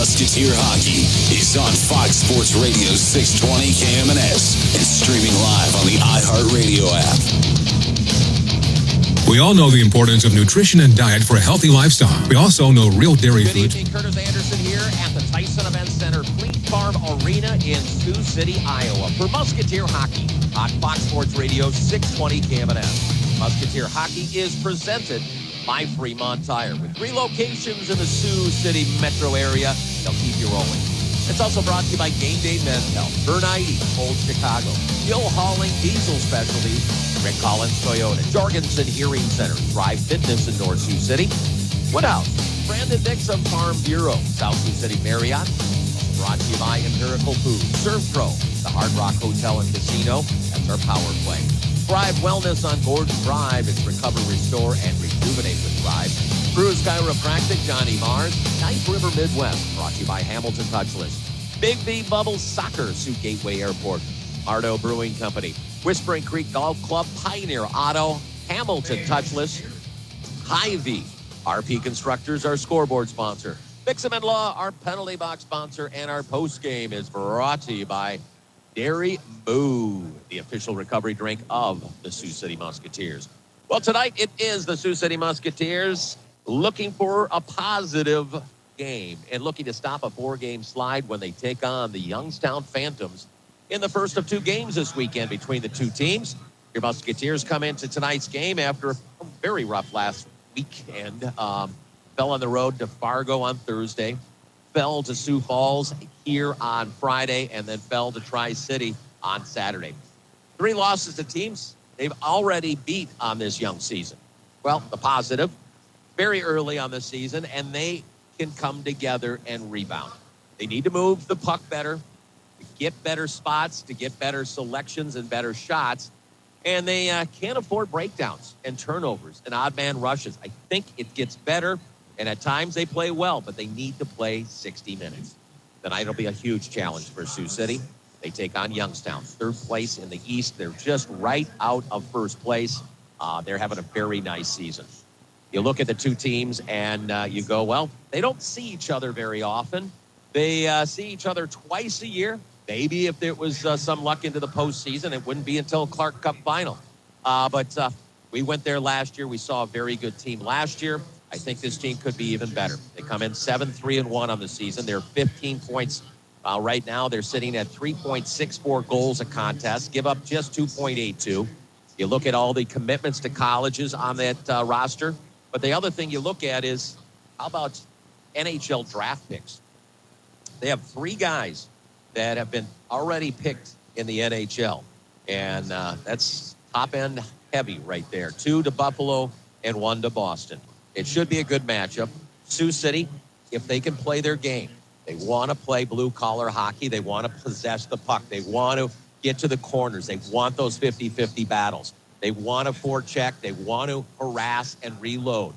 Musketeer Hockey is on Fox Sports Radio 620 KMNS and streaming live on the iHeartRadio app. We all know the importance of nutrition and diet for a healthy lifestyle. We also know real dairy foods. Good evening, Curtis Anderson here at the Tyson Event Center, Fleet Farm Arena in Sioux City, Iowa, for Musketeer Hockey on Fox Sports Radio 620 KMNS. Musketeer Hockey is presented by Fremont Tire. With 3 locations in the Sioux City metro area, they'll keep you rolling. It's also brought to you by Game Day Men's Health, Bernite, Old Chicago, Gill Hauling Diesel Specialties, Rick Collins Toyota, Jorgensen Hearing Center, Thrive Fitness in North Sioux City, Woodhouse, Brandon Dixon Farm Bureau, South Sioux City Marriott, brought to you by Empirical Foods, Surf Pro, the Hard Rock Hotel and Casino, that's our power play. Thrive Wellness on Gordon Drive, it's recover, restore, and rejuvenate with Thrive. Cruise Chiropractic, Johnny Mars, Knife River Midwest, brought to you by Hamilton Touchless. Big B Bubbles Soccer, Sioux Gateway Airport, Ardo Brewing Company, Whispering Creek Golf Club, Pioneer Auto, Hamilton Touchless, Hy-Vee, RP Constructors, our scoreboard sponsor, Fix'em & Law, our penalty box sponsor, and our post game is brought to you by Dairy Moo, the official recovery drink of the Sioux City Musketeers. Well, tonight it is the Sioux City Musketeers looking for a positive game and looking to stop a 4-game slide when they take on the Youngstown Phantoms in the first of 2 games this weekend between the 2 teams. Your Musketeers come into tonight's game after a very rough last weekend. Fell on the road to Fargo on Thursday, fell to Sioux Falls here on Friday, and then fell to Tri-City on Saturday. 3 losses to teams they've already beat on this young season. Well, the positive, very early on the season, and they can come together and rebound. They need to move the puck better, to get better spots, to get better selections and better shots, and they can't afford breakdowns and turnovers and odd man rushes. I think it gets better, and at times they play well, but they need to play 60 minutes. Tonight will be a huge challenge for Sioux City. They take on Youngstown, 3rd place in the East. They're just right out of 1st place. They're having a very nice season. You look at the 2 teams and you go, well, they don't see each other very often. They see each other twice a year. Maybe if there was some luck into the postseason, it wouldn't be until Clark Cup final. But we went there last year. We saw a very good team last year. I think this team could be even better. They come in 7-3-1 on the season. They're 15 points right now. They're sitting at 3.64 goals a contest, give up just 2.82. You look at all the commitments to colleges on that roster. But the other thing you look at is, how about NHL draft picks? They have 3 guys that have been already picked in the NHL. And that's top-end heavy right there. 2 to Buffalo and 1 to Boston. It should be a good matchup. Sioux City, if they can play their game, they want to play blue-collar hockey. They want to possess the puck. They want to get to the corners. They want those 50-50 battles. They want to forecheck. They want to harass and reload.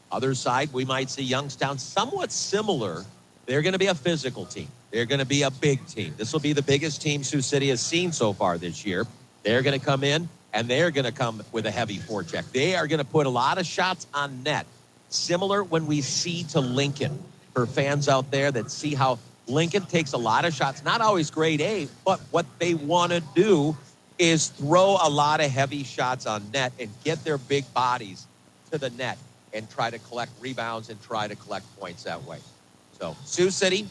Other side, we might see Youngstown somewhat similar. They're going to be a physical team. They're going to be a big team. This will be the biggest team Sioux City has seen so far this year. They're going to come in, and they're going to come with a heavy forecheck. They are going to put a lot of shots on net. Similar when we see to Lincoln, for fans out there that see how Lincoln takes a lot of shots, not always grade A, but what they want to do is throw a lot of heavy shots on net and get their big bodies to the net and try to collect rebounds and try to collect points that way. So Sioux City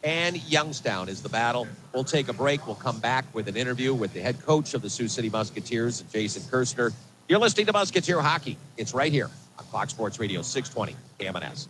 and Youngstown is the battle. We'll take a break. We'll come back with an interview with the head coach of the Sioux City Musketeers, Jason Kirstner. You're listening to Musketeer Hockey. It's right here on Fox Sports Radio 620 KMNS.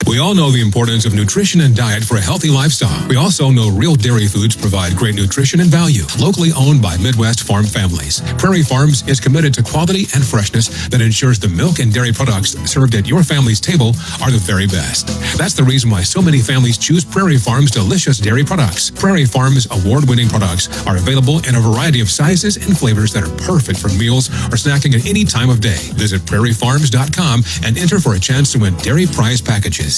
We all know the importance of nutrition and diet for a healthy lifestyle. We also know real dairy foods provide great nutrition and value. Locally owned by Midwest farm families, Prairie Farms is committed to quality and freshness that ensures the milk and dairy products served at your family's table are the very best. That's the reason why so many families choose Prairie Farms' delicious dairy products. Prairie Farms' award-winning products are available in a variety of sizes and flavors that are perfect for meals or snacking at any time of day. Visit prairiefarms.com and enter for a chance to win dairy prize packages.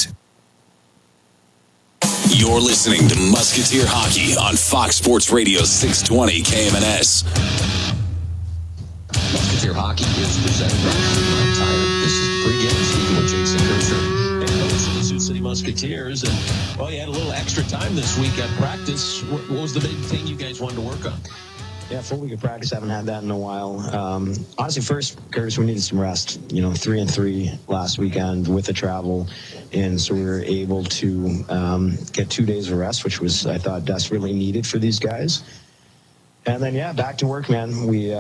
You're listening to Musketeer Hockey on Fox Sports Radio 620 KMNS. Musketeer Hockey is presented by Fremont Tire. This is the pregame speaking with Jason Kirstner, head coach of the Sioux City City Musketeers. And, well, you had a little extra time this week at practice. What was the big thing you guys wanted to work on? Yeah, full week of practice. Haven't had that in a while. Honestly, first, Curtis, we needed some rest. 3-3 last weekend with the travel. And so we were able to get 2 days of rest, which was, I thought, desperately needed for these guys. And then, yeah, back to work, man. We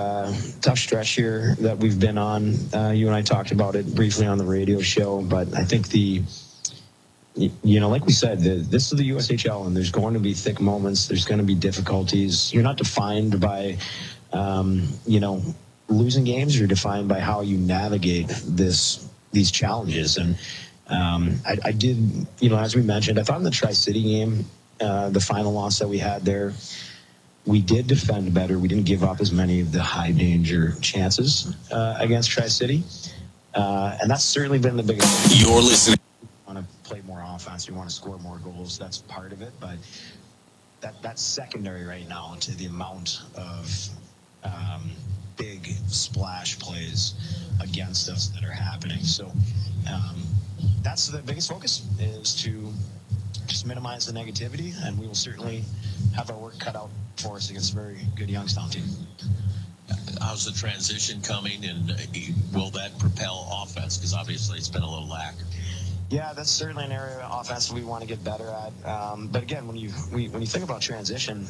tough stretch here that we've been on. You and I talked about it briefly on the radio show, but I think like we said, this is the USHL, and there's going to be thick moments. There's going to be difficulties. You're not defined by, losing games. You're defined by how you navigate these challenges. And I did, as we mentioned, I thought in the Tri-City game, the final loss that we had there, we did defend better. We didn't give up as many of the high-danger chances against Tri-City. And that's certainly been the biggest. You're listening. You want to play more offense. You want to score more goals. That's part of it. But that's secondary right now to the amount of big splash plays against us that are happening. So that's the biggest focus, is to just minimize the negativity, and we will certainly have our work cut out for us against a very good Youngstown team. How's the transition coming, and will that propel offense? Because obviously it's been a little lack. Yeah, that's certainly an area of offense we want to get better at. But again, when you think about transition,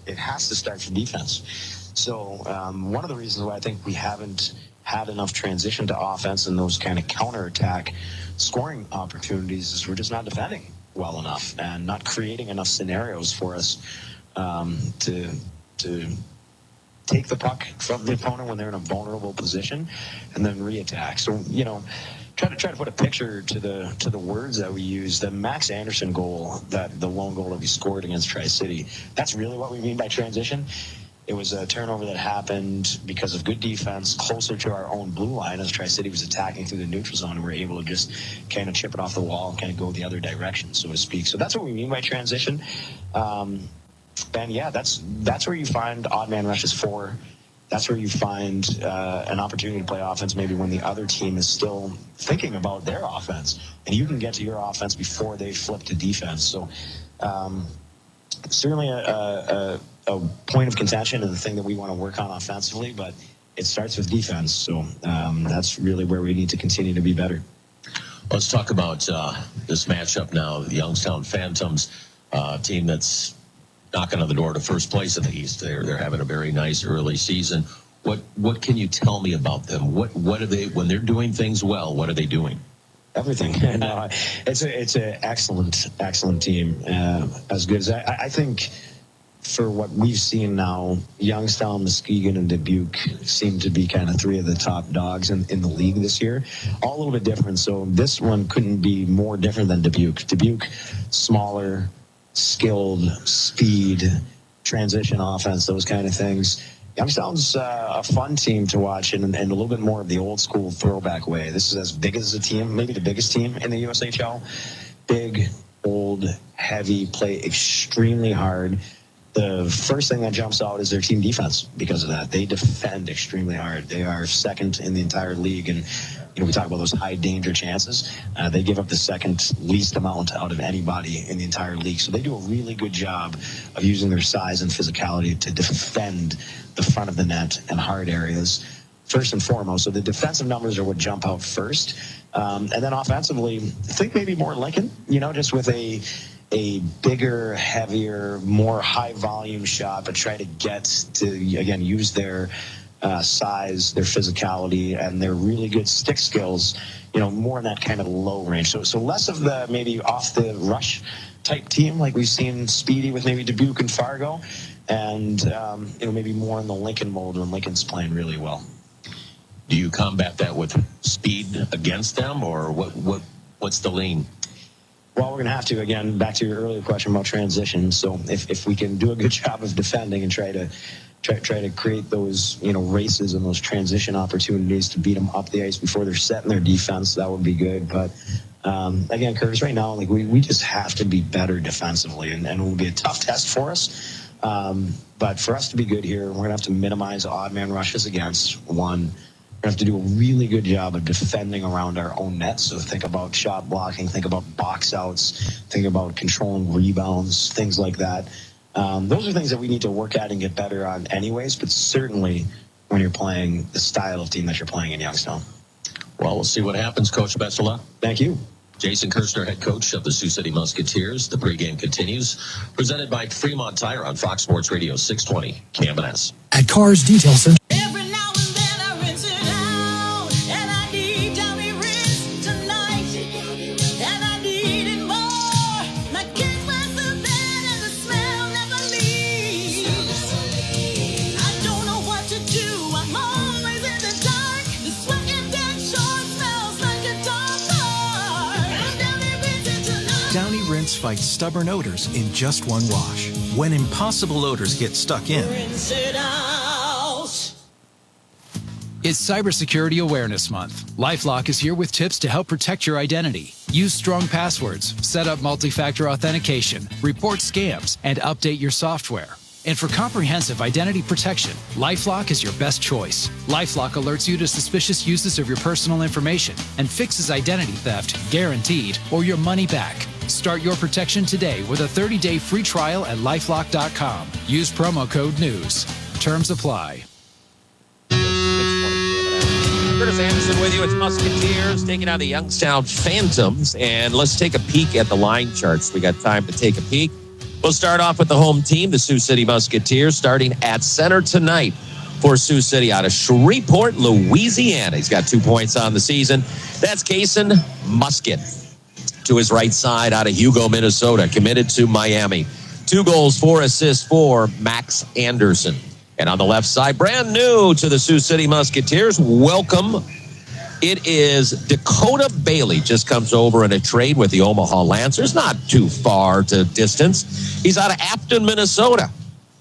it has to start from defense. So one of the reasons why I think we haven't had enough transition to offense and those kind of counterattack scoring opportunities is we're just not defending well enough and not creating enough scenarios for us to take the puck from the opponent when they're in a vulnerable position and then reattack. So, try to put a picture to the words that we use. The Max Anderson goal, the lone goal that we scored against Tri-City, that's really what we mean by transition. It was a turnover that happened because of good defense closer to our own blue line as Tri-City was attacking through the neutral zone, and we were able to just kind of chip it off the wall and kind of go the other direction, so to speak. So that's what we mean by transition. And yeah, that's where you find odd man rushes for. That's where you find an opportunity to play offense maybe when the other team is still thinking about their offense, and you can get to your offense before they flip to defense. So certainly a point of contention and the thing that we want to work on offensively, but it starts with defense. So that's really where we need to continue to be better. Let's talk about this matchup now. The Youngstown Phantoms, team that's knocking on the door to first place in the East. They're having a very nice early season. What can you tell me about them? What are they, when they're doing things well, what are they doing? Everything. It's an excellent team. As good as I think for what we've seen now, Youngstown, Muskegon, and Dubuque seem to be kind of three of the top dogs in the league this year. All a little bit different. So this one couldn't be more different than Dubuque. Dubuque, smaller, skilled, speed, transition offense, those kind of things. Youngstown's a fun team to watch and a little bit more of the old school throwback way. This is as big as a team, maybe the biggest team in the USHL. Big, old, heavy, play extremely hard. The first thing that jumps out is their team defense because of that. They defend extremely hard. They are second in the entire league, and we talk about those high danger chances. They give up the second least amount out of anybody in the entire league. So they do a really good job of using their size and physicality to defend the front of the net and hard areas first and foremost. So the defensive numbers are what jump out first. And then offensively, I think maybe more Lincoln, just with a bigger, heavier, more high volume shot, but try to get to, again, use their size, their physicality, and their really good stick skills, more in that kind of low range. So less of the maybe off the rush type team like we've seen Speedy with maybe Dubuque and Fargo, and maybe more in the Lincoln mold when Lincoln's playing really well. Do you combat that with speed against them, or what's the lean? Well, we're going to have to, again, back to your earlier question about transition. So if we can do a good job of defending and try to create those, races and those transition opportunities to beat them up the ice before they're set in their defense, that would be good. But again, Curtis, right now, we just have to be better defensively, and it will be a tough test for us. But for us to be good here, we're going to have to minimize odd man rushes against one. have to do a really good job of defending around our own net. So think about shot blocking, think about box outs, think about controlling rebounds, things like that. Those are things that we need to work at and get better on anyways, but certainly when you're playing the style of team that you're playing in Youngstown. Well, we'll see what happens, Coach. Best of luck. Thank you. Jason Kirshner, head coach of the Sioux City Musketeers. The pregame continues. Presented by Fremont Tire on Fox Sports Radio 620 KMNS. At Cars Detail Center. Every now and then I rinse it out, and I need Downy rinse tonight, and I need it more. My kids went to bed and the smell never leaves. I don't know what to do, I'm always in the dark. The sweating dead short smells like a dog car. I'm Downy rinsing tonight. Downy Rinse fights stubborn odors in just one wash. When impossible odors get stuck in, Rinse it out. It's Cybersecurity Awareness Month. LifeLock is here with tips to help protect your identity. Use strong passwords, set up multi-factor authentication, report scams, and update your software. And for comprehensive identity protection, LifeLock is your best choice. LifeLock alerts you to suspicious uses of your personal information and fixes identity theft, guaranteed, or your money back. Start your protection today with a 30-day free trial at LifeLock.com. Use promo code NEWS. Terms apply. Curtis Anderson with you. It's Musketeers taking on the Youngstown Phantoms. And let's take a peek at the line charts. We got time to take a peek. We'll start off with the home team, the Sioux City Musketeers, starting at center tonight for Sioux City out of Shreveport, Louisiana. He's got 2 points on the season. That's Kason Musket. To his right side out of Hugo, Minnesota, committed to Miami. 2 goals, 4 assists for Max Anderson. And on the left side, brand new to the Sioux City Musketeers, welcome. It is Dakota Bailey, just comes over in a trade with the Omaha Lancers. Not too far to distance. He's out of Afton, Minnesota.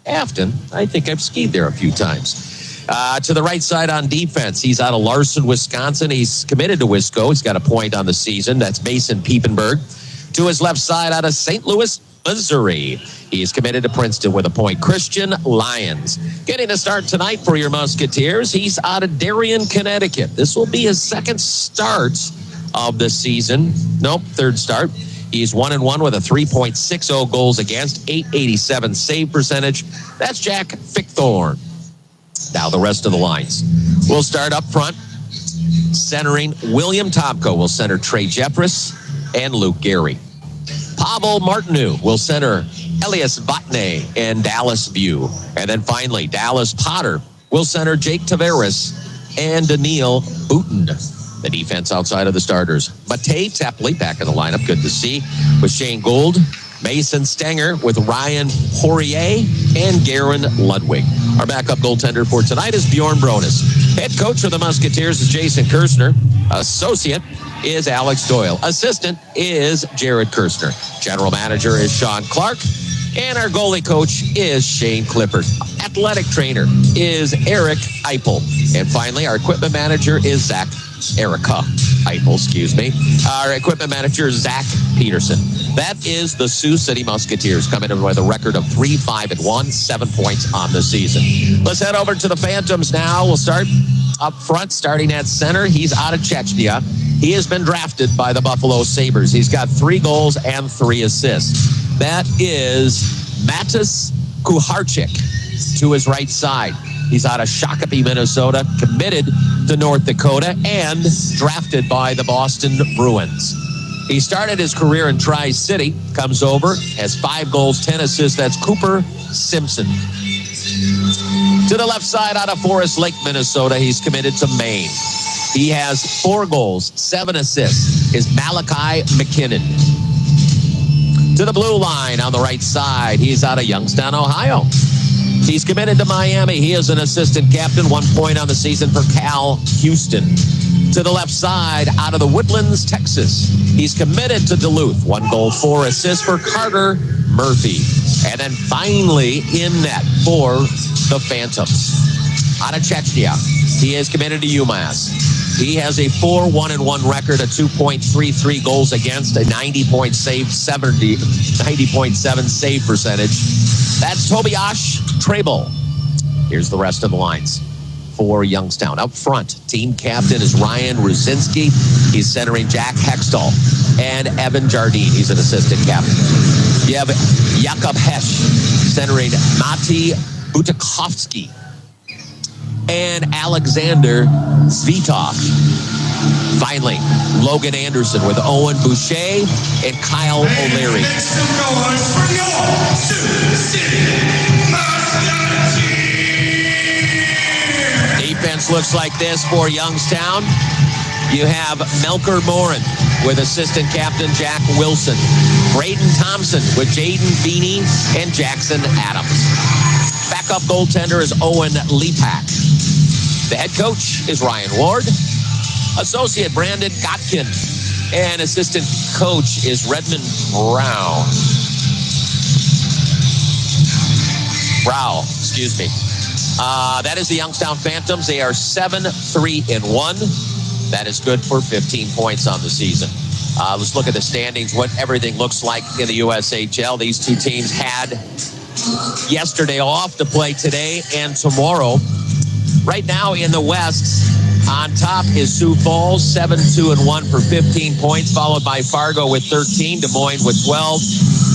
Afton, I think I've skied there a few times. To the right side on defense, he's out of Larson, Wisconsin. He's committed to Wisco. He's got a point on the season. That's Mason Piepenberg. To his left side out of St. Louis, Missouri. He's committed to Princeton with a point. Christian Lyons getting a start tonight for your Musketeers. He's out of Darien, Connecticut. This will be his second start of the season. Nope, third start. He's 1-1 with a 3.60 goals against, 887 save percentage. That's Jack Fickthorne. Now the rest of the lines. We'll start up front. Centering William Tomko will center Trey Jeffress and Luke Gehry. Pavel Martinu will center Elias Vatne and Dallas View. And then finally, Dallas Potter will center Jake Tavares and Daniil Boutin. The defense outside of the starters. Matej Tepley back in the lineup. Good to see. With Shane Gould, Mason Stenger with Ryan Poirier and Garen Ludwig. Our backup goaltender for tonight is Bjorn Bronis. Head coach for the Musketeers is Jason Kirshner. Associate is Alex Doyle. Assistant is Jared Kirshner. General manager is Sean Clark. And our goalie coach is Shane Clifford. Athletic trainer is Eric Eipel. And finally, our equipment manager is Erica Eipel, excuse me. Our equipment manager is Zach Peterson. That is the Sioux City Musketeers coming in with a record of 3-5-1, 7 points on the season. Let's head over to the Phantoms now. We'll start up front, starting at center. He's out of Chechnya. He has been drafted by the Buffalo Sabres. He's got 3 goals and 3 assists. That is Matis Kuharczyk to his right side. He's out of Shakopee, Minnesota, committed to North Dakota, and drafted by the Boston Bruins. He started his career in Tri-City, comes over, has 5 goals, 10 assists. That's Cooper Simpson. To the left side out of Forest Lake, Minnesota, he's committed to Maine. He has 4 goals, 7 assists, is Malachi McKinnon. To the blue line on the right side, he's out of Youngstown, Ohio. He's committed to Miami. He is an assistant captain, 1 point on the season for Cal Houston. To the left side, out of the Woodlands, Texas, he's committed to Duluth. 1 goal, 4 assists for Carter Murphy. And then finally in net for the Phantoms. Out of Chechnya, he is committed to UMass. He has a 4-1-1 record, a 2.33 goals against, a 90.7 save percentage. That's Tobias Trebel. Here's the rest of the lines. for Youngstown. Up front, team captain is Ryan Rusinski. He's centering Jack Hextall and Evan Jardine. He's an assistant captain. You have Jakob Hesch centering Mati Butakovsky and Alexander Zvitov. Finally, Logan Anderson with Owen Boucher and Kyle O'Leary. Defense looks like this for Youngstown. You have Melker Morin with assistant captain Jack Wilson. Braden Thompson with Jaden Feeney and Jackson Adams. Backup goaltender is Owen Lepak. The head coach is Ryan Ward. Associate Brandon Gotkin. And assistant coach is Redmond Brown. Excuse me. That is the Youngstown Phantoms. They are 7-3-1. That is good for 15 points on the season. Let's look at the standings, what everything looks like in the USHL. These two teams had yesterday off to play today and tomorrow. Right now in the West, on top is Sioux Falls, 7-2-1 for 15 points, followed by Fargo with 13, Des Moines with 12.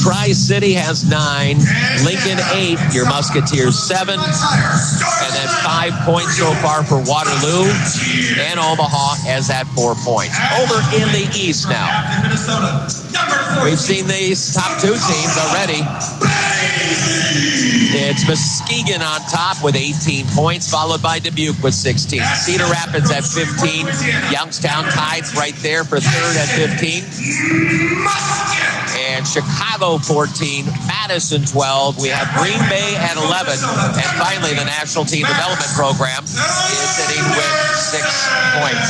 Tri-City has 9, Lincoln 8, your Musketeers 7, and then 5 points so far for Waterloo, and Omaha has at 4 points. Over in the East now. We've seen these top two teams already. It's Muskegon on top with 18 points, followed by Dubuque with 16. Cedar Rapids at 15. Youngstown tides right there for third at 15. And Chicago 14. Madison 12. We have Green Bay at 11. And finally, the National Team Development Program is sitting with 6 points.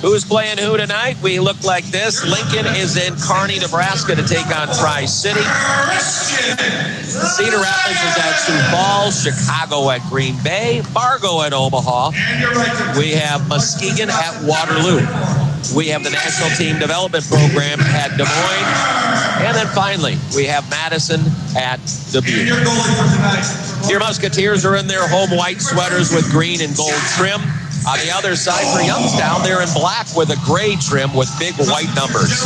Who's playing who tonight? We look like this. Lincoln is in Kearney, Nebraska to take on Tri-City. Cedar Rapids is at Sioux Falls. Chicago at Green Bay. Fargo at Omaha. We have Muskegon at Waterloo. We have the National Team Development Program at Des Moines. And then finally, we have Madison at Dubuque. Your Musketeers are in their home white sweaters with green and gold trim. On the other side for Youngstown, they're in black with a gray trim with big white numbers.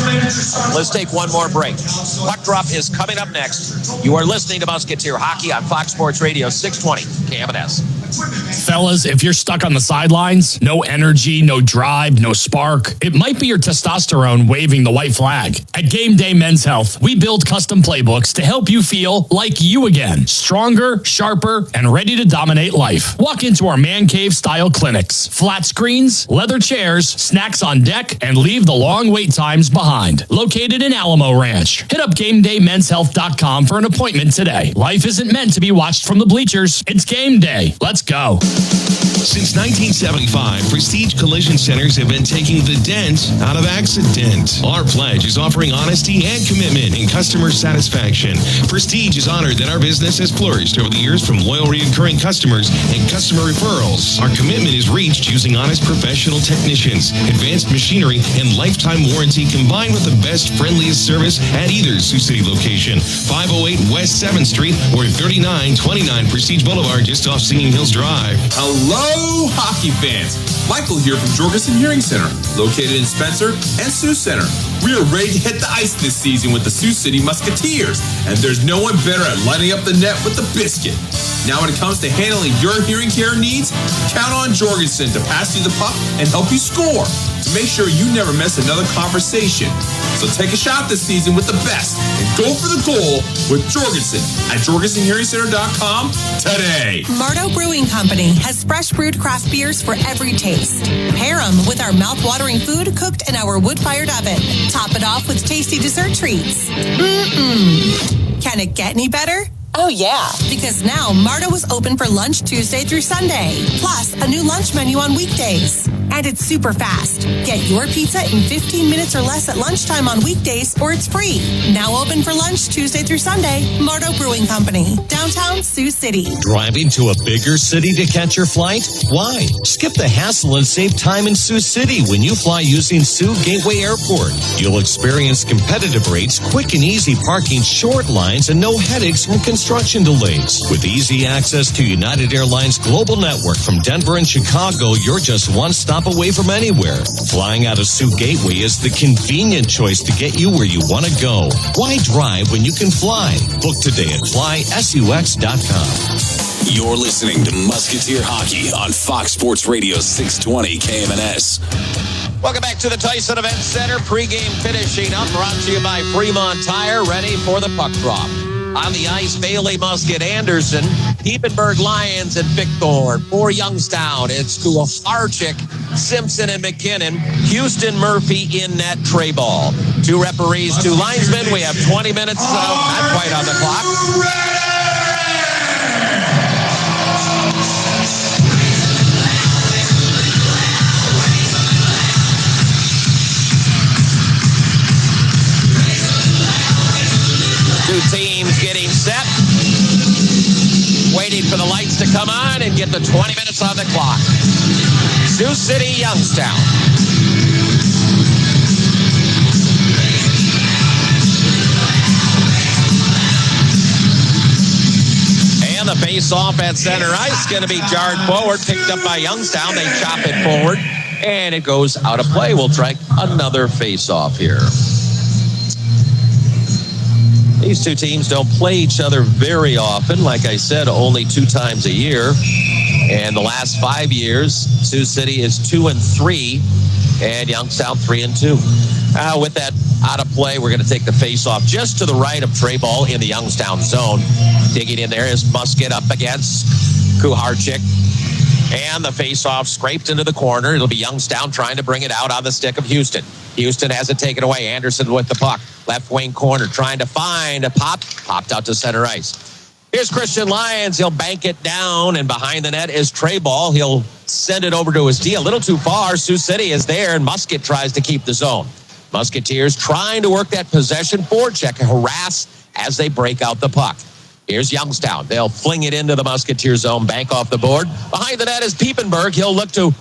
Let's take one more break. Puck Drop is coming up next. You are listening to Musketeer Hockey on Fox Sports Radio 620 KMNS. Fellas, if you're stuck on the sidelines, no energy, no drive, no spark, it might be your testosterone waving the white flag. At Game Day Men's Health, we build custom playbooks to help you feel like you again. Stronger, sharper, and ready to dominate life. Walk into our man cave style clinics. Flat screens, leather chairs, snacks on deck, and leave the long wait times behind. Located in Alamo Ranch. Hit up GameDayMen'sHealth.com for an appointment today. Life isn't meant to be watched from the bleachers. It's game day. Let's go. Since 1975, Prestige Collision Centers have been taking the dent out of accident. Our pledge is offering honesty and commitment in customer satisfaction. Prestige is honored that our business has flourished over the years from loyal recurring customers and customer referrals. Our commitment is reached using honest professional technicians, advanced machinery, and lifetime warranty combined with the best, friendliest service at either Sioux City location. 508 West 7th Street or 3929 Prestige Boulevard just off Singing Hills Drive. Hello, hockey fans. Michael here from Jorgensen Hearing Center, located in Spencer and Sioux Center. We are ready to hit the ice this season with the Sioux City Musketeers, and there's no one better at lighting up the net with the biscuit. Now when it comes to handling your hearing care needs, count on Jorgensen to pass you the puck and help you score to make sure you never miss another conversation. So take a shot this season with the best and go for the goal with Jorgensen at JorgensenHearingCenter.com today. Mardo Brewing Company has fresh brewed craft beers for every taste. Pair them with our mouth-watering food cooked in our wood-fired oven. Top it off with tasty dessert treats. Can it get any better? Oh, yeah. Because now Mardo is open for lunch Tuesday through Sunday. Plus, a new lunch menu on weekdays. And it's super fast. Get your pizza in 15 minutes or less at lunchtime on weekdays, or it's free. Now open for lunch Tuesday through Sunday. Mardo Brewing Company, downtown Sioux City. Driving to a bigger city to catch your flight? Why? Skip the hassle and save time in Sioux City when you fly using Sioux Gateway Airport. You'll experience competitive rates, quick and easy parking, short lines, and no headaches from construction delays. With easy access to United Airlines global network from Denver and Chicago, you're just one stop away from anywhere. Flying out of Sioux Gateway is the convenient choice to get you where you want to go. Why drive when you can fly? Book today at flysux.com. You're listening to Musketeer Hockey on Fox Sports Radio 620 KMNS. Welcome back to the Tyson Event Center. Pre-game finishing up, brought to you by Fremont Tire, ready for the puck drop. On the ice, Bailey, Musket, Anderson, Diepenberg, Lions, and Bickthorne. For Youngstown, it's Kuharchik, Simpson, and McKinnon. Houston, Murphy in net, Trey Ball. 2 referees, 2 linesmen. We have 20 minutes, not quite on the clock. Two teams getting set, waiting for the lights to come on and get the 20 minutes on the clock. Sioux City, Youngstown. And the face-off at center ice going to be jarred forward, picked up by Youngstown. They chop it forward, and it goes out of play. We'll try another face-off here. These two teams don't play each other very often. Like I said, only 2 times a year. And the last 5 years, Sioux City is 2-3, and Youngstown 3-2. With that out of play, we're going to take the face-off just to the right of Trey Ball in the Youngstown zone. Digging in there is Musket up against Kuharchik. And the face-off scraped into the corner. It'll be Youngstown trying to bring it out on the stick of Houston. Houston has it taken away. Anderson with the puck. Left wing corner trying to find a pop. Popped out to center ice. Here's Christian Lyons. He'll bank it down, and behind the net is Trey Ball. He'll send it over to his D. A little too far. Sioux City is there, and Musket tries to keep the zone. Musketeers trying to work that possession forecheck, harass as they break out the puck. Here's Youngstown. They'll fling it into the Musketeer zone, bank off the board. Behind the net is Diepenberg. He'll look to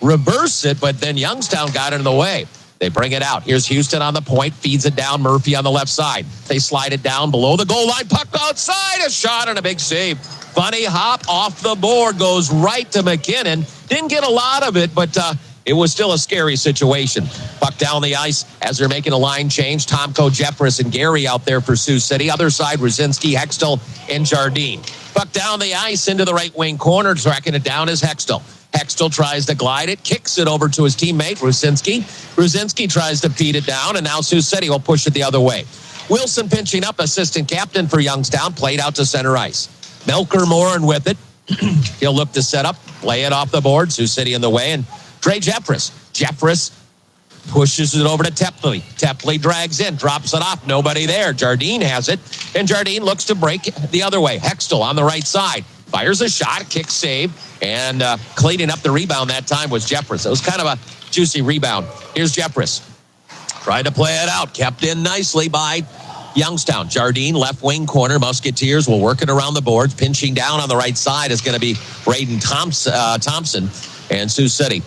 reverse it, but then Youngstown got in the way. They bring it out. Here's Houston on the point, feeds it down. Murphy on the left side. They slide it down below the goal line. Puck outside, a shot and a big save. Funny hop off the board, goes right to McKinnon. Didn't get a lot of it, but it was still a scary situation. Puck down the ice as they're making a line change. Tomko, Jeffress, and Gary out there for Sioux City. Other side, Rosinski, Hextall, and Jardine. Puck down the ice into the right wing corner. Tracking it down is Hextall. Hextall tries to glide it, kicks it over to his teammate, Rosinski. Rosinski tries to feed it down, and now Sioux City will push it the other way. Wilson pinching up, assistant captain for Youngstown, played out to center ice. Melker Morin with it. He'll look to set up, play it off the board. Sioux City in the way, and Trey Jeffress. Jeffress pushes it over to Tepley. Tepley drags in, drops it off. Nobody there. Jardine has it, and Jardine looks to break the other way. Hextall on the right side. Fires a shot, kick save, and cleaning up the rebound that time was Jeffress. It was kind of a juicy rebound. Here's Jeffress. Trying to play it out. Kept in nicely by Youngstown. Jardine, left wing corner. Musketeers will work it around the boards. Pinching down on the right side is going to be Braden Thompson and Sioux City.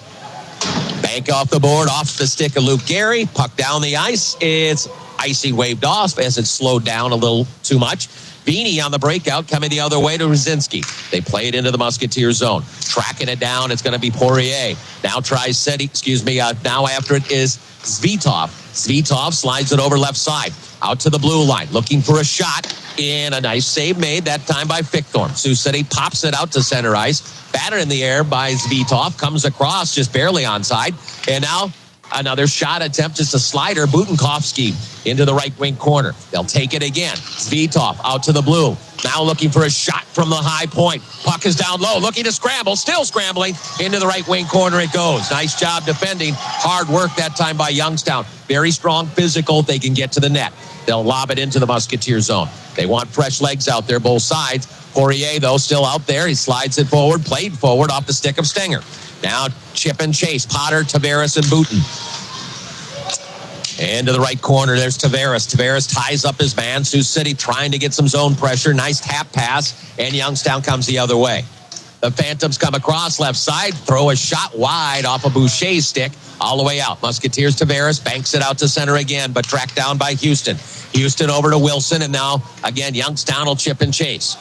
Bank off the board, off the stick of Luke Gary. Puck down the ice. It's icy waved off as it slowed down a little too much. Beanie on the breakout, coming the other way to Rosinski. They play it into the Musketeer zone. Tracking it down, it's going to be Poirier. Now tries Seti, now after it is Zvitov. Zvitov slides it over left side. Out to the blue line, looking for a shot. In a nice save made, that time by Fickthorn. Sioux City pops it out to center ice. Batted in the air by Zvitov. Comes across, just barely onside. And now another shot attempt, just a slider. Butenkovsky into the right wing corner. They'll take it again. Zvitov out to the blue. Now looking for a shot from the high point. Puck is down low, looking to scramble. Still scrambling. Into the right wing corner it goes. Nice job defending. Hard work that time by Youngstown. Very strong physical. They can get to the net. They'll lob it into the Musketeer zone. They want fresh legs out there, both sides. Poirier, though, still out there. He slides it forward, played forward off the stick of Stenger. Now chip and chase. Potter, Tavares, and Booten. Into the right corner, there's Tavares. Tavares ties up his man. Sioux City trying to get some zone pressure. Nice tap pass, and Youngstown comes the other way. The Phantoms come across left side, throw a shot wide off of Boucher's stick, all the way out. Musketeers, Tavares banks it out to center again, but tracked down by Houston. Houston over to Wilson, and now, again, Youngstown will chip and chase.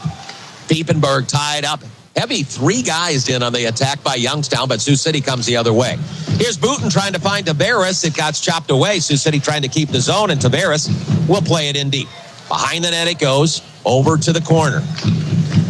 Piepenburg tied up. Heavy 3 guys in on the attack by Youngstown, but Sioux City comes the other way. Here's Booten trying to find Tavares. It got chopped away. Sioux City trying to keep the zone, and Tavares will play it in deep. Behind the net it goes, over to the corner.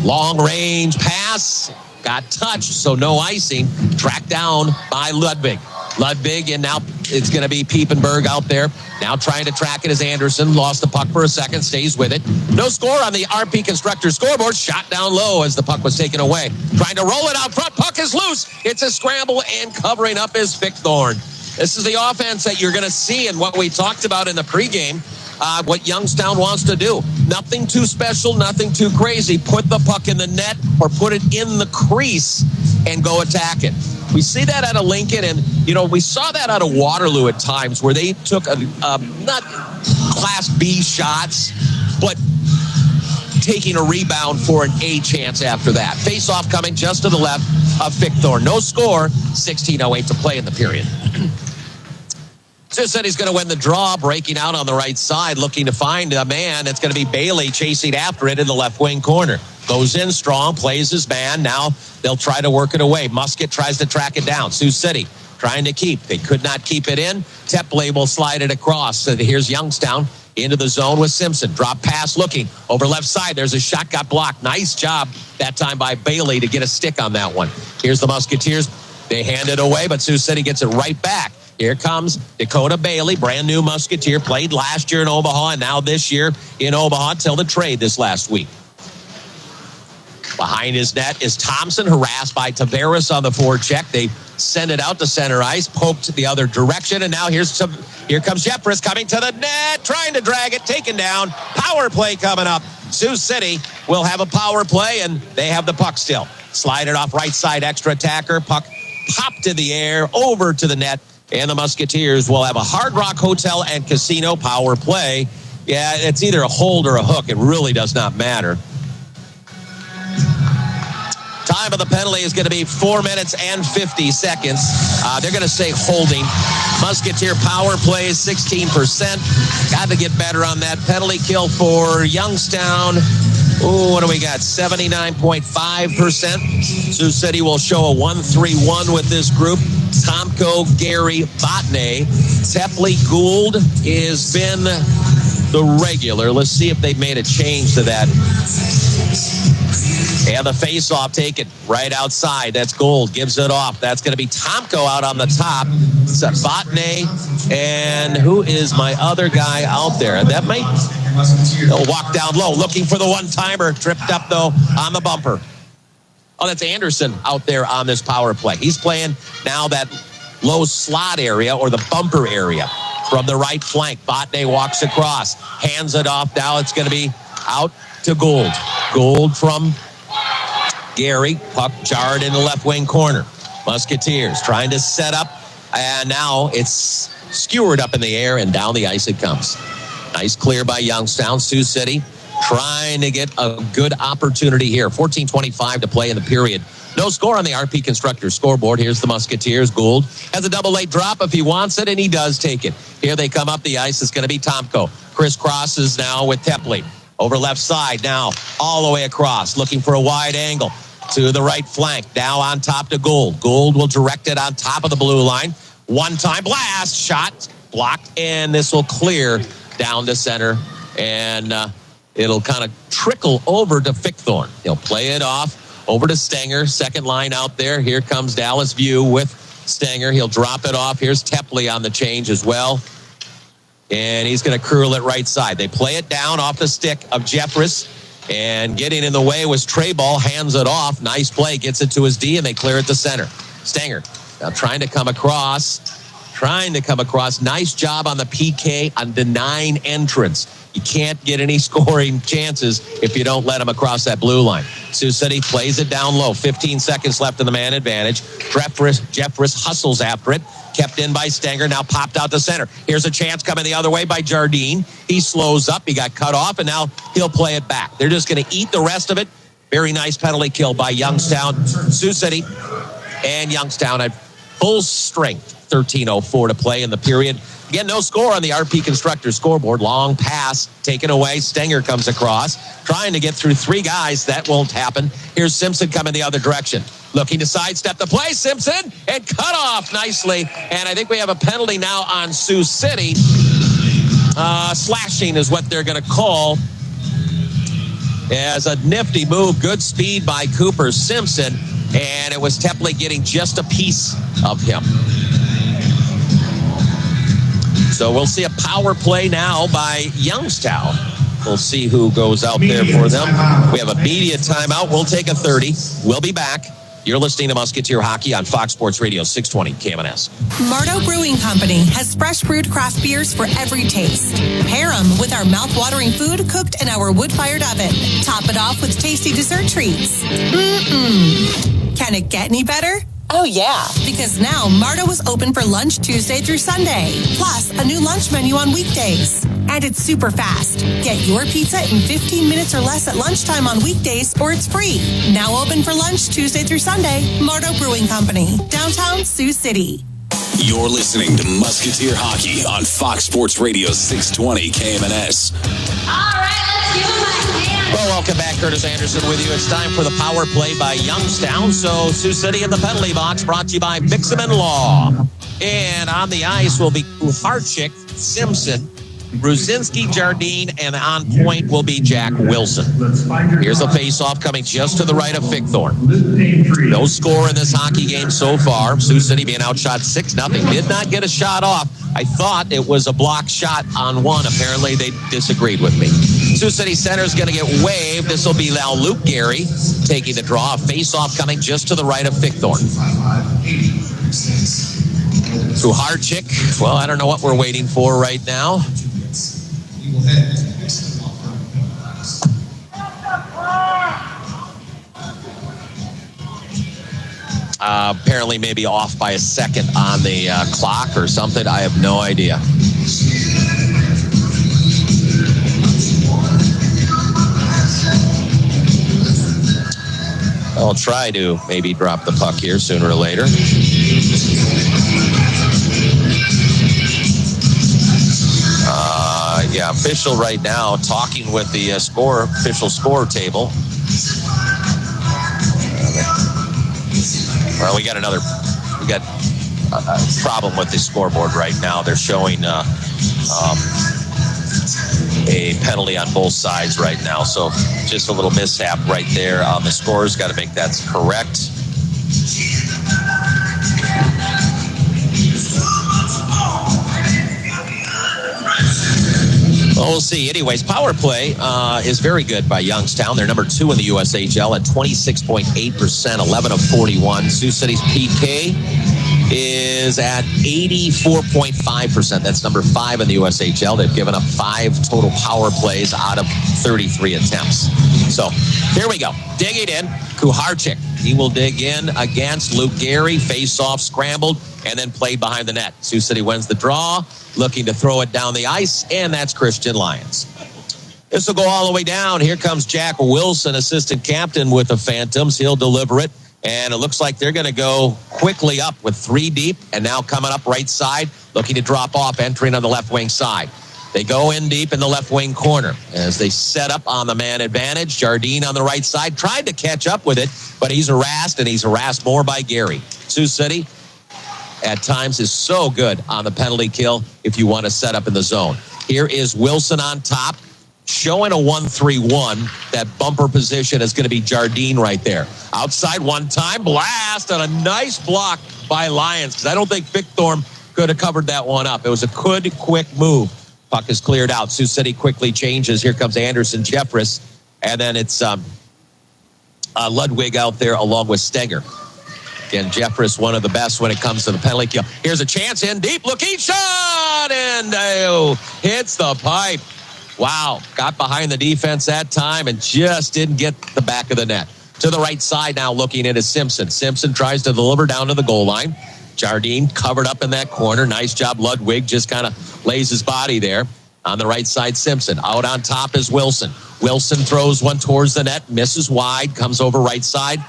Long range pass, got touched, so no icing. Tracked down by Ludwig. Ludwig, and now it's going to be Piepenburg out there. Now trying to track it as Anderson. Lost the puck for a second, stays with it. No score on the RP Constructor scoreboard. Shot down low as the puck was taken away. Trying to roll it out front. Puck is loose. It's a scramble, and covering up is Vic Thorne. This is the offense that you're going to see, and what we talked about in the pregame. What Youngstown wants to do. Nothing too special, nothing too crazy. Put the puck in the net or put it in the crease and go attack it. We see that out of Lincoln, and, we saw that out of Waterloo at times where they took not Class B shots, but taking a rebound for an A chance after that. Face-off coming just to the left of Vic Thorne. No score, 16:08 to play in the period. Sioux City's going to win the draw, breaking out on the right side, looking to find a man. It's going to be Bailey chasing after it in the left wing corner. Goes in strong, plays his man. Now they'll try to work it away. Musket tries to track it down. Sioux City trying to keep. They could not keep it in. Tepley will slide it across. So here's Youngstown into the zone with Simpson. Drop pass looking. Over left side, there's a shot, got blocked. Nice job that time by Bailey to get a stick on that one. Here's the Musketeers. They hand it away, but Sioux City gets it right back. Here comes Dakota Bailey, brand new Musketeer, played last year in Omaha and now this year in Omaha till the trade this last week. Behind his net is Thompson, harassed by Tavares on the forecheck. They send it out to center ice, poked the other direction, and now here comes Jeffress coming to the net, trying to drag it, taken down. Power play coming up. Sioux City will have a power play, and they have the puck still. Slide it off right side, extra attacker. Puck popped in the air, over to the net. And the Musketeers will have a Hard Rock Hotel and Casino power play. Yeah, it's either a hold or a hook. It really does not matter. Time of the penalty is going to be 4 minutes and 50 seconds. They're going to say holding. Musketeer power play is 16%. Got to get better on that. Penalty kill for Youngstown. Ooh, what do we got? 79.5%. Sioux City will show a 1-3-1 with this group. Tomko, Gary, Botnay. Tepley, Gould has been the regular. Let's see if they've made a change to that. And the face-off taken right outside. That's Gould. Gives it off. That's going to be Tomko out on the top. It's Botnay. And who is my other guy out there? That might... They'll walk down low, looking for the one-timer. Tripped up, though, on the bumper. Oh, that's Anderson out there on this power play. He's playing now that low slot area or the bumper area from the right flank. Botnay walks across, hands it off. Now it's going to be out to Gould. Gould from Gary. Puck jarred in the left wing corner. Musketeers trying to set up, and now it's skewered up in the air, and down the ice it comes. Nice clear by Youngstown. Sioux City trying to get a good opportunity here. 14:25 to play in the period. No score on the RP Constructor scoreboard. Here's the Musketeers. Gould has a double late drop if he wants it, and he does take it. Here they come up the ice. It's going to be Tomko. Crisscrosses now with Tepley. Over left side now, all the way across, looking for a wide angle to the right flank. Now on top to Gould. Gould will direct it on top of the blue line. One-time blast, shot, blocked, and this will clear down to center, and it'll kind of trickle over to Fickthorne. He'll play it off over to Stenger, second line out there. Here comes Dallas View with Stenger. He'll drop it off. Here's Tepley on the change as well, and he's going to curl it right side. They play it down off the stick of Jeffress, and getting in the way was Treyball, hands it off. Nice play, gets it to his D, and they clear it to center. Stenger now trying to come across, trying to come across. Nice job on the PK on denying entrance. You can't get any scoring chances if you don't let them across that blue line. Sioux City plays it down low. 15 seconds left in the man advantage. Jeffress hustles after it. Kept in by Stenger, now popped out to center. Here's a chance coming the other way by Jardine. He slows up. He got cut off, and now he'll play it back. They're just going to eat the rest of it. Very nice penalty kill by Youngstown. Sioux City and Youngstown at full strength. 13:04 to play in the period. Again, no score on the RP Constructor scoreboard. Long pass taken away. Stenger comes across, trying to get through three guys. That won't happen. Here's Simpson coming the other direction. Looking to sidestep the play. Simpson, and cut off nicely. And I think we have a penalty now on Sioux City. Slashing is what they're going to call. As a nifty move. Good speed by Cooper Simpson. And it was Tepley getting just a piece of him. So we'll see a power play now by Youngstown. We'll see who goes out there for them. We have a media timeout. We'll take a 30. We'll be back. You're listening to Musketeer Hockey on Fox Sports Radio 620 KMNS. Marto Brewing Company has fresh brewed craft beers for every taste. Pair them with our mouth-watering food cooked in our wood-fired oven. Top it off with tasty dessert treats. Can it get any better? Oh, yeah. Because now Marto is open for lunch Tuesday through Sunday. Plus, a new lunch menu on weekdays. And it's super fast. Get your pizza in 15 minutes or less at lunchtime on weekdays, or it's free. Now open for lunch Tuesday through Sunday. Marto Brewing Company, downtown Sioux City. You're listening to Musketeer Hockey on Fox Sports Radio 620 KMNS. All right, let's give them a hand. Well, welcome back. Curtis Anderson with you. It's time for the power play by Youngstown. So Sioux City in the penalty box, brought to you by Bixham & Law. And on the ice will be Harchick, Simpson, Brzezinski, Jardine, and on point will be Jack Wilson. Here's a face-off coming just to the right of Fickthorne. No score in this hockey game so far. Sioux City being outshot 6-0. Did not get a shot off. I thought it was a block shot on one. Apparently, they disagreed with me. Sioux City Center is going to get waved. This will be now Luke Gary taking the draw. A face-off coming just to the right of Fickthorne. To Harchick. Well, I don't know what we're waiting for right now. Apparently maybe off by a second on the clock or something. I have no idea. I'll try to maybe drop the puck here sooner or later. Yeah, official right now talking with the official score table. Well, we got a problem with the scoreboard right now. They're showing a penalty on both sides right now. So just a little mishap right there on the scores. Got to make that correct. Well, we'll see. Anyways, power play is very good by Youngstown. They're number 2 in the USHL at 26.8%, 11 of 41. Sioux City's PK is at 84.5%. That's number 5 in the USHL. They've given up 5 total power plays out of 33 attempts. So here we go. Dig it in. Kuharczyk. He will dig in against Luke Gary. Face-off scrambled and then played behind the net. Sioux City wins the draw, looking to throw it down the ice, and that's Christian Lyons. This will go all the way down. Here comes Jack Wilson, assistant captain with the Phantoms. He'll deliver it, and it looks like they're going to go quickly up with 3 deep, and now coming up right side, looking to drop off, entering on the left wing side. They go in deep in the left wing corner as they set up on the man advantage. Jardine on the right side tried to catch up with it, but he's harassed, and he's harassed more by Gary. Sioux City at times is so good on the penalty kill if you want to set up in the zone. Here is Wilson on top, showing a 1-3-1. That bumper position is going to be Jardine right there. Outside one time, blast, and a nice block by Lyons, because I don't think Fickthorne could have covered that one up. It was a good, quick move. Puck is cleared out. Sioux City quickly changes. Here comes Anderson Jeffress, and then it's Ludwig out there along with Stenger. Again, Jeffress, one of the best when it comes to the penalty kill. Here's a chance in deep, looking shot, and hits the pipe. Wow, got behind the defense that time and just didn't get the back of the net. To the right side now, looking into Simpson. Simpson tries to deliver down to the goal line. Jardine covered up in that corner. Nice job. Ludwig just kind of lays his body there. On the right side, Simpson. Out on top is Wilson. Wilson throws one towards the net, misses wide, comes over right side.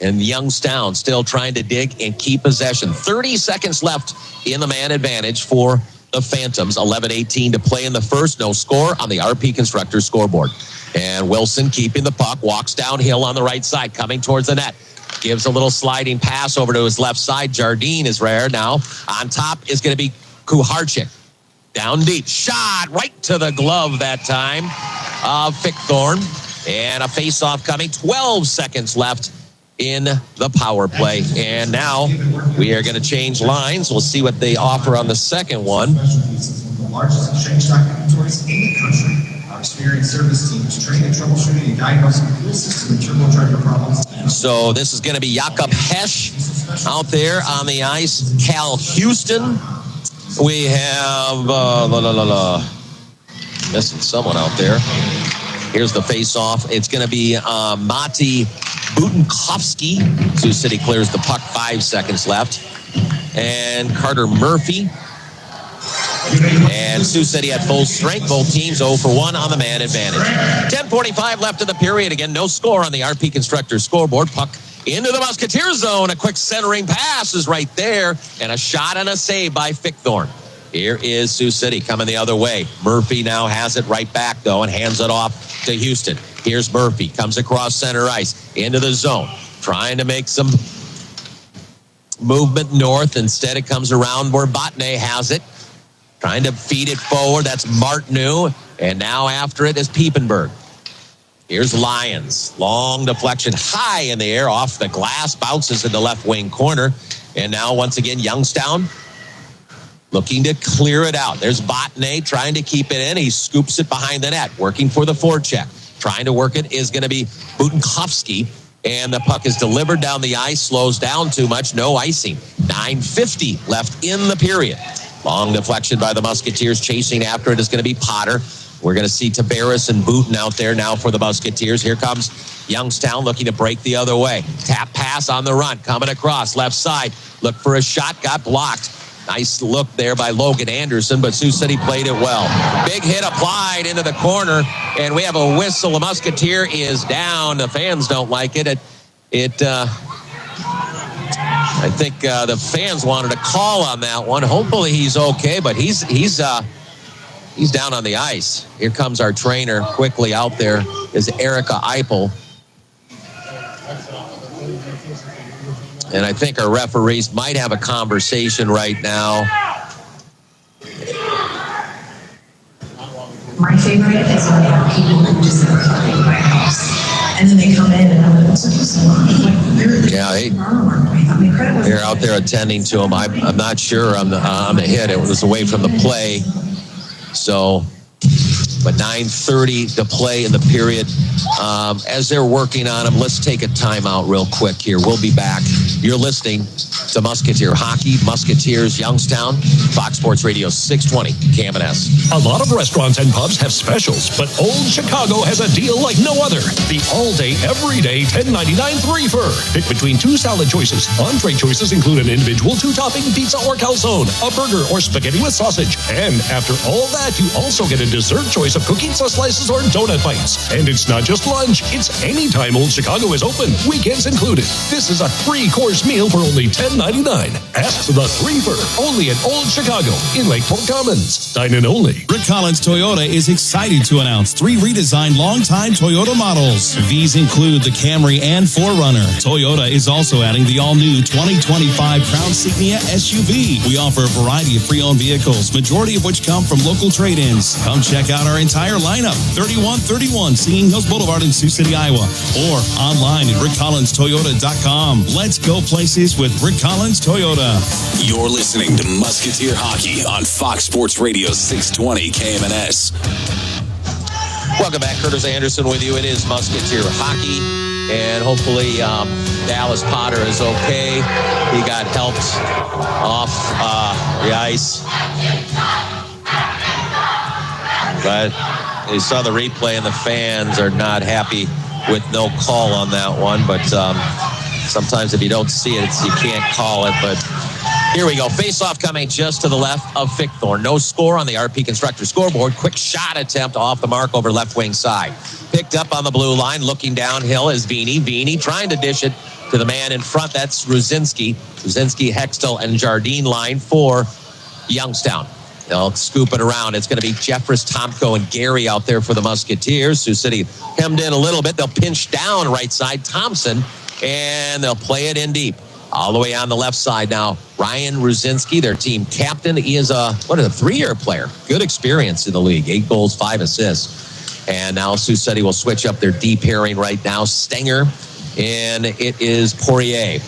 And Youngstown still trying to dig and keep possession. 30 seconds left in the man advantage for the Phantoms. 11:18 to play in the first. No score on the RP Constructors scoreboard. And Wilson keeping the puck, walks downhill on the right side, coming towards the net. Gives a little sliding pass over to his left side. Jardine is rare now. On top is going to be Kuharczyk. Down deep. Shot right to the glove that time of Fickthorn. And a face-off coming. 12 seconds left in the power play. And now we are going to change lines. We'll see what they offer on the second one. The largest exchange stock inventories in the country. Our experienced service teams trained in troubleshooting and diagnosing fuel system and turbocharger problems. So this is going to be Jakob Hesch out there on the ice. Cal Houston. We have missing someone out there. Here's the face-off. It's going to be Matti Butenkowski. Sioux City clears the puck. 5 seconds left. And Carter Murphy. And Sioux City at full strength. Both teams 0 for 1 on the man advantage. 10:45 left in the period. Again, no score on the RP Constructors scoreboard. Puck into the Musketeer zone. A quick centering pass is right there. And a shot and a save by Fickthorn. Here is Sioux City coming the other way. Murphy now has it right back, though, and hands it off to Houston. Here's Murphy. Comes across center ice into the zone. Trying to make some movement north. Instead, it comes around where Botnay has it. Trying to feed it forward. That's Martineau. And now after it is Piepenberg. Here's Lyons. Long deflection high in the air off the glass. Bounces in the left wing corner. And now once again, Youngstown looking to clear it out. There's Botnay trying to keep it in. He scoops it behind the net. Working for the forecheck. Trying to work it is going to be Butenkowski. And the puck is delivered down the ice. Slows down too much. No icing. 9:50 left in the period. Long deflection by the Musketeers. Chasing after it is going to be Potter. We're going to see Tabaris and Booten out there now for the Musketeers. Here comes Youngstown looking to break the other way. Tap pass on the run. Coming across left side. Look for a shot. Got blocked. Nice look there by Logan Anderson, but Sioux City played it well. Big hit applied into the corner, and we have a whistle. The Musketeer is down. The fans don't like it. I think the fans wanted a call on that one. Hopefully he's okay, but he's down on the ice. Here comes our trainer quickly out there is Erica Eipel. And I think our referees might have a conversation right now. My favorite is when they have people who just never play my house. And then they come in and I'm like, what's so long? Yeah, they're out there attending to him. I'm not sure on the hit. It was away from the play. So, but 9:30 to play in the period. As they're working on him, let's take a timeout real quick here. We'll be back. You're listening to Musketeer Hockey, Musketeers, Youngstown, Fox Sports Radio 620, KMNS. A lot of restaurants and pubs have specials, but Old Chicago has a deal like no other. The all-day, everyday $10.99 3-fer. Pick between 2 salad choices. Entree choices include an individual 2-topping pizza or calzone, a burger or spaghetti with sausage. And after all that, you also get a dessert choice of cookies, slices, or donut bites. And it's not just lunch, it's anytime Old Chicago is open, weekends included. This is a 3-course meal for only $10.99. Ask the 3-fer, only at Old Chicago in Lakeport Commons. Dine-in only. Rick Collins Toyota is excited to announce 3 redesigned longtime Toyota models. These include the Camry and 4Runner. Toyota is also adding the all-new 2025 Crown Signia SUV. We offer a variety of pre-owned vehicles, majority of which come from local trade-ins. Come check out our entire lineup. 3131 Singing Hills Boulevard in Sioux City, Iowa, or online at rickcollinstoyota.com. Let's go places with Rick Collins Toyota. You're listening to Musketeer Hockey on Fox Sports Radio 620 KMNS. Welcome back. Curtis Anderson with you. It is Musketeer Hockey. And hopefully Dallas Potter is okay. He got helped off the ice. But you saw the replay, and the fans are not happy with no call on that one. But sometimes if you don't see it, you can't call it. But here we go. Face-off coming just to the left of Fickthorn. No score on the RP Constructor scoreboard. Quick shot attempt off the mark over left wing side. Picked up on the blue line. Looking downhill is Vini. Vini trying to dish it to the man in front. That's Ruzinski. Ruzinski, Hextall, and Jardine line for Youngstown. They'll scoop it around. It's going to be Jeffress, Tomko, and Gary out there for the Musketeers. Sioux City hemmed in a little bit. They'll pinch down right side Thompson, and they'll play it in deep. All the way on the left side now, Ryan Ruzinski, their team captain. He is a 3-year player. Good experience in the league. 8 goals, 5 assists. And now Sioux City will switch up their deep pairing right now. Stenger, and it is Poirier.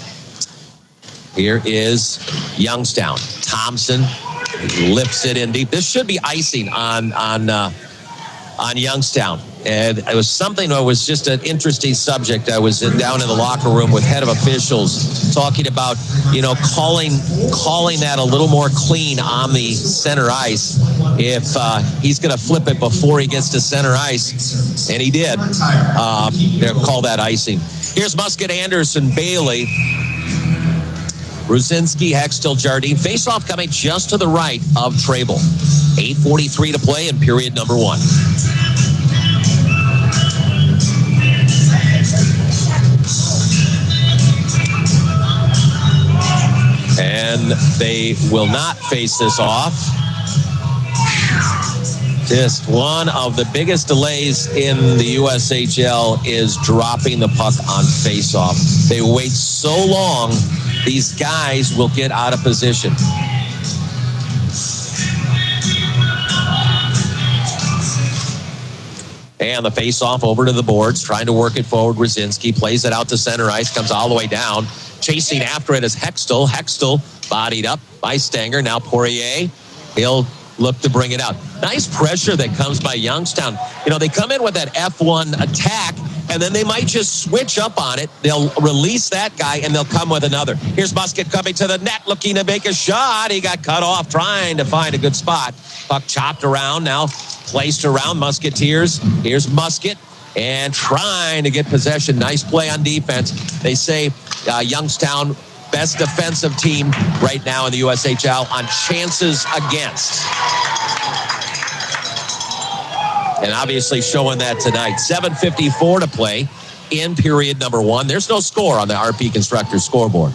Here is Youngstown. Thompson lifts it in deep. This should be icing on Youngstown. And it was something that was just an interesting subject. I was down in the locker room with head of officials talking about, calling that a little more clean on the center ice if he's going to flip it before he gets to center ice. And he did. They'll call that icing. Here's Musket, Anderson, Bailey. Ruzinski, Hextall, Jardine. Face-off coming just to the right of Trable. 8:43 to play in period number 1. And they will not face this off. Just one of the biggest delays in the USHL is dropping the puck on face-off. They wait so long, these guys will get out of position. And the face-off over to the boards, trying to work it forward. Ruzinski plays it out to center ice, comes all the way down. Chasing after it is Hextall. Hextall bodied up by Stenger. Now Poirier, he'll look to bring it out. Nice pressure that comes by Youngstown. They come in with that F1 attack, and then they might just switch up on it. They'll release that guy, and they'll come with another. Here's Musket coming to the net, looking to make a shot. He got cut off, trying to find a good spot. Puck chopped around, now placed around Musketeers. Here's Musket, and trying to get possession. Nice play on defense. They say Youngstown, best defensive team right now in the USHL on chances against. And obviously showing that tonight. 7:54 to play in period number 1. There's no score on the RP Constructor scoreboard.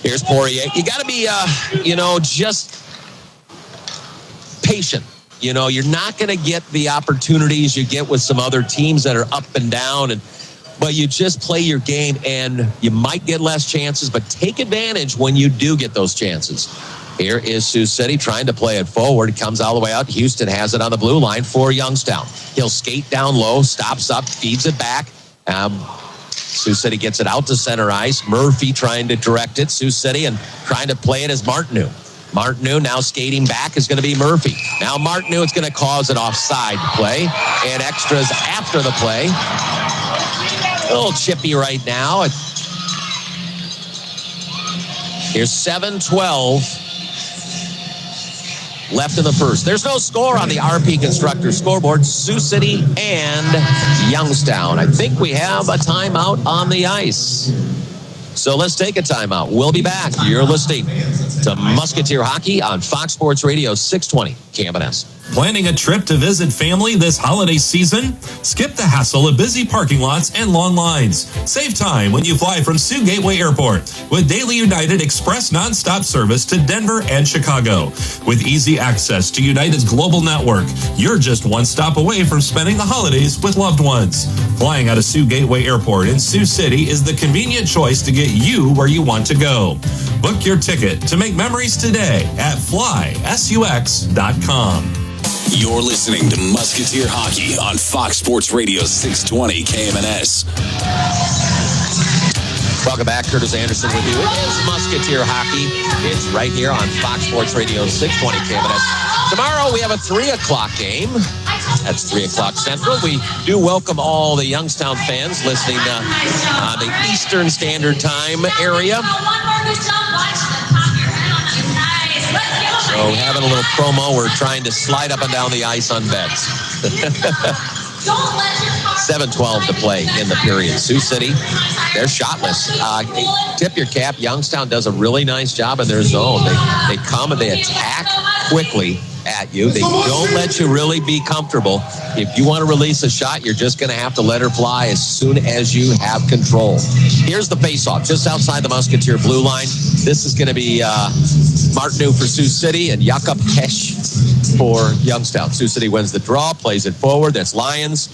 Here's Poirier. You got to be, just patient. You're not going to get the opportunities you get with some other teams that are up and down, but you just play your game, and you might get less chances, but take advantage when you do get those chances. Here is Sioux City trying to play it forward. Comes all the way out. Houston has it on the blue line for Youngstown. He'll skate down low, stops up, feeds it back. Sioux City gets it out to center ice. Murphy trying to direct it. Sioux City and trying to play it as Martineau. Martineau now skating back is going to be Murphy. Now Martineau is going to cause an offside play, and extras after the play. A little chippy right now. Here's 7:12 left in the first. There's no score on the RP Constructor scoreboard. Sioux City and Youngstown. I think we have a timeout on the ice. So let's take a timeout. We'll be back. You're listening to Musketeer Hockey on Fox Sports Radio 620 KMNS. Planning a trip to visit family this holiday season? Skip the hassle of busy parking lots and long lines. Save time when you fly from Sioux Gateway Airport with Daily United Express nonstop service to Denver and Chicago. With easy access to United's global network, you're just one stop away from spending the holidays with loved ones. Flying out of Sioux Gateway Airport in Sioux City is the convenient choice to get you where you want to go. Book your ticket to make memories today at flysux.com. You're listening to Musketeer Hockey on Fox Sports Radio 620 KMNS. Welcome back. Curtis Anderson with you. It is Musketeer Hockey. It's right here on Fox Sports Radio 620 KMNS. Tomorrow we have a 3 o'clock game. That's 3 o'clock Central. We do welcome all the Youngstown fans listening on the Eastern Standard Time area. So having a little promo, we're trying to slide up and down the ice on beds. 7:12 to play in the period. Sioux City, they're shotless. Tip your cap. Youngstown does a really nice job in their zone. They come and they attack quickly at you. They don't let you really be comfortable. If you want to release a shot, you're just going to have to let her fly as soon as you have control. Here's the face-off, just outside the Musketeer blue line. This is going to be Martineau for Sioux City and Jakob Hesch for Youngstown. Sioux City wins the draw, plays it forward. That's Lions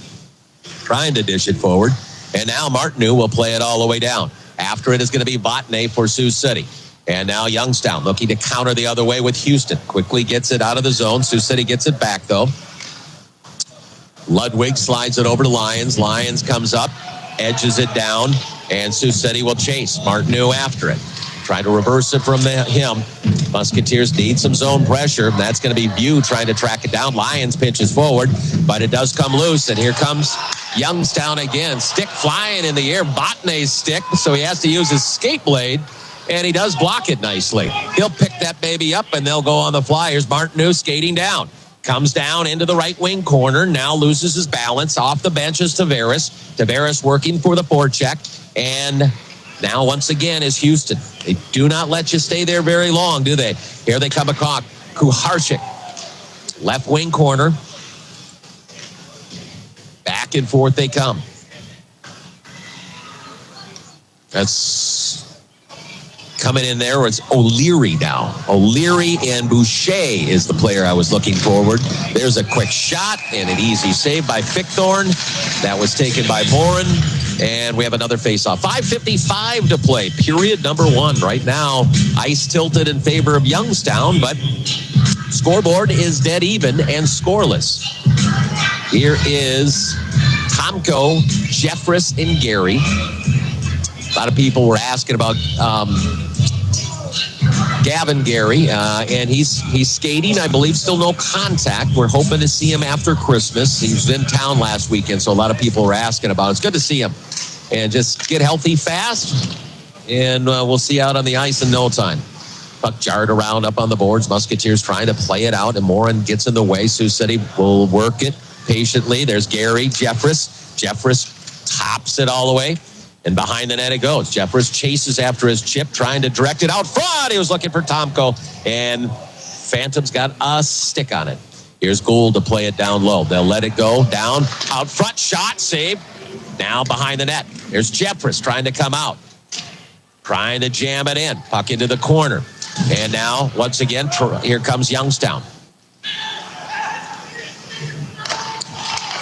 trying to dish it forward. And now Martineau will play it all the way down. After it is going to be Botnay for Sioux City. And now Youngstown looking to counter the other way with Houston. Quickly gets it out of the zone. Sioux City gets it back, though. Ludwig slides it over to Lions. Lions comes up, edges it down, and Sioux City will chase. Martineau after it. Trying to reverse it from him. Musketeers need some zone pressure. That's going to be View trying to track it down. Lions pitches forward, but it does come loose. And here comes Youngstown again. Stick flying in the air. Botnay's stick, so he has to use his skate blade. And he does block it nicely. He'll pick that baby up, and they'll go on the fly. Here's Martineau skating down. Comes down into the right wing corner. Now loses his balance. Off the bench is Tavares. Tavares working for the forecheck. And now once again is Houston. They do not let you stay there very long, do they? Here they come across. Kuharczyk. Left wing corner. Back and forth they come. That's coming in there, it's O'Leary now. O'Leary and Boucher is the player I was looking forward. There's a quick shot and an easy save by Fickthorn. That was taken by Morin. And we have another face-off. 5:55 to play. Period number 1. Right now, ice tilted in favor of Youngstown, but scoreboard is dead even and scoreless. Here is Tomko, Jeffress, and Gary. A lot of people were asking about Gavin Gary, and he's skating. I believe still no contact. We're hoping to see him after Christmas. He was in town last weekend, so a lot of people were asking about it. It's good to see him. And just get healthy fast, and we'll see you out on the ice in no time. Puck jarred around up on the boards. Musketeers trying to play it out, and Morin gets in the way. Sioux City will work it patiently. There's Gary, Jeffress. Jeffress tops it all the way. And behind the net it goes. Jeffress chases after his chip, trying to direct it out front. He was looking for Tomko, and Phantom's got a stick on it. Here's Gould to play it down low. They'll let it go down. Out front, shot, save. Now behind the net. There's Jeffress trying to come out. Trying to jam it in. Puck into the corner. And now, once again, here comes Youngstown.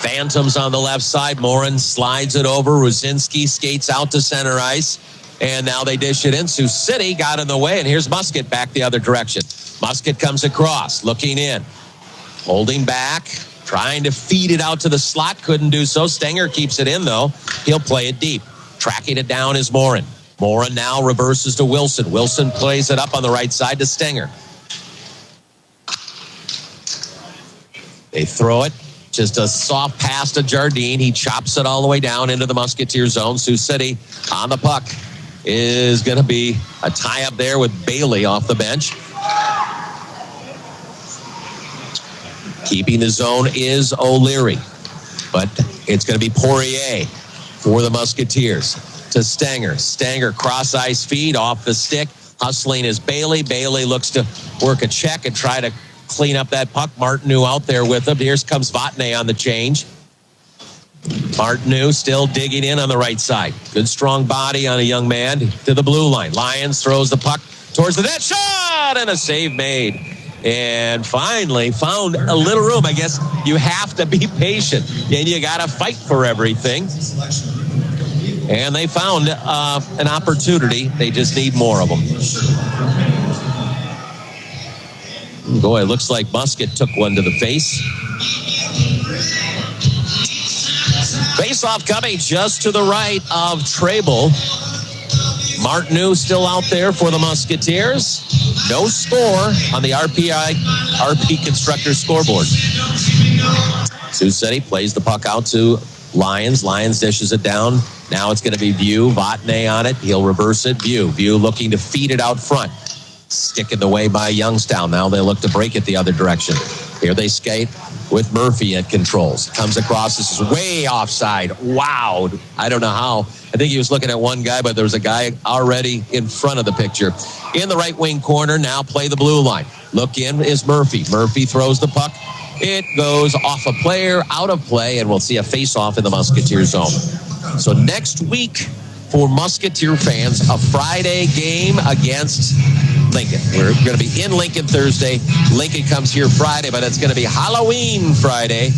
Phantoms on the left side. Morin slides it over. Ruzinski skates out to center ice. And now they dish it in. Sioux City got in the way. And here's Musket back the other direction. Musket comes across, looking in. Holding back. Trying to feed it out to the slot. Couldn't do so. Stenger keeps it in, though. He'll play it deep. Tracking it down is Morin. Morin now reverses to Wilson. Wilson plays it up on the right side to Stenger. They throw it. Just a soft pass to Jardine. He chops it all the way down into the Musketeer zone. Sioux City on the puck is going to be a tie-up there with Bailey off the bench. Keeping the zone is O'Leary. But it's going to be Poirier for the Musketeers. To Stenger. Stenger cross-ice feed off the stick. Hustling is Bailey. Bailey looks to work a check and try to clean up that puck. Martineau out there with him. Here comes Botnay on the change. Martineau still digging in on the right side. Good strong body on a young man to the blue line. Lions throws the puck towards the net. Shot! And a save made. And finally found a little room. I guess you have to be patient. And you got to fight for everything. And they found an opportunity. They just need more of them. Boy, it looks like Musket took one to the face. Face-off coming just to the right of Trable. Martineau still out there for the Musketeers. No score on the RP Constructor scoreboard. Sioux City plays the puck out to Lions. Lions dishes it down. Now it's going to be View. Vatne on it. He'll reverse it. View looking to feed it out front. Stick in the way by Youngstown. Now they look to break it the other direction. Here they skate with Murphy at controls. Comes across. This is way offside. Wow. I don't know how. I think he was looking at one guy, but there was a guy already in front of the picture. In the right wing corner, now play the blue line. Look in is Murphy. Murphy throws the puck. It goes off a player, out of play, and we'll see a face-off in the Musketeer zone. So next week for Musketeer fans, a Friday game against Lincoln. We're going to be in Lincoln Thursday. Lincoln comes here Friday, but it's going to be Halloween Friday.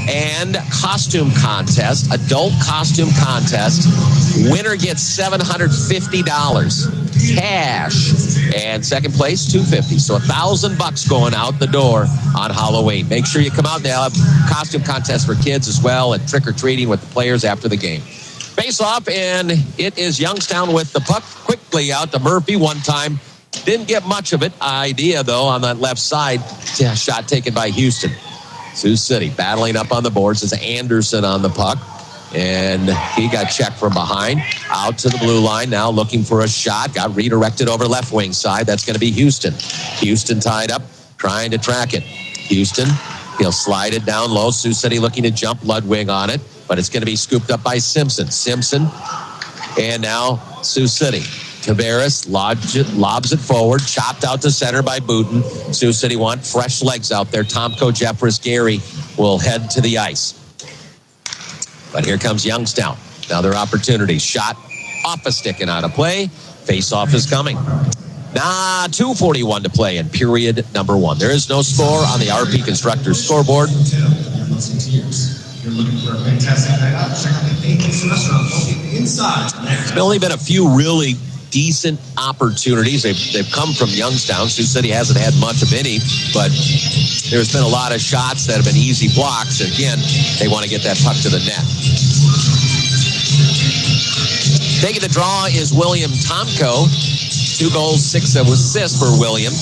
And costume contest, adult costume contest. Winner gets $750 cash, and second place $250. So $1,000 going out the door on Halloween. Make sure you come out. They'll have costume contests for kids as well, and trick or treating with the players after the game. Face off, and it is Youngstown with the puck quickly out to Murphy one time. Didn't get much of it. Idea though on that left side. Shot taken by Houston. Sioux City battling up on the boards. It's Anderson on the puck, and he got checked from behind. Out to the blue line now, looking for a shot. Got redirected over left wing side. That's going to be Houston. Houston tied up, trying to track it. Houston, he'll slide it down low. Sioux City looking to jump Ludwig on it, but it's going to be scooped up by Simpson. And now Sioux City. Tavares lobs it forward, chopped out to center by Booten. Sioux City want fresh legs out there. Tomko, Jeffress, Gary will head to the ice. But here comes Youngstown. Another opportunity. Shot off a stick and out of play. Face-off is coming. 2:41 to play in period number 1. There is no score on the RP Constructors scoreboard. You're looking for a fantastic night out. Check out the Bakery's restaurant located inside. There's only been a few really decent opportunities. They've come from Youngstown. Sioux City hasn't had much of any, but there's been a lot of shots that have been easy blocks. Again, they want to get that puck to the net. Taking the draw is William Tomko. 2 goals, 6 assists for William.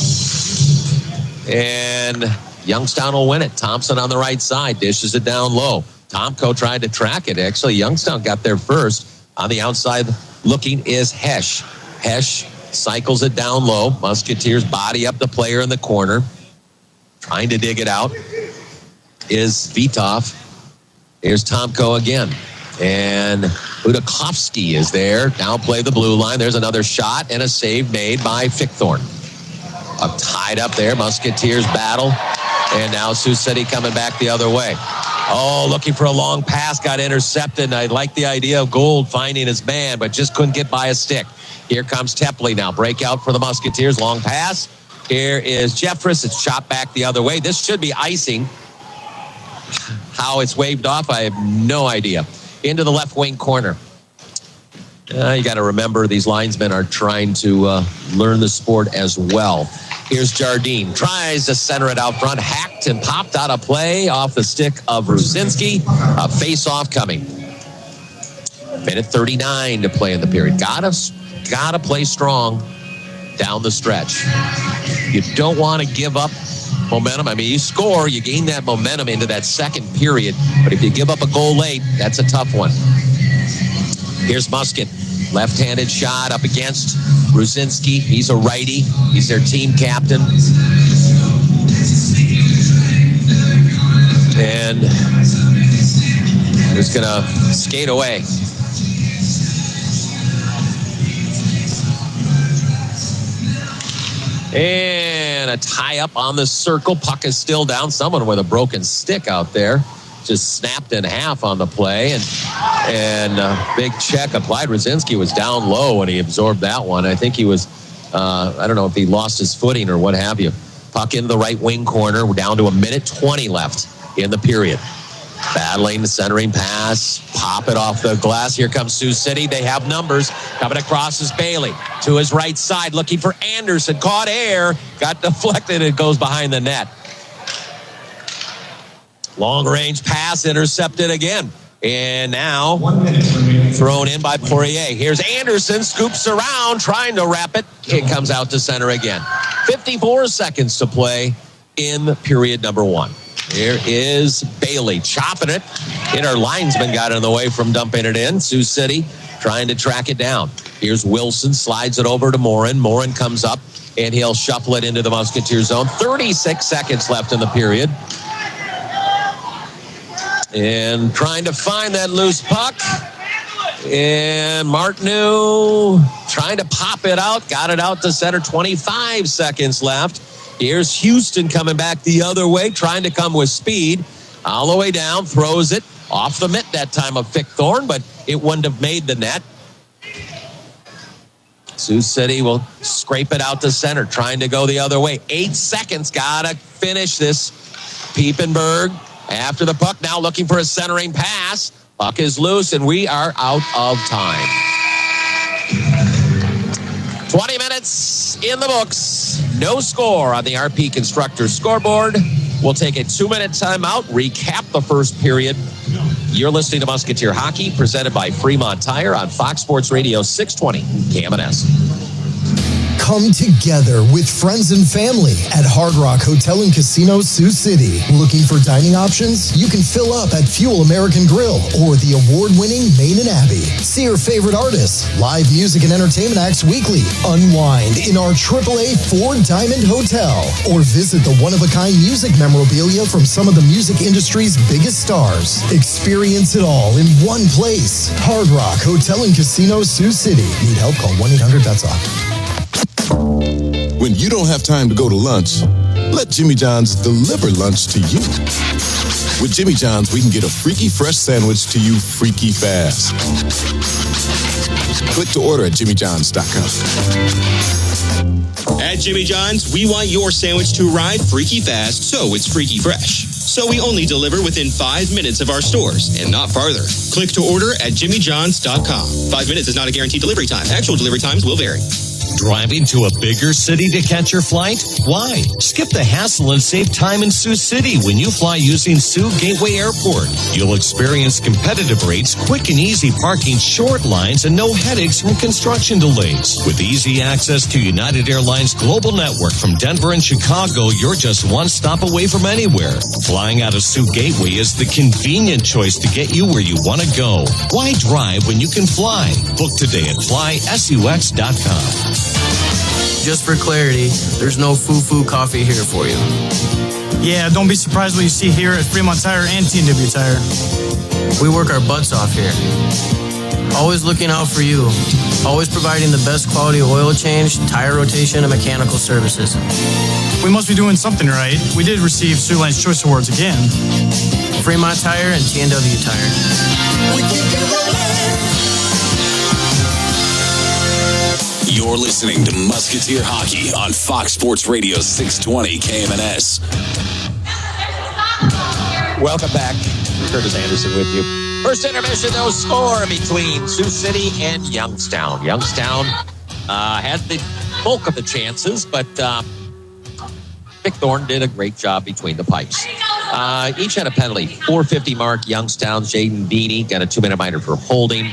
And Youngstown will win it. Thompson on the right side dishes it down low. Tomko tried to track it. Actually, Youngstown got there first. On the outside looking is Hesh. Hesh cycles it down low. Musketeers body up the player in the corner. Trying to dig it out is Vitov. Here's Tomko again. And Budakovsky is there. Now play the blue line. There's another shot and a save made by Fickthorn. Tied up there. Musketeers battle. And now Sioux City coming back the other way. Oh, looking for a long pass. Got intercepted. And I like the idea of Gould finding his man, but just couldn't get by a stick. Here comes Tepley now. Breakout for the Musketeers. Long pass. Here is Jeffress. It's shot back the other way. This should be icing. How it's waved off, I have no idea. Into the left wing corner. You got to remember these linesmen are trying to learn the sport as well. Here's Jardine. Tries to center it out front. Hacked and popped out of play off the stick of Ruzinski. A face-off coming. Minute 39 to play in the period. Gotta play strong down the stretch. You don't want to give up momentum. I mean, you score, you gain that momentum into that second period. But if you give up a goal late, that's a tough one. Here's Musket. Left-handed shot up against Ruzinski. He's a righty. He's their team captain. And he's going to skate away. And a tie-up on the circle. Puck is still down. Someone with a broken stick out there. Just snapped in half on the play, and big check applied. Ruzinski was down low when he absorbed that one. I think he was, I don't know if he lost his footing or what have you. Puck in the right wing corner. We're down to 1:20 left in the period. Battling the centering pass, pop it off the glass. Here comes Sioux City. They have numbers. Coming across is Bailey to his right side, looking for Anderson. Caught air, got deflected. It goes behind the net. Long range pass intercepted again. And now thrown in by Poirier. Here's Anderson, scoops around, trying to wrap it. It comes out to center again. 54 seconds to play in period number 1. Here is Bailey chopping it. And our linesman got in the way from dumping it in. Sioux City trying to track it down. Here's Wilson, slides it over to Morin. Morin comes up, and he'll shuffle it into the Musketeer zone. 36 seconds left in the period. And trying to find that loose puck. And Martineau trying to pop it out. Got it out to center. 25 seconds left. Here's Houston coming back the other way, trying to come with speed. All the way down, throws it off the mitt that time of Vic Thorne, but it wouldn't have made the net. Sioux City will scrape it out to center, trying to go the other way. 8 seconds, gotta finish this. Piepenberg after the puck, now looking for a centering pass. Puck is loose, and we are out of time. 20 minutes in the books. No score on the RP Constructors scoreboard. We'll take a 2-minute timeout, recap the first period. You're listening to Musketeer Hockey, presented by Fremont Tire on Fox Sports Radio 620 KMNS. Come together with friends and family at Hard Rock Hotel and Casino Sioux City. Looking for dining options? You can fill up at Fuel American Grill or the award-winning Main and Abbey. See your favorite artists, live music and entertainment acts weekly. Unwind in our AAA Ford Diamond Hotel or visit the one-of-a-kind music memorabilia from some of the music industry's biggest stars. Experience it all in one place. Hard Rock Hotel and Casino Sioux City. Need help? Call 1-800-BETS-OFF. When you don't have time to go to lunch, let Jimmy John's deliver lunch to you. With Jimmy John's, we can get a freaky fresh sandwich to you freaky fast. Click to order at jimmyjohns.com. At Jimmy John's, we want your sandwich to arrive freaky fast, so it's freaky fresh. So we only deliver within 5 minutes of our stores and not farther. Click to order at jimmyjohns.com. 5 minutes is not a guaranteed delivery time. Actual delivery times will vary. Driving to a bigger city to catch your flight? Why? Skip the hassle and save time in Sioux City when you fly using Sioux Gateway Airport. You'll experience competitive rates, quick and easy parking, short lines, and no headaches from construction delays. With easy access to United Airlines global network from Denver and Chicago, you're just one stop away from anywhere. Flying out of Sioux Gateway is the convenient choice to get you where you want to go. Why drive when you can fly? Book today at flysux.com. Just for clarity, there's no foo-foo coffee here for you. Yeah, don't be surprised what you see here at Fremont Tire and T&W Tire. We work our butts off here. Always looking out for you. Always providing the best quality oil change, tire rotation, and mechanical services. We must be doing something right. We did receive Siouxland's Choice Awards again. Fremont Tire and T&W Tire. You're listening to Musketeer Hockey on Fox Sports Radio 620 KMNS. Welcome back. Curtis Anderson with you. First intermission, no score between Sioux City and Youngstown. Youngstown had the bulk of the chances, but Vic Thorne did a great job between the pipes. Each had a penalty. 4:50 mark, Youngstown. Jaden Beanie got a 2-minute minor for holding.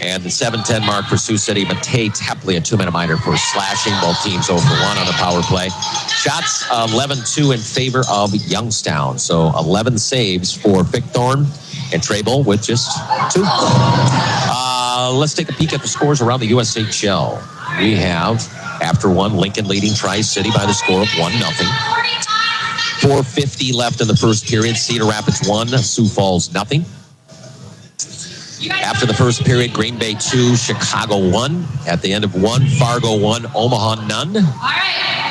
And the 7:10 mark for Sioux City, Matei Tepley, a 2-minute minor for slashing. Both teams 0-for-1 on the power play. Shots 11-2 in favor of Youngstown. So 11 saves for Vic Thorne and Trable with just 2. Let's take a peek at the scores around the USHL. We have, after one, Lincoln leading Tri-City by the score of 1-0. 4:50 left in the first period. Cedar Rapids 1, Sioux Falls 0. After the first period, Green Bay 2, Chicago 1. At the end of 1, Fargo 1, Omaha none.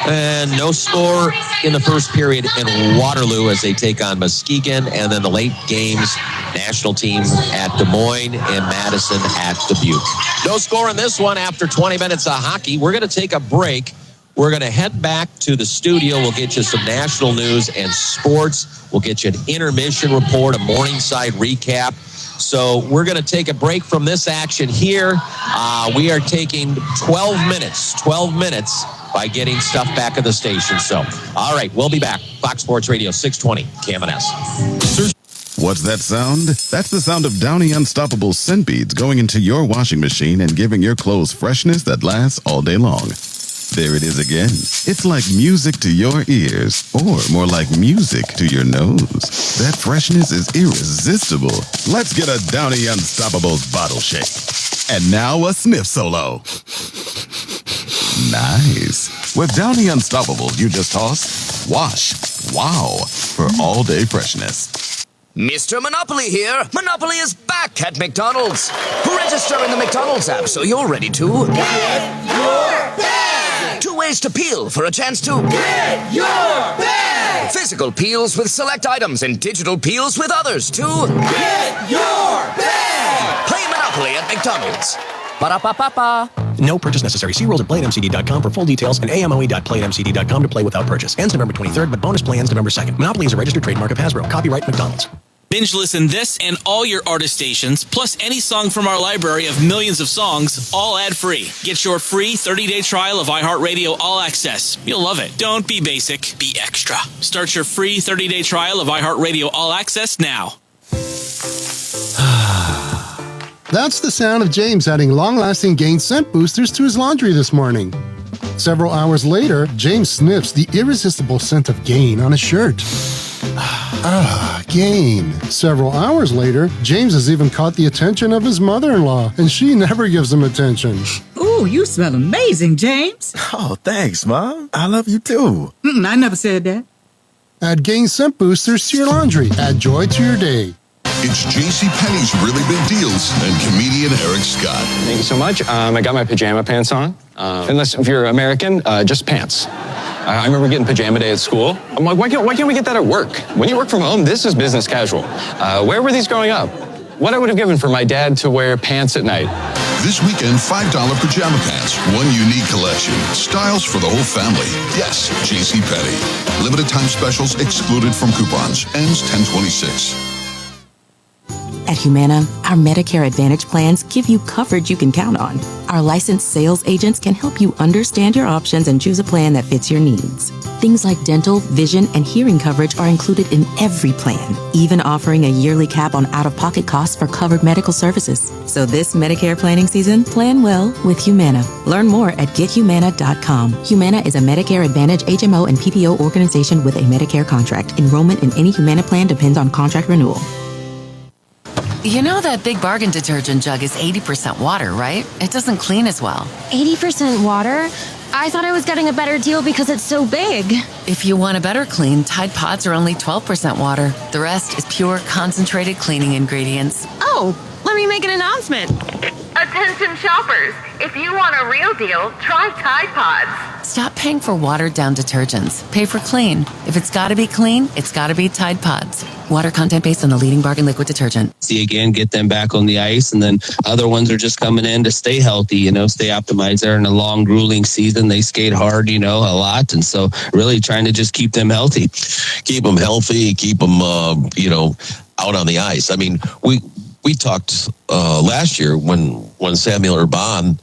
And no score in the first period in Waterloo as they take on Muskegon. And then the late games, national team at Des Moines and Madison at Dubuque. No score in this one after 20 minutes of hockey. We're going to take a break. We're going to head back to the studio. We'll get you some national news and sports. We'll get you an intermission report, a Morningside recap. So we're going to take a break from this action here. We are taking 12 minutes by getting stuff back at the station. So, all right, we'll be back. Fox Sports Radio 620 KMNS. What's that sound? That's the sound of Downy Unstoppable scent beads going into your washing machine and giving your clothes freshness that lasts all day long. There it is again. It's like music to your ears, or more like music to your nose. That freshness is irresistible. Let's get a Downy Unstoppables bottle shake. And now a sniff solo. Nice. With Downy Unstoppables, you just toss, wash, wow, for all-day freshness. Mr. Monopoly here. Monopoly is back at McDonald's. Register in the McDonald's app so you're ready to get your bag. 2 ways to peel for a chance to get your bag. Physical peels with select items and digital peels with others to get your bag. Play Monopoly at McDonald's. Ba-da-ba-ba-ba. No purchase necessary. See rules at playatmcd.com for full details and amoe.playatmcd.com to play without purchase. Ends November 23rd, but bonus play ends November 2nd. Monopoly is a registered trademark of Hasbro. Copyright McDonald's. Binge listen this and all your artist stations, plus any song from our library of millions of songs, all ad-free. Get your free 30-day trial of iHeartRadio All Access. You'll love it. Don't be basic, be extra. Start your free 30-day trial of iHeartRadio All Access now. That's the sound of James adding long-lasting Gain scent boosters to his laundry this morning. Several hours later, James sniffs the irresistible scent of Gain on his shirt. Gain. Several hours later, James has even caught the attention of his mother-in-law, and she never gives him attention. Ooh, you smell amazing, James. Oh, thanks, Mom. I love you too. I never said that. Add Gain scent boosters to your laundry. Add joy to your day. It's JCPenney's Really Big Deals and comedian Eric Scott. Thank you so much. I got my pajama pants on. Unless if you're American, just pants. I remember getting pajama day at school. I'm like, why can't we get that at work? When you work from home, this is business casual. Where were these growing up? What I would have given for my dad to wear pants at night. This weekend, $5 pajama pants. One unique collection. Styles for the whole family. Yes, JCPenney. Limited time specials excluded from coupons. Ends 10/26. At Humana, our Medicare Advantage plans give you coverage you can count on. Our licensed sales agents can help you understand your options and choose a plan that fits your needs. Things like dental, vision, and hearing coverage are included in every plan, even offering a yearly cap on out-of-pocket costs for covered medical services. So this Medicare planning season, plan well with Humana. Learn more at gethumana.com. Humana is a Medicare Advantage HMO and PPO organization with a Medicare contract. Enrollment in any Humana plan depends on contract renewal. You know that Big Bargain detergent jug is 80% water, right? It doesn't clean as well. 80% water? I thought I was getting a better deal because it's so big. If you want a better clean, Tide Pods are only 12% water. The rest is pure, concentrated cleaning ingredients. Oh, let me make an announcement. Attention shoppers, if you want a real deal, try Tide Pods. Stop paying for watered-down detergents. Pay for clean. If it's got to be clean, it's got to be Tide Pods. Water content based on the leading bargain liquid detergent. See again, get them back on the ice, and then other ones are just coming in to stay healthy, stay optimized. They're in a long, grueling season. They skate hard, a lot, and so really trying to just keep them healthy. Keep them healthy, keep them, out on the ice. I mean, we talked last year when Samuel Urban,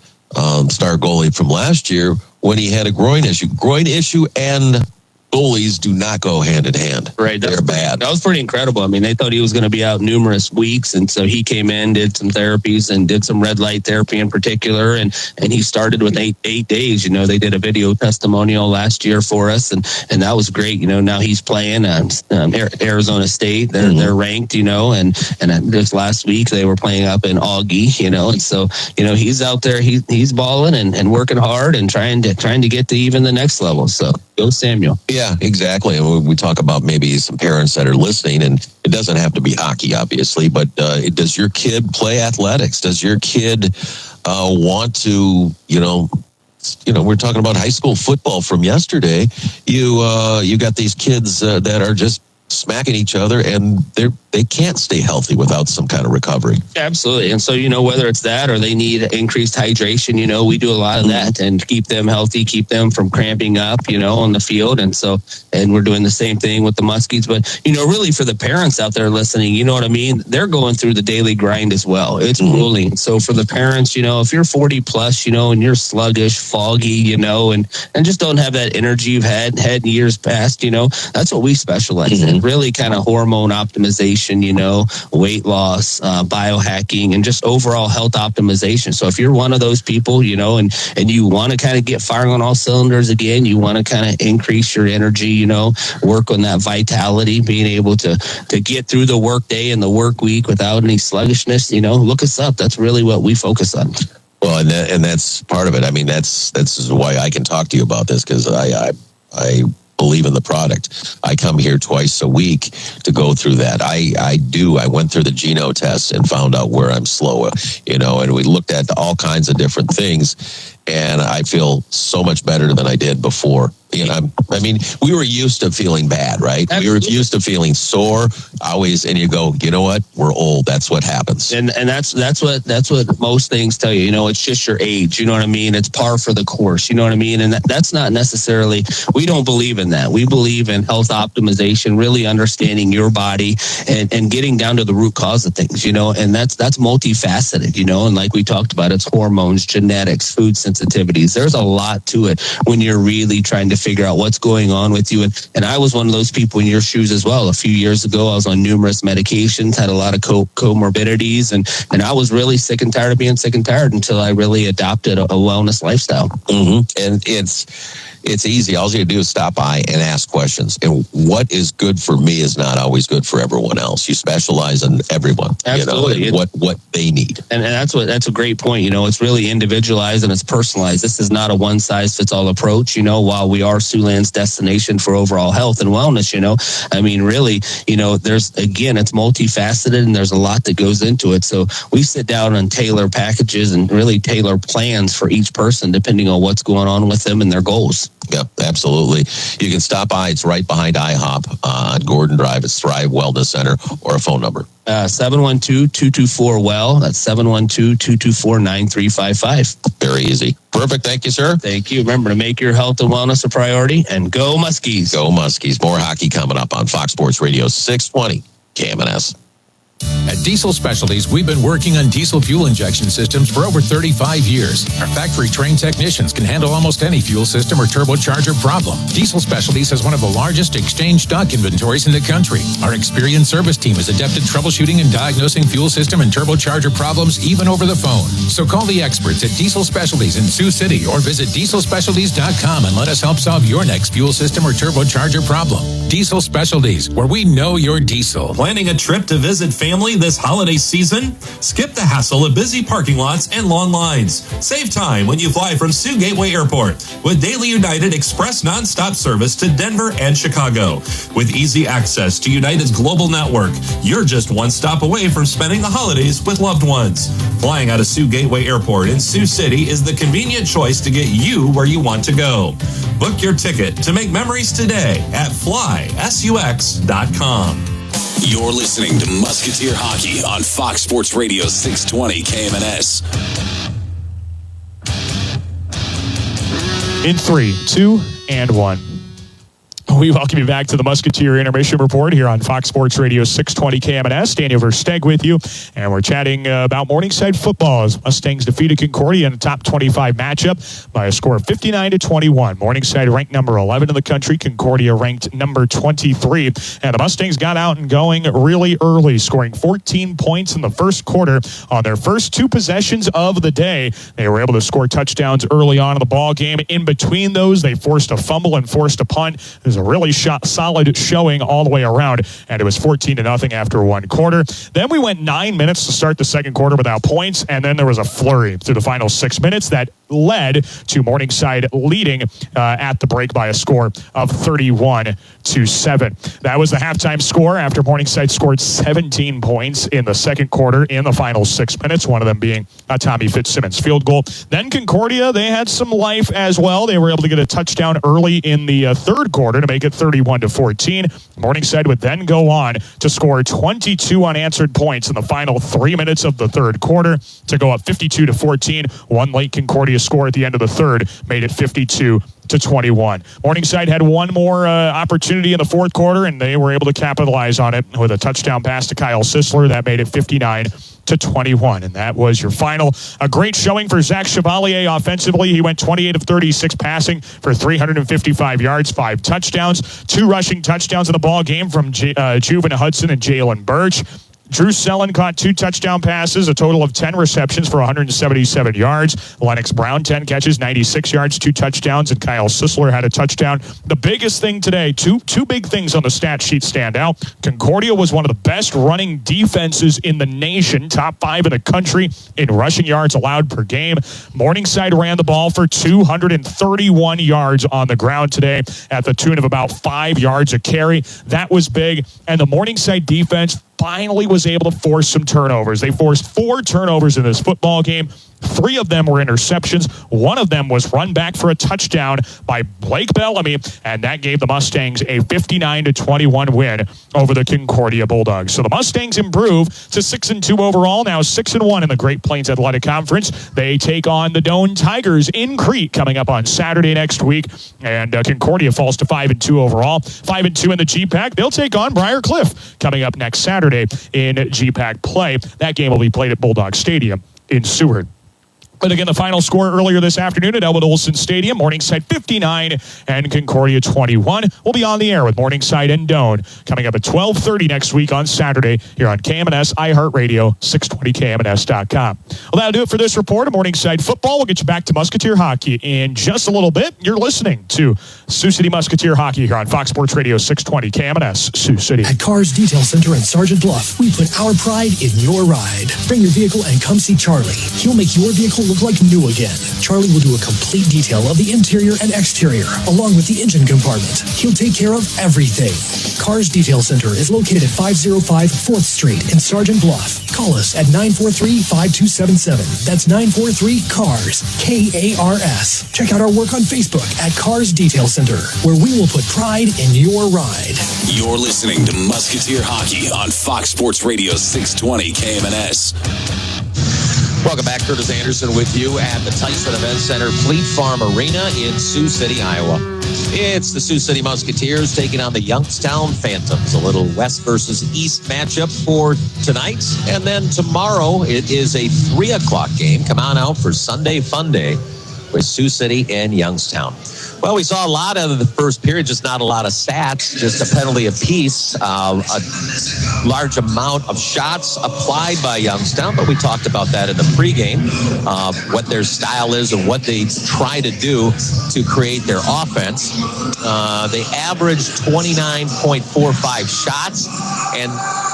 star goalie from last year, when he had a groin issue and goalies do not go hand in hand. Right. They're bad. That was pretty incredible. I mean, they thought he was going to be out numerous weeks. And so he came in, did some therapies and did some red light therapy in particular. And he started with eight days. They did a video testimonial last year for us. And that was great. Now he's playing Arizona State. They're ranked, and this last week they were playing up in Augie, and so, he's out there, he's balling and working hard and trying to get to even the next level. So go Samuel. Yeah, exactly. And we talk about maybe some parents that are listening, and it doesn't have to be hockey, obviously, but does your kid play athletics? Does your kid want to, we're talking about high school football from yesterday. You got these kids that are just smacking each other, and they can't stay healthy without some kind of recovery. Absolutely. And so, whether it's that or they need increased hydration, we do a lot of that and keep them healthy, keep them from cramping up, on the field. And so, and we're doing the same thing with the Muskies. But, really for the parents out there listening, you know what I mean? They're going through the daily grind as well. It's grueling. So for the parents, if you're 40 plus, and you're sluggish, foggy, and just don't have that energy you've had in years past, that's what we specialize in. Really kind of hormone optimization transformation, weight loss, biohacking, and just overall health optimization. So if you're one of those people, and you want to kind of get firing on all cylinders again, you want to kind of increase your energy, work on that vitality, being able to get through the work day and the work week without any sluggishness, look us up. That's really what we focus on. Well, and that's part of it. I mean, that's why I can talk to you about this, because I believe in the product. I come here twice a week to go through that. I went through the Geno test and found out where I'm slow, and we looked at all kinds of different things, and I feel so much better than I did before. We were used to feeling bad, right? Absolutely. We were used to feeling sore always, and you go, you know what? We're old. That's what happens. And that's what most things tell you. It's just your age. You know what I mean? It's par for the course. You know what I mean? And that's not necessarily. We don't believe in that. We believe in health optimization, really understanding your body and getting down to the root cause of things. And that's multifaceted. And like we talked about, it's hormones, genetics, food sensitivities. There's a lot to it when you're really trying to figure out what's going on with you. And I was one of those people in your shoes as well. A few years ago, I was on numerous medications, had a lot of comorbidities, and I was really sick and tired of being sick and tired until I really adopted a wellness lifestyle. Mm-hmm. And it's easy. All you have to do is stop by and ask questions. And what is good for me is not always good for everyone else. You specialize in everyone. Absolutely. What they need. And that's a great point. It's really individualized and it's personalized. This is not a one size fits all approach. While we are Siouxland's destination for overall health and wellness, really, it's multifaceted and there's a lot that goes into it. So we sit down and tailor packages and really tailor plans for each person depending on what's going on with them and their goals. Yep, absolutely. You can stop by. It's right behind IHOP on Gordon Drive. It's Thrive Wellness Center, or a phone number. 712-224-WELL. That's 712-224-9355. Very easy. Perfect. Thank you, sir. Thank you. Remember to make your health and wellness a priority, and go Muskies. Go Muskies. More hockey coming up on Fox Sports Radio 620 KMNS. At Diesel Specialties, we've been working on diesel fuel injection systems for over 35 years. Our factory-trained technicians can handle almost any fuel system or turbocharger problem. Diesel Specialties has one of the largest exchange stock inventories in the country. Our experienced service team is adept at troubleshooting and diagnosing fuel system and turbocharger problems even over the phone. So call the experts at Diesel Specialties in Sioux City or visit dieselspecialties.com and let us help solve your next fuel system or turbocharger problem. Diesel Specialties, where we know your diesel. Planning a trip to visit family this holiday season? Skip the hassle of busy parking lots and long lines. Save time when you fly from Sioux Gateway Airport with Daily United Express nonstop service to Denver and Chicago. With easy access to United's global network, you're just one stop away from spending the holidays with loved ones. Flying out of Sioux Gateway Airport in Sioux City is the convenient choice to get you where you want to go. Book your ticket to make memories today at flysux.com. You're listening to Musketeer Hockey on Fox Sports Radio 620 KMNS. In 3, 2, and 1. We welcome you back to the Musketeer Intermission Report here on Fox Sports Radio 620 KMNS. Daniel Versteg with you, and we're chatting about Morningside football as Mustangs defeated Concordia in a top 25 matchup by a score of 59-21. Morningside ranked number 11 in the country, Concordia ranked number 23, and the Mustangs got out and going really early, scoring 14 points in the first quarter on their first two possessions of the day. They were able to score touchdowns early on in the ball game. In between those, they forced a fumble and forced a punt. It was a really solid showing all the way around, and it was 14-0 after one quarter. Then we went 9 minutes to start the second quarter without points, and then there was a flurry through the final 6 minutes that led to Morningside leading at the break by a score of 31-7. That was the halftime score after Morningside scored 17 points in the second quarter in the final 6 minutes, one of them being a Tommy Fitzsimmons field goal. Then Concordia, they had some life as well. They were able to get a touchdown early in the third quarter to make it 31-14. Morningside would then go on to score 22 unanswered points in the final 3 minutes of the third quarter to go up 52-14. One late Concordia score at the end of the third made it 52-21. Morningside had one more opportunity in the fourth quarter, and they were able to capitalize on it with a touchdown pass to Kyle Sisler that made it 59-14. 21. And that was your final. A great showing for Zach Chevalier offensively. He went 28 of 36 passing for 355 yards, 5 touchdowns, 2 rushing touchdowns in the ball game from Juven Hudson and Jalen Birch. Drew Sellen caught 2 touchdown passes, a total of 10 receptions for 177 yards. Lennox Brown, 10 catches, 96 yards, 2 touchdowns, and Kyle Sisler had a touchdown. The biggest thing today, two big things on the stat sheet stand out. Concordia was one of the best running defenses in the nation, top 5 in the country in rushing yards allowed per game. Morningside ran the ball for 231 yards on the ground today at the tune of about 5 yards a carry. That was big, and the Morningside defense finally was able to force some turnovers. They forced 4 turnovers in this football game. 3 of them were interceptions. 1 of them was run back for a touchdown by Blake Bellamy, and that gave the Mustangs a 59-21 win over the Concordia Bulldogs. So the Mustangs improve to 6-2 overall, now 6-1 in the Great Plains Athletic Conference. They take on the Doane Tigers in Crete coming up on Saturday next week, and Concordia falls to 5-2 overall. 5-2 in the GPAC. They'll take on Briar Cliff coming up next Saturday in GPAC play. That game will be played at Bulldog Stadium in Seward. But again, the final score earlier this afternoon at Elwood Olson Stadium, Morningside 59 and Concordia 21. We'll be on the air with Morningside and Doane coming up at 12:30 next week on Saturday here on KMNS, iHeartRadio, 620KMNS.com. Well, that'll do it for this report of Morningside football. We'll get you back to Musketeer hockey in just a little bit. You're listening to Sioux City Musketeer hockey here on Fox Sports Radio 620 KMNS, Sioux City. At Cars Detail Center in Sergeant Bluff, we put our pride in your ride. Bring your vehicle and come see Charlie. He'll make your vehicle look like new again. Charlie will do a complete detail of the interior and exterior, along with the engine compartment. He'll take care of everything. Cars Detail Center is located at 505 4th Street in Sergeant Bluff. Call us at 943-5277. That's 943-CARS, K-A-R-S. Check out our work on Facebook at Cars Detail Center, where we will put pride in your ride. You're listening to Musketeer Hockey on Fox Sports Radio 620 KMNS. Welcome back. Curtis Anderson with you at the Tyson Event Center, Fleet Farm Arena in Sioux City, Iowa. It's the Sioux City Musketeers taking on the Youngstown Phantoms. A little West versus East matchup for tonight. And then tomorrow it is a 3 o'clock game. Come on out for Sunday Fun Day with Sioux City and Youngstown. Well, we saw a lot of the first period, just not a lot of stats, just a penalty apiece, a large amount of shots applied by Youngstown, but we talked about that in the pregame, what their style is and what they try to do to create their offense. They averaged 29.45 shots, and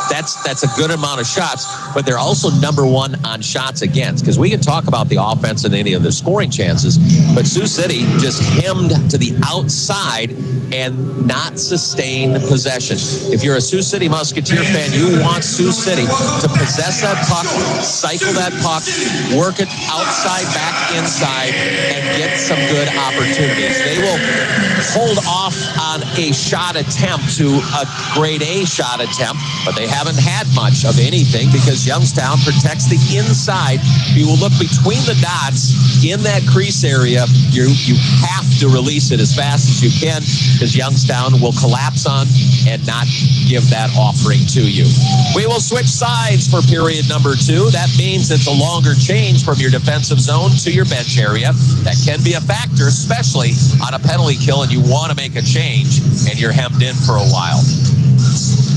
that's a good amount of shots, but they're also number 1 on shots against, because we can talk about the offense and any of the scoring chances, but Sioux City just hemmed to the outside and not sustain possession. If you're a Sioux City Musketeer fan, you want Sioux City to possess that puck, cycle that puck, work it outside, back inside, and get some good opportunities. They will hold off on a shot attempt to a grade A shot attempt, but they haven't had much of anything because Youngstown protects the inside. You will look between the dots in that crease area. You have to release it as fast as you can because Youngstown will collapse on and not give that offering to you. We will switch sides for period number 2. That means it's a longer change from your defensive zone to your bench area. That can be a factor, especially on a penalty kill and you want to make a change and you're hemmed in for a while.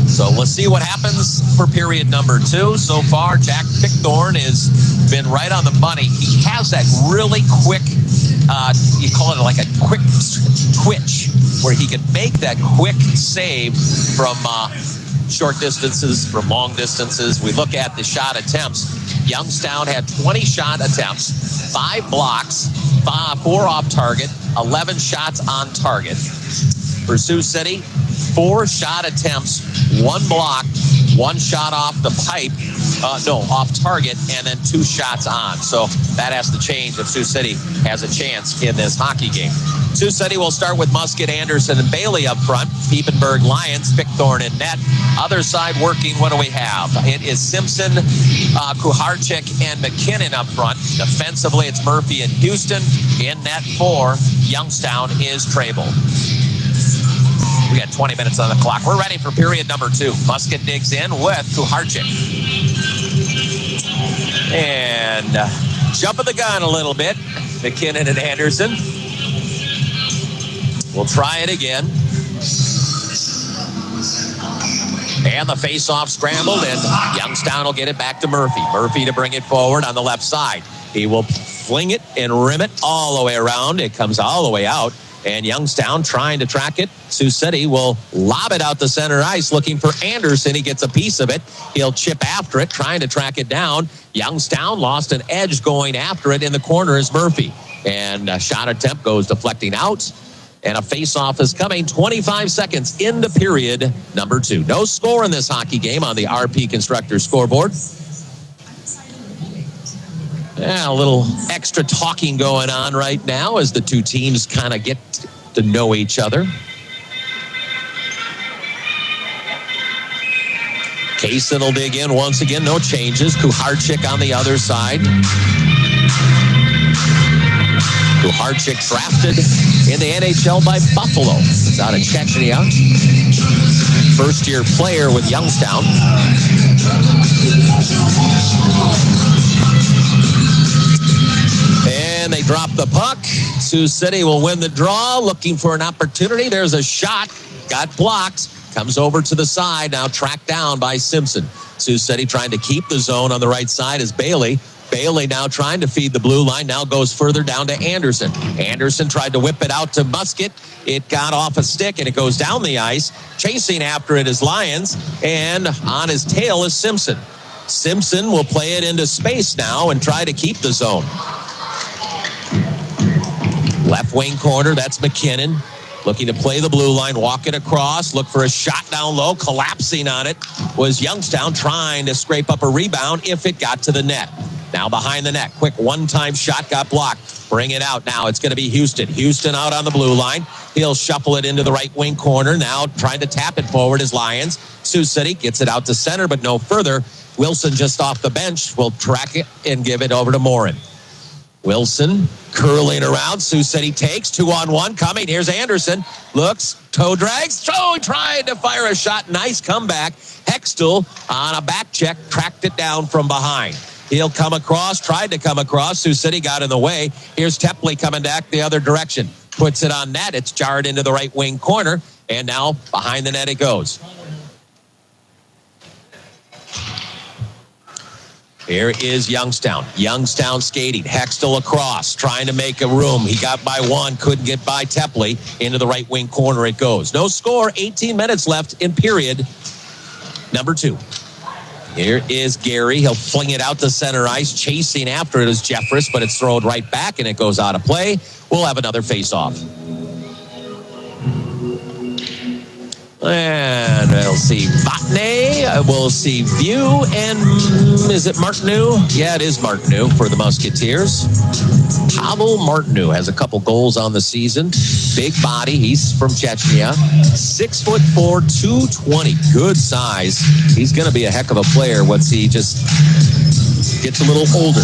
So let's see what happens for period number 2. So far, Jack Pickthorn has been right on the money. He has that really quick, you call it like a quick twitch, where he can make that quick save from short distances, from long distances. We look at the shot attempts. Youngstown had 20 shot attempts, 5 blocks, 4 off target, 11 shots on target. For Sioux City, 4 shot attempts, 1 block, 1 shot off the pipe, off target, and then 2 shots on. So that has to change if Sioux City has a chance in this hockey game. Sioux City will start with Musket, Anderson, and Bailey up front. Piepenburg Lions, Pickthorn in net. Other side working, what do we have? It is Simpson, Kuharczyk, and McKinnon up front. Defensively, it's Murphy and Houston. In net for Youngstown is Trable. We got 20 minutes on the clock. We're ready for period number 2. Musket digs in with Kuharczyk. And jumping the gun a little bit, McKinnon and Anderson. We'll try it again. And the face-off scrambled, and Youngstown will get it back to Murphy. Murphy to bring it forward on the left side. He will fling it and rim it all the way around. It comes all the way out, and Youngstown trying to track it. Sioux City will lob it out the center ice, looking for Anderson. He gets a piece of it. He'll chip after it, trying to track it down. Youngstown lost an edge going after it. In the corner is Murphy. And a shot attempt goes deflecting out. And a face-off is coming 25 seconds into period number 2. No score in this hockey game on the RP Constructor scoreboard. Yeah, a little extra talking going on right now as the two teams kind of get to know each other. Kaysen will dig in once again. No changes. Kuharczyk on the other side. Kuharczyk drafted in the NHL by Buffalo. It's out of Chechnya. First-year player with Youngstown. And they drop the puck. Sioux City will win the draw. Looking for an opportunity. There's a shot. Got blocked. Comes over to the side. Now tracked down by Simpson. Sioux City trying to keep the zone on the right side is Bailey. Bailey now trying to feed the blue line. Now goes further down to Anderson. Anderson tried to whip it out to Musket. It got off a stick and it goes down the ice. Chasing after it is Lyons. And on his tail is Simpson. Simpson will play it into space now and try to keep the zone. Left wing corner, that's McKinnon. Looking to play the blue line, walk it across, look for a shot down low. Collapsing on it was Youngstown trying to scrape up a rebound if it got to the net. Now behind the net, quick one-time shot got blocked. Bring it out now. It's going to be Houston. Houston out on the blue line. He'll shuffle it into the right wing corner. Now trying to tap it forward is Lyons. Sioux City gets it out to center, but no further. Wilson just off the bench will track it and give it over to Morin. Wilson curling around. Sioux City takes 2-on-1 coming. Here's Anderson. Looks, toe drags. Oh, tried to fire a shot. Nice comeback. Hextall on a back check, tracked it down from behind. He'll come across, tried to come across. Sioux City got in the way. Here's Tepley coming back the other direction. Puts it on net. It's jarred into the right wing corner. And now behind the net it goes. Here is Youngstown. Youngstown skating. Hextall across, trying to make a room. He got by one, couldn't get by Tepley. Into the right wing corner it goes. No score, 18 minutes left in period number 2. Here is Gary. He'll fling it out to center ice. Chasing after it is Jeffress, but it's thrown right back and it goes out of play. We'll have another face-off. And we'll see Vatne. We'll see View. And is it Martineau? Yeah, it is Martineau for the Musketeers. Pavel Martineau has a couple goals on the season. Big body. He's from Chechnya. 6'4", 220. Good size. He's going to be a heck of a player once he just gets a little older.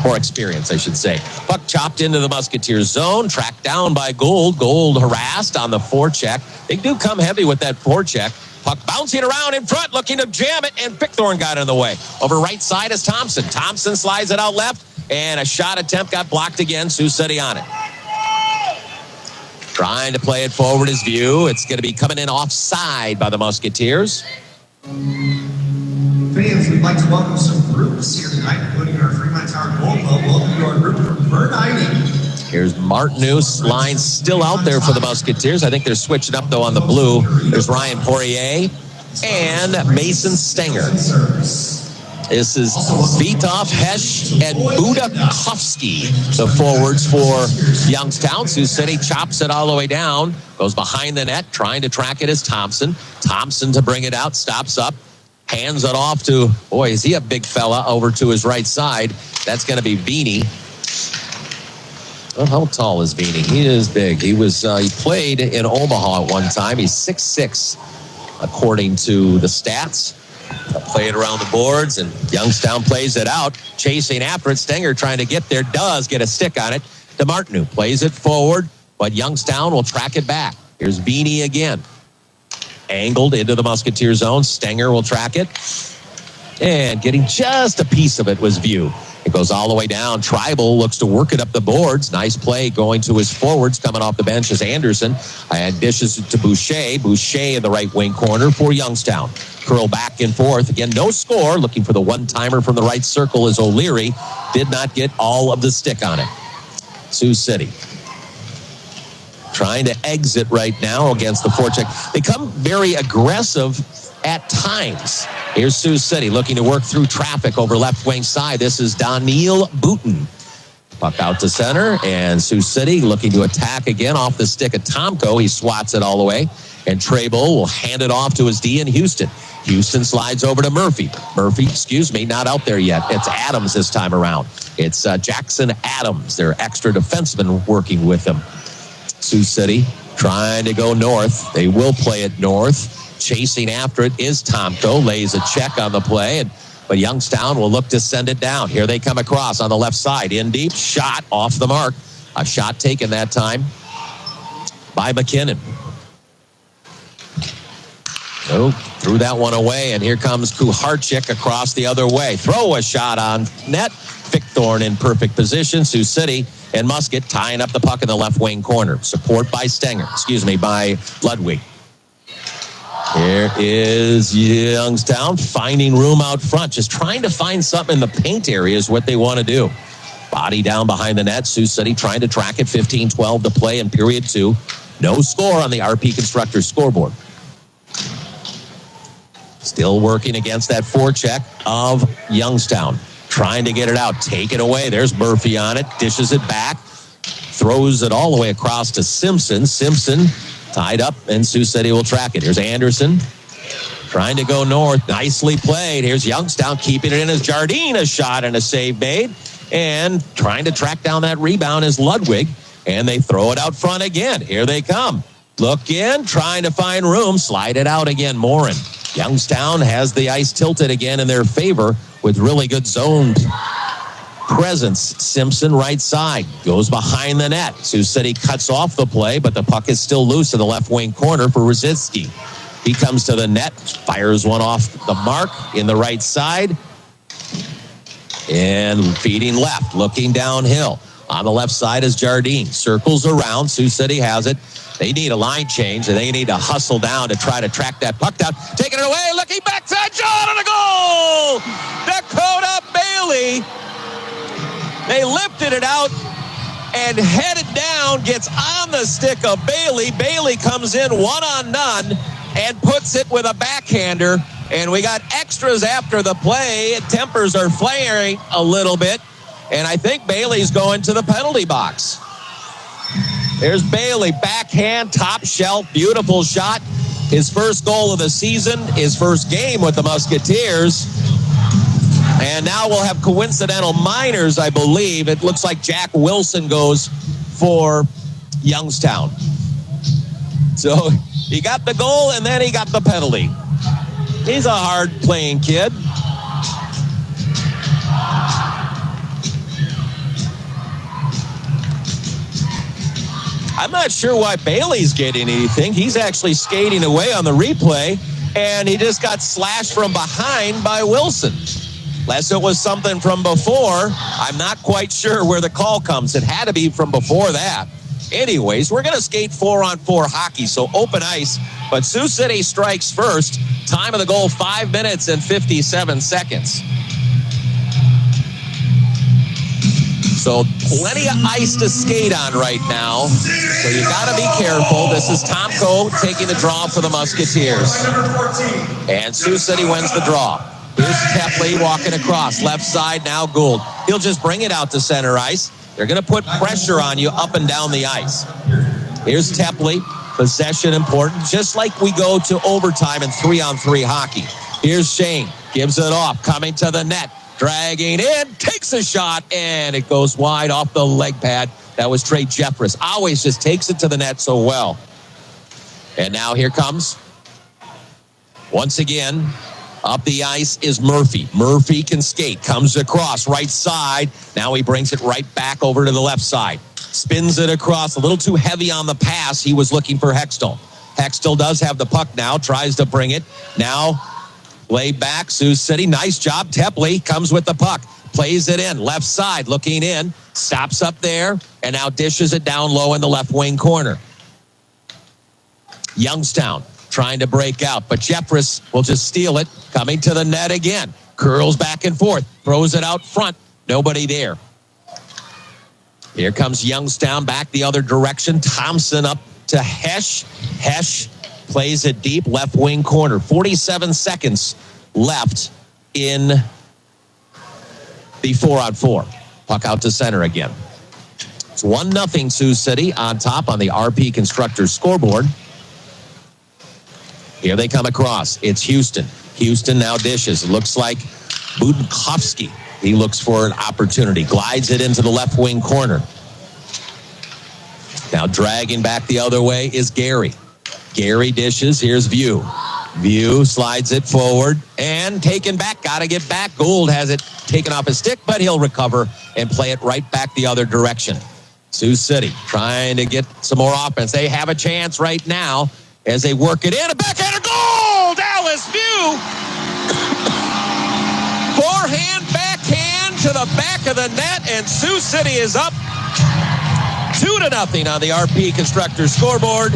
More experience, I should say. Puck chopped into the Musketeers zone. Tracked down by Gold. Gold harassed on the forecheck. They do come heavy with that forecheck. Puck bouncing around in front, looking to jam it, and Pickthorn got in the way. Over right side is Thompson. Thompson slides it out left, and a shot attempt got blocked again. Sioux City on it. Trying to play it forward is View. It's going to be coming in offside by the Musketeers. Fans, we'd like to welcome some groups here tonight, including our Fremont Tower Gold Club. Welcome to our group from Bird Ivy. Here's Martineau. Line still out there for the Musketeers. I think they're switching up, though, on the blue. There's Ryan Poirier and Mason Stenger. This is Vitov, Hesh, and Budakovsky, the forwards for Youngstown. Sioux City chops it all the way down, goes behind the net, trying to track it is Thompson. Thompson to bring it out, stops up, hands it off to, boy, is he a big fella, over to his right side. That's going to be Vini. Well, how tall is Vini? He is big. He played in Omaha at one time. He's 6'6", according to the stats. Play it around the boards, and Youngstown plays it out. Chasing after it. Stenger trying to get there. Does get a stick on it. To Martineau. Plays it forward, but Youngstown will track it back. Here's Vini again. Angled into the Musketeer zone. Stenger will track it. And getting just a piece of it was View. It goes all the way down. Tribal looks to work it up the boards. Nice play going to his forwards. Coming off the bench is Anderson. And dishes it to Boucher. Boucher in the right wing corner for Youngstown. Curl back and forth. Again, no score. Looking for the one-timer from the right circle is O'Leary. Did not get all of the stick on it. Sioux City trying to exit right now against the forecheck. They come very aggressive at times. Here's Sioux City looking to work through traffic over left wing side. This is Daniil Boutin. Puck out to center, and Sioux City looking to attack again off the stick of Tomko. He swats it all the way, and Trable will hand it off to his D in Houston. Houston slides over to Murphy. Murphy, not out there yet. It's Adams this time around. It's Jackson Adams, their extra defenseman, working with him. Sioux City trying to go north. They will play it north. Chasing after it is Tomko. Lays a check on the play, but Youngstown will look to send it down. Here they come across on the left side. In deep, shot off the mark. A shot taken that time by McKinnon. Oh, threw that one away, and here comes Kuharczyk across the other way. Throw a shot on net. Fickthorn in perfect position. Sioux City and Musket tying up the puck in the left wing corner. Support by by Ludwig. Here is Youngstown finding room out front. Just trying to find something in the paint area is what they want to do. Body down behind the net. Sioux City trying to track it. 15-12 to play in period 2. No score on the RP Constructors scoreboard. Still working against that forecheck of Youngstown. Trying to get it out. Take it away. There's Murphy on it. Dishes it back. Throws it all the way across to Simpson. Simpson tied up, and Sioux City will track it. Here's Anderson trying to go north. Nicely played. Here's Youngstown keeping it in as Jardine. A shot and a save made. And trying to track down that rebound is Ludwig. And they throw it out front again. Here they come. Look in, trying to find room. Slide it out again, Morin. Youngstown has the ice tilted again in their favor with really good zone presence. Simpson right side goes behind the net. Sioux City cuts off the play, but the puck is still loose in the left wing corner for Rosicki. He comes to the net, fires one off the mark in the right side, and feeding left, looking downhill. On the left side is Jardine. Circles around. Sioux City has it. They need a line change, and they need to hustle down to try to track that puck down. Taking it away, looking backside, shot on a goal! Dakota Bailey. They lifted it out and headed down, gets on the stick of Bailey. Bailey comes in 1-on-none and puts it with a backhander. And we got extras after the play. Tempers are flaring a little bit. And I think Bailey's going to the penalty box. There's Bailey, backhand, top shelf, beautiful shot. His first goal of the season, his first game with the Musketeers. And now we'll have coincidental minors, I believe. It looks like Jack Wilson goes for Youngstown. So he got the goal, and then he got the penalty. He's a hard-playing kid. I'm not sure why Bailey's getting anything. He's actually skating away on the replay, and he just got slashed from behind by Wilson. Unless it was something from before, I'm not quite sure where the call comes. It had to be from before that. Anyways, we're going to skate 4-on-4 hockey, so open ice. But Sioux City strikes first. Time of the goal, 5 minutes and 57 seconds. So plenty of ice to skate on right now. So you got to be careful. This is Tomko taking the draw for the Musketeers. And Sioux City wins the draw. Here's Tepley walking across. Left side now Gould. He'll just bring it out to center ice. They're going to put pressure on you up and down the ice. Here's Tepley. Possession important. Just like we go to overtime in 3-on-3 hockey. Here's Shane. Gives it off. Coming to the net. Dragging in, takes a shot, and it goes wide off the leg pad. That was Trey Jeffress. Always just takes it to the net so well. And now here comes, once again, up the ice is Murphy. Murphy can skate, comes across, right side. Now he brings it right back over to the left side. Spins it across, a little too heavy on the pass. He was looking for Hextall. Hextall does have the puck now, tries to bring it. Now Way back, Sioux City. Nice job. Tepley comes with the puck. Plays it in. Left side, looking in. Stops up there, and now dishes it down low in the left wing corner. Youngstown trying to break out, but Jeffress will just steal it. Coming to the net again. Curls back and forth. Throws it out front. Nobody there. Here comes Youngstown back the other direction. Thompson up to Hesh. Hesh plays it deep, left wing corner. 47 seconds left in the 4-on-4. Puck out to center again. It's 1-0 Sioux City on top on the RP Constructors scoreboard. Here they come across. It's Houston. Houston now dishes. It looks like Budenkovsky. He looks for an opportunity. Glides it into the left wing corner. Now dragging back the other way is Gary. Gary dishes. Here's View. View slides it forward and taken back. Got to get back. Gould has it taken off his stick, but he'll recover and play it right back the other direction. Sioux City trying to get some more offense. They have a chance right now as they work it in. A backhander goal! Dallas View! Forehand, backhand to the back of the net, and Sioux City is up 2-0 on the RP Constructors scoreboard.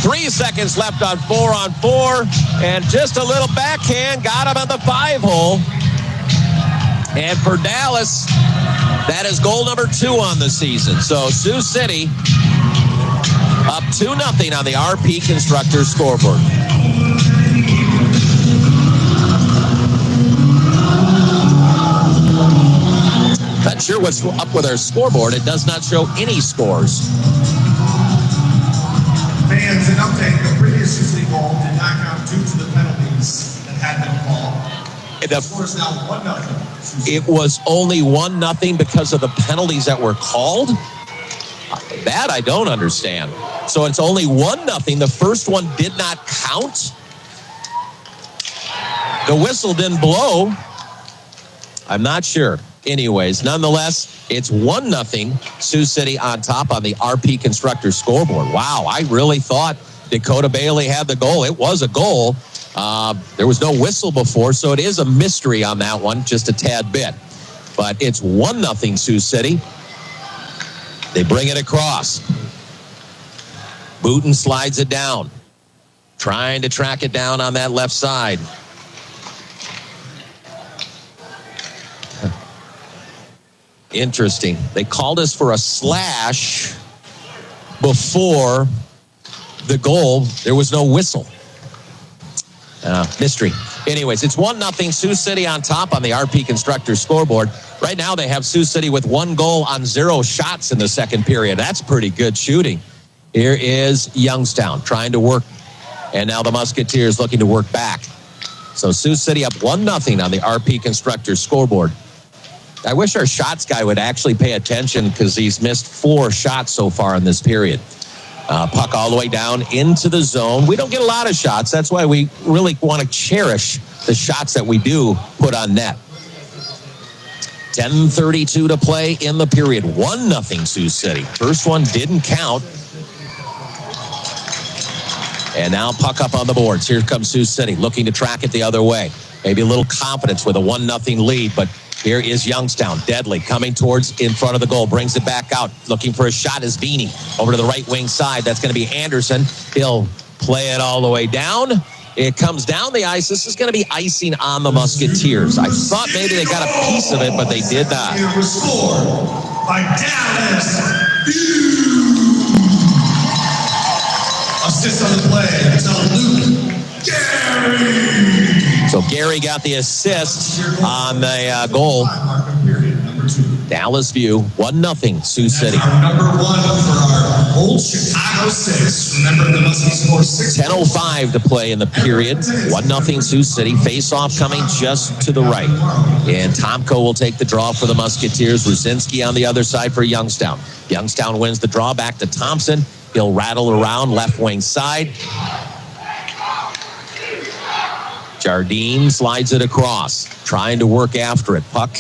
3 seconds left on 4-on-4, and just a little backhand got him on the 5-hole. And for Dallas, that is goal number 2 on the season. So Sioux City up 2-0 on the RP Constructors scoreboard. Not sure what's up with our scoreboard. It does not show any scores. Fans, an update. The previous Sioux City goal did not count due to the penalties that had been called. The score is now 1-0. It was only 1-0 because of the penalties that were called? That I don't understand. So it's only 1-0. The first one did not count. The whistle didn't blow. I'm not sure. Anyways, nonetheless, it's 1-0 Sioux City on top on the RP Constructors scoreboard. Wow, I really thought Dakota Bailey had the goal. It was a goal. There was no whistle before, so it is a mystery on that one, just a tad bit. But it's 1-0 Sioux City. They bring it across. Booten slides it down. Trying to track it down on that left side. Interesting. They called us for a slash before the goal. There was no whistle. Mystery. Anyways, it's 1-0 Sioux City on top on the RP Constructors scoreboard. Right now they have Sioux City with 1 goal on 0 shots in the second period. That's pretty good shooting. Here is Youngstown trying to work, and now the Musketeers looking to work back. So Sioux City up 1-0 on the RP Constructors scoreboard. I wish our shots guy would actually pay attention because he's missed 4 shots so far in this period. Puck all the way down into the zone. We don't get a lot of shots. That's why we really want to cherish the shots that we do put on net. 10:32 to play in the period. 1-0 Sioux City. First one didn't count. And now puck up on the boards. Here comes Sioux City looking to track it the other way. Maybe a little confidence with a 1-0 lead, but here is Youngstown. Deadly coming towards in front of the goal. Brings it back out. Looking for a shot is Beanie. Over to the right wing side. That's going to be Anderson. He'll play it all the way down. It comes down the ice. This is going to be icing on the Musketeers. I thought maybe they got a piece of it, but they did not. Scored by Dallas. Assist on the play. It's on Luke Gary. So Gary got the assist on the goal. Dallas View, 1-0 Sioux City. Our number 1 for our old Chicago 6. Remember the Muskies scored 6. 10:05 to play in the period. 1-0 Sioux City. Face-off coming just to the right. And Tomko will take the draw for the Musketeers. Rusinski on the other side for Youngstown. Youngstown wins the draw back to Thompson. He'll rattle around left wing side. Jardine slides it across, trying to work after it. Puck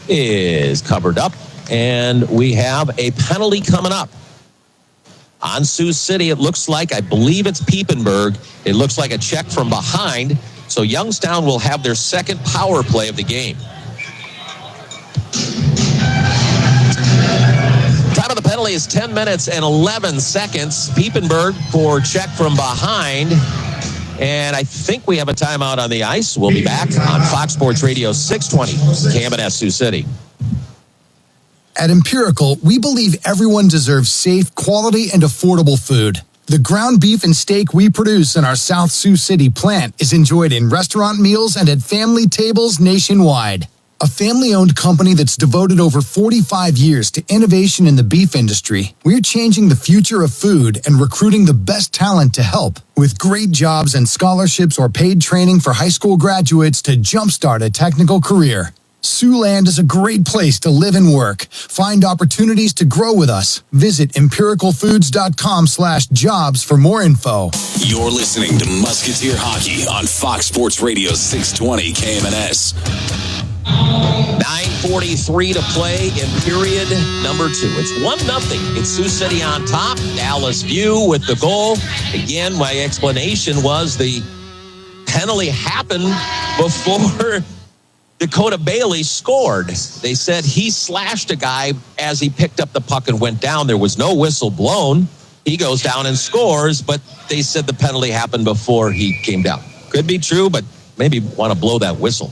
is covered up, and we have a penalty coming up. On Sioux City, it looks like, I believe it's Piepenberg. It looks like a check from behind. So Youngstown will have their second power play of the game. Time of the penalty is 10 minutes and 11 seconds. Piepenberg for check from behind. And I think we have a timeout on the ice. We'll be back on Fox Sports Radio 620, KMNS Sioux City. At Empirical, we believe everyone deserves safe, quality, and affordable food. The ground beef and steak we produce in our South Sioux City plant is enjoyed in restaurant meals and at family tables nationwide. A family-owned company that's devoted over 45 years to innovation in the beef industry, we're changing the future of food and recruiting the best talent to help. With great jobs and scholarships or paid training for high school graduates to jumpstart a technical career. Siouxland is a great place to live and work. Find opportunities to grow with us. Visit empiricalfoods.com/jobs for more info. You're listening to Musketeer Hockey on Fox Sports Radio 620 KMNS. 9:43 to play in period number 2. It's 1-0. It's Sioux City on top. Dallas View with the goal. Again, my explanation was the penalty happened before Dakota Bailey scored. They said he slashed a guy as he picked up the puck and went down. There was no whistle blown. He goes down and scores, but they said the penalty happened before he came down. Could be true, but maybe want to blow that whistle.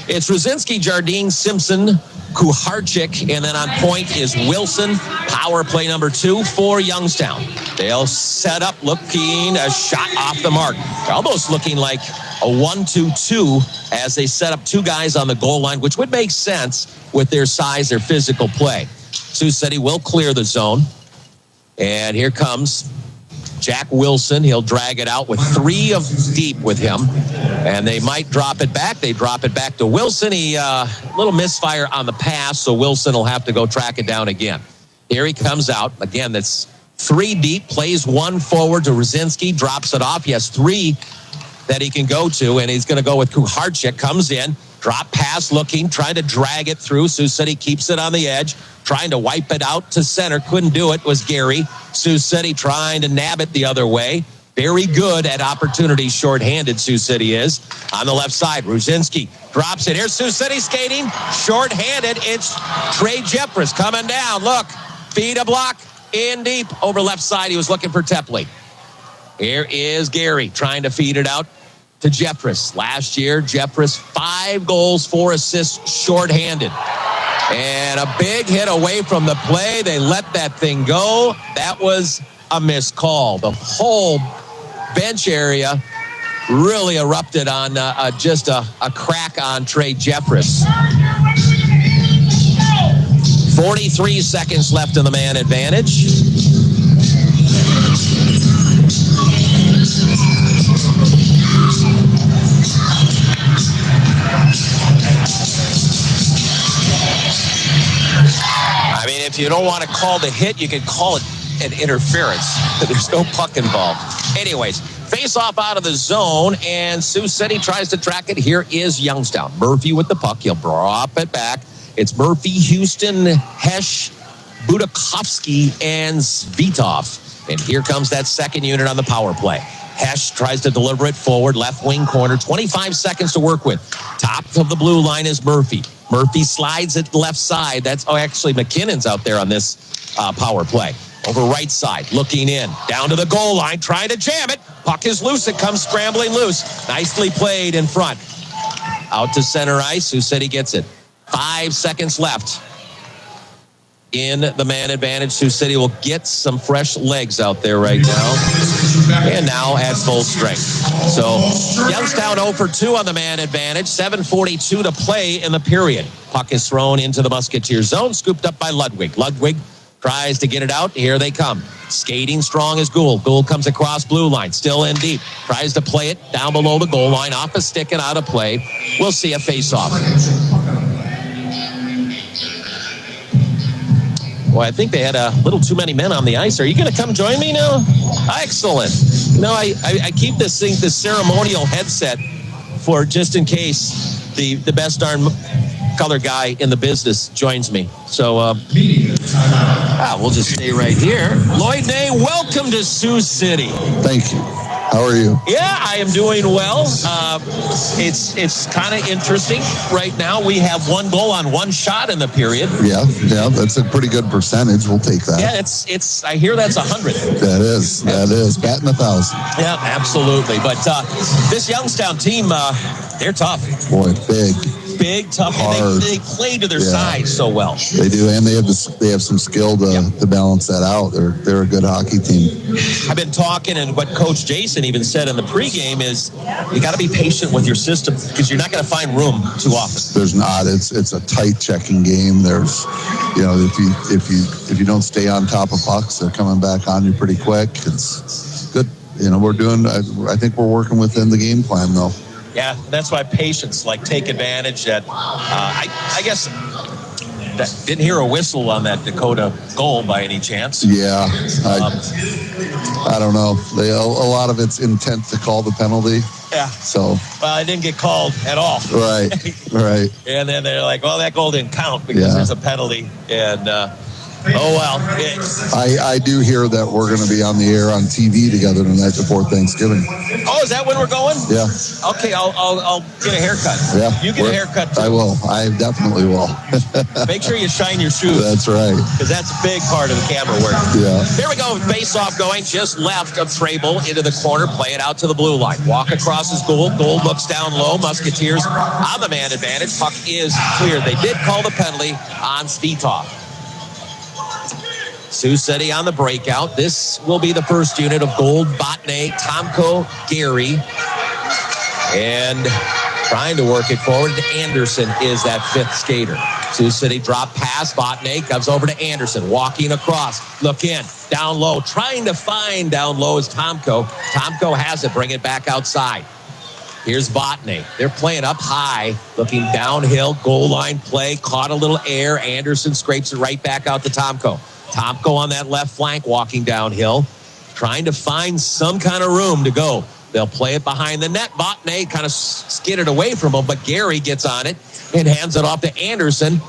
It's Ruzinski, Jardine, Simpson, Kuharczyk, and then on point is Wilson. Power play number 2 for Youngstown. They'll set up looking a shot off the mark. Almost looking like a 1-2-2 as they set up 2 guys on the goal line, which would make sense with their size, their physical play. Sioux City will clear the zone. And here comes Jack Wilson. He'll drag it out with 3 of deep with him. And they might drop it back. They drop it back to Wilson. He little misfire on the pass, so Wilson will have to go track it down again. Here he comes out. Again, that's 3 deep, plays 1 forward to Ruzinski, drops it off. He has 3 that he can go to, and he's going to go with Kuharczyk. Comes in, drop pass looking, trying to drag it through. Sioux City keeps it on the edge, trying to wipe it out to center. Couldn't do it, was Gary. Sioux City trying to nab it the other way. Very good at opportunities, shorthanded Sioux City is. On the left side, Ruzinski drops it. Here's Sioux City skating, shorthanded. It's Trey Jeffress coming down. Look, feed a block, in deep, over left side. He was looking for Tepley. Here is Gary trying to feed it out to Jeffress. Last year, Jeffress 5 goals, 4 assists, shorthanded. And a big hit away from the play. They let that thing go. That was a missed call. The whole bench area really erupted on just a crack on Trey Jeffress. 43 seconds left in the man advantage. I mean, if you don't want to call the hit, you can call it an interference. There's no puck involved. Anyways, face off out of the zone, and Sioux City tries to track it. Here is Youngstown. Murphy with the puck. He'll drop it back. It's Murphy, Houston, Hesh, Budakovsky, and Svitov. And here comes that second unit on the power play. Hesh tries to deliver it forward, left wing corner. 25 seconds to work with. Top of the blue line is Murphy. Murphy slides it left side. Actually, McKinnon's out there on this power play. Over right side, looking in. Down to the goal line, trying to jam it. Puck is loose. It comes scrambling loose. Nicely played in front. Out to center ice. Sioux City gets it. 5 seconds left in the man advantage. Sioux City will get some fresh legs out there right now. And now at full strength. So Youngstown 0 for 2 on the man advantage. 7:42 to play in the period. Puck is thrown into the Musketeer zone, scooped up by Ludwig. Ludwig tries to get it out. Here they come. Skating strong as Gould. Gould comes across blue line, still in deep. Tries to play it down below the goal line, off a stick and out of play. We'll see a face-off. Well, I think they had a little too many men on the ice. Are you going to come join me now? Excellent. I keep this ceremonial headset for just in case the best darn color guy in the business joins me. So we'll just stay right here. Lloyd Nay, welcome to Sioux City. Thank you. How are you? Yeah, I am doing well. It's kind of interesting. Right now, we have 1 goal on 1 shot in the period. Yeah, that's a pretty good percentage. We'll take that. Yeah, it's. I hear that's 100. That is batting 1,000. Yeah, absolutely. But this Youngstown team, they're tough. Boy, big, tough. And they play to their size so well. They do, and they have some skill to balance that out. They're a good hockey team. I've been talking, and what Coach Jason even said in the pregame is you got to be patient with your system because you're not going to find room too often. There's not. It's a tight checking game. There's, if you don't stay on top of pucks, they're coming back on you pretty quick. It's good. I think we're working within the game plan though. Yeah, that's why patience, take advantage. That I guess that didn't hear a whistle on that Dakota goal by any chance. Yeah, I don't know. A lot of it's intent to call the penalty. Yeah. So. Well, it didn't get called at all. Right. And then they're like, well, that goal didn't count because there's a penalty. And oh well. I do hear that we're going to be on the air on TV together tonight before Thanksgiving. Oh, is that when we're going? Yeah. Okay, I'll get a haircut. Yeah. You get a haircut too. I will. I definitely will. Make sure you shine your shoes. That's right. Because that's a big part of the camera work. Yeah. Here we go. Face-off going just left of Trable into the corner. Play it out to the blue line. Walk across his goal. Gold looks down low. Musketeers on the man advantage. Puck is cleared. They did call the penalty on Stetoff. Sioux City on the breakout. This will be the first unit of Gold, Botnay, Tomko, Gary. And trying to work it forward. Anderson is that 5th skater. Sioux City drop pass. Botnay comes over to Anderson. Walking across. Look in. Down low. Trying to find down low is Tomko. Tomko has it. Bring it back outside. Here's Botnay. They're playing up high. Looking downhill. Goal line play. Caught a little air. Anderson scrapes it right back out to Tomko. Tomko on that left flank, walking downhill, trying to find some kind of room to go. They'll play it behind the net. Botnay kind of skidded away from him, but Gary gets on it and hands it off to Anderson.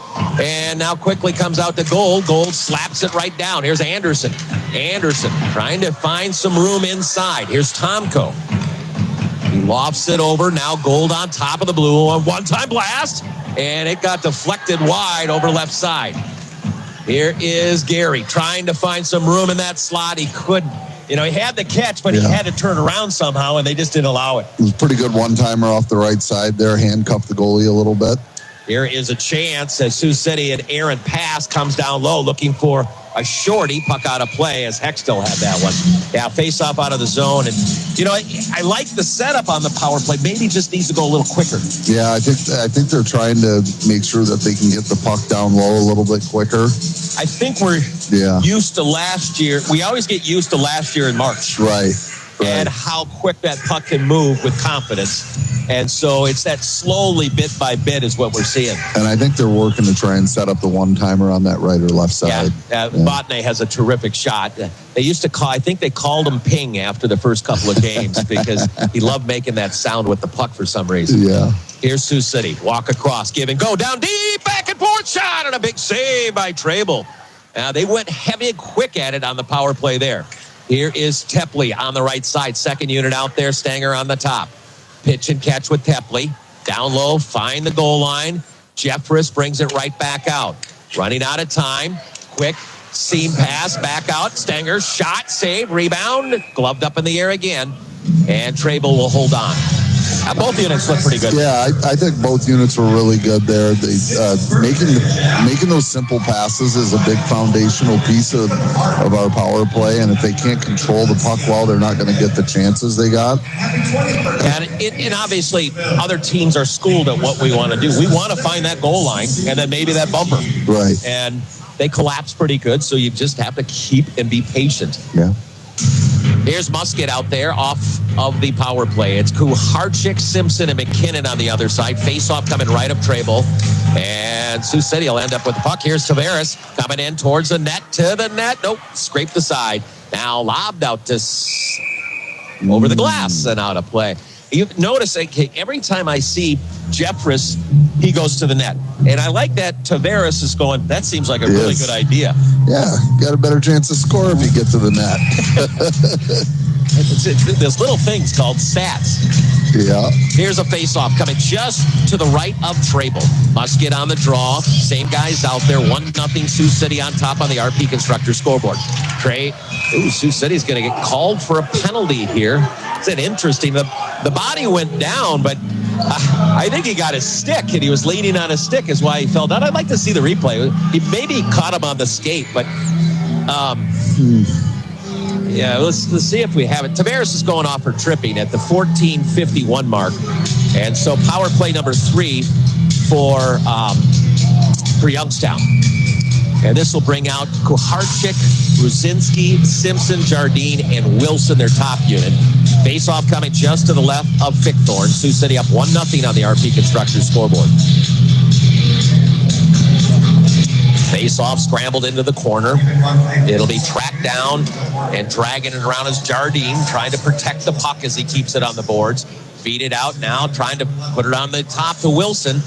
And now quickly comes out to Gold. Gold slaps it right down. Here's Anderson. Anderson trying to find some room inside. Here's Tomko. He lofts it over. Now Gold on top of the blue. A one-time blast. And it got deflected wide over left side. Here is Gary trying to find some room in that slot. He couldn't. He had the catch, but he had to turn around somehow, and they just didn't allow it. It was a pretty good one-timer off the right side there. Handcuffed the goalie a little bit. Here is a chance as Sioux City and Aaron Pass comes down low looking for a shorty. Puck out of play as Heck still had that one. Yeah, face off out of the zone. And, I like the setup on the power play. Maybe just needs to go a little quicker. Yeah, I think they're trying to make sure that they can get the puck down low a little bit quicker. I think we're used to last year. We always get used to last year in March. Right. And how quick that puck can move with confidence. And so it's that slowly, bit by bit, is what we're seeing. And I think they're working to try and set up the one-timer on that right or left side. Botnay has a terrific shot. They used to I think they called him Ping after the first couple of games because he loved making that sound with the puck for some reason. Yeah. Here's Sioux City. Walk across, give and go, down deep, back and forth shot, and a big save by Trable. They went heavy and quick at it on the power play there. Here is Tepley on the right side. Second unit out there. Stanger on the top. Pitch and catch with Tepley. Down low, find the goal line. Jeffress brings it right back out. Running out of time. Quick seam pass back out. Stanger, shot, save, rebound. Gloved up in the air again. And Trable will hold on. Both units look pretty good. Yeah, I think both units were really good there. They making those simple passes is a big foundational piece of our power play, and if they can't control the puck well, they're not going to get the chances they got. And obviously, other teams are schooled at what we want to do. We want to find that goal line and then maybe that bumper. Right. And they collapse pretty good, so you just have to keep and be patient. Yeah. Here's Musket out there off of the power play. It's Kuharczyk, Simpson, and McKinnon on the other side. Face-off coming right up Trable. And Sioux City will end up with the puck. Here's Tavares coming in towards the net, to the net. Nope, scraped the side. Now lobbed out to over the glass and out of play. You notice every time I see Jeffress, he goes to the net. And I like that Tavares is going, that seems like a really good idea. Yeah, got a better chance to score if you get to the net. There's little things called stats. Yeah. Here's a face-off coming just to the right of Trable. Musket on the draw. Same guys out there. 1-0 Sioux City on top on the RP Constructor scoreboard. Sioux City's going to get called for a penalty here. It's interesting. The body went down, but I think he got his stick, and he was leaning on his stick is why he fell down. I'd like to see the replay. He maybe caught him on the skate, but yeah, let's see if we have it. Tavares is going off for tripping at the 14:51 mark, and so power play number 3 for Youngstown. And this will bring out Kuharczyk, Ruzinski, Simpson, Jardine, and Wilson, their top unit. Face-off coming just to the left of Fickthorne. Sioux City up 1-0 on the RP Constructors scoreboard. Face-off scrambled into the corner. It'll be tracked down and dragging it around as Jardine, trying to protect the puck as he keeps it on the boards. Feed it out now, trying to put it on the top to Wilson.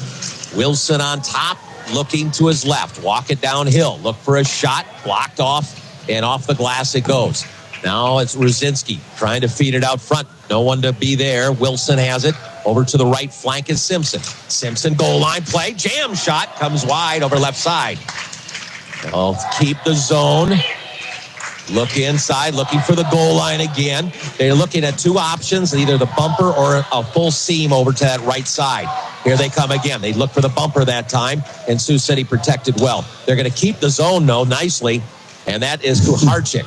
Wilson on top, looking to his left. Walk it downhill. Look for a shot. Blocked off, and off the glass it goes. Now it's Ruzinski trying to feed it out front. No one to be there. Wilson has it. Over to the right flank is Simpson. Simpson goal line play. Jam shot comes wide over left side. They'll keep the zone. Look inside, looking for the goal line again. They're looking at 2 options, either the bumper or a full seam over to that right side. Here they come again. They look for the bumper that time, and Sioux City protected well. They're going to keep the zone, though, nicely, and that is Kuharczyk.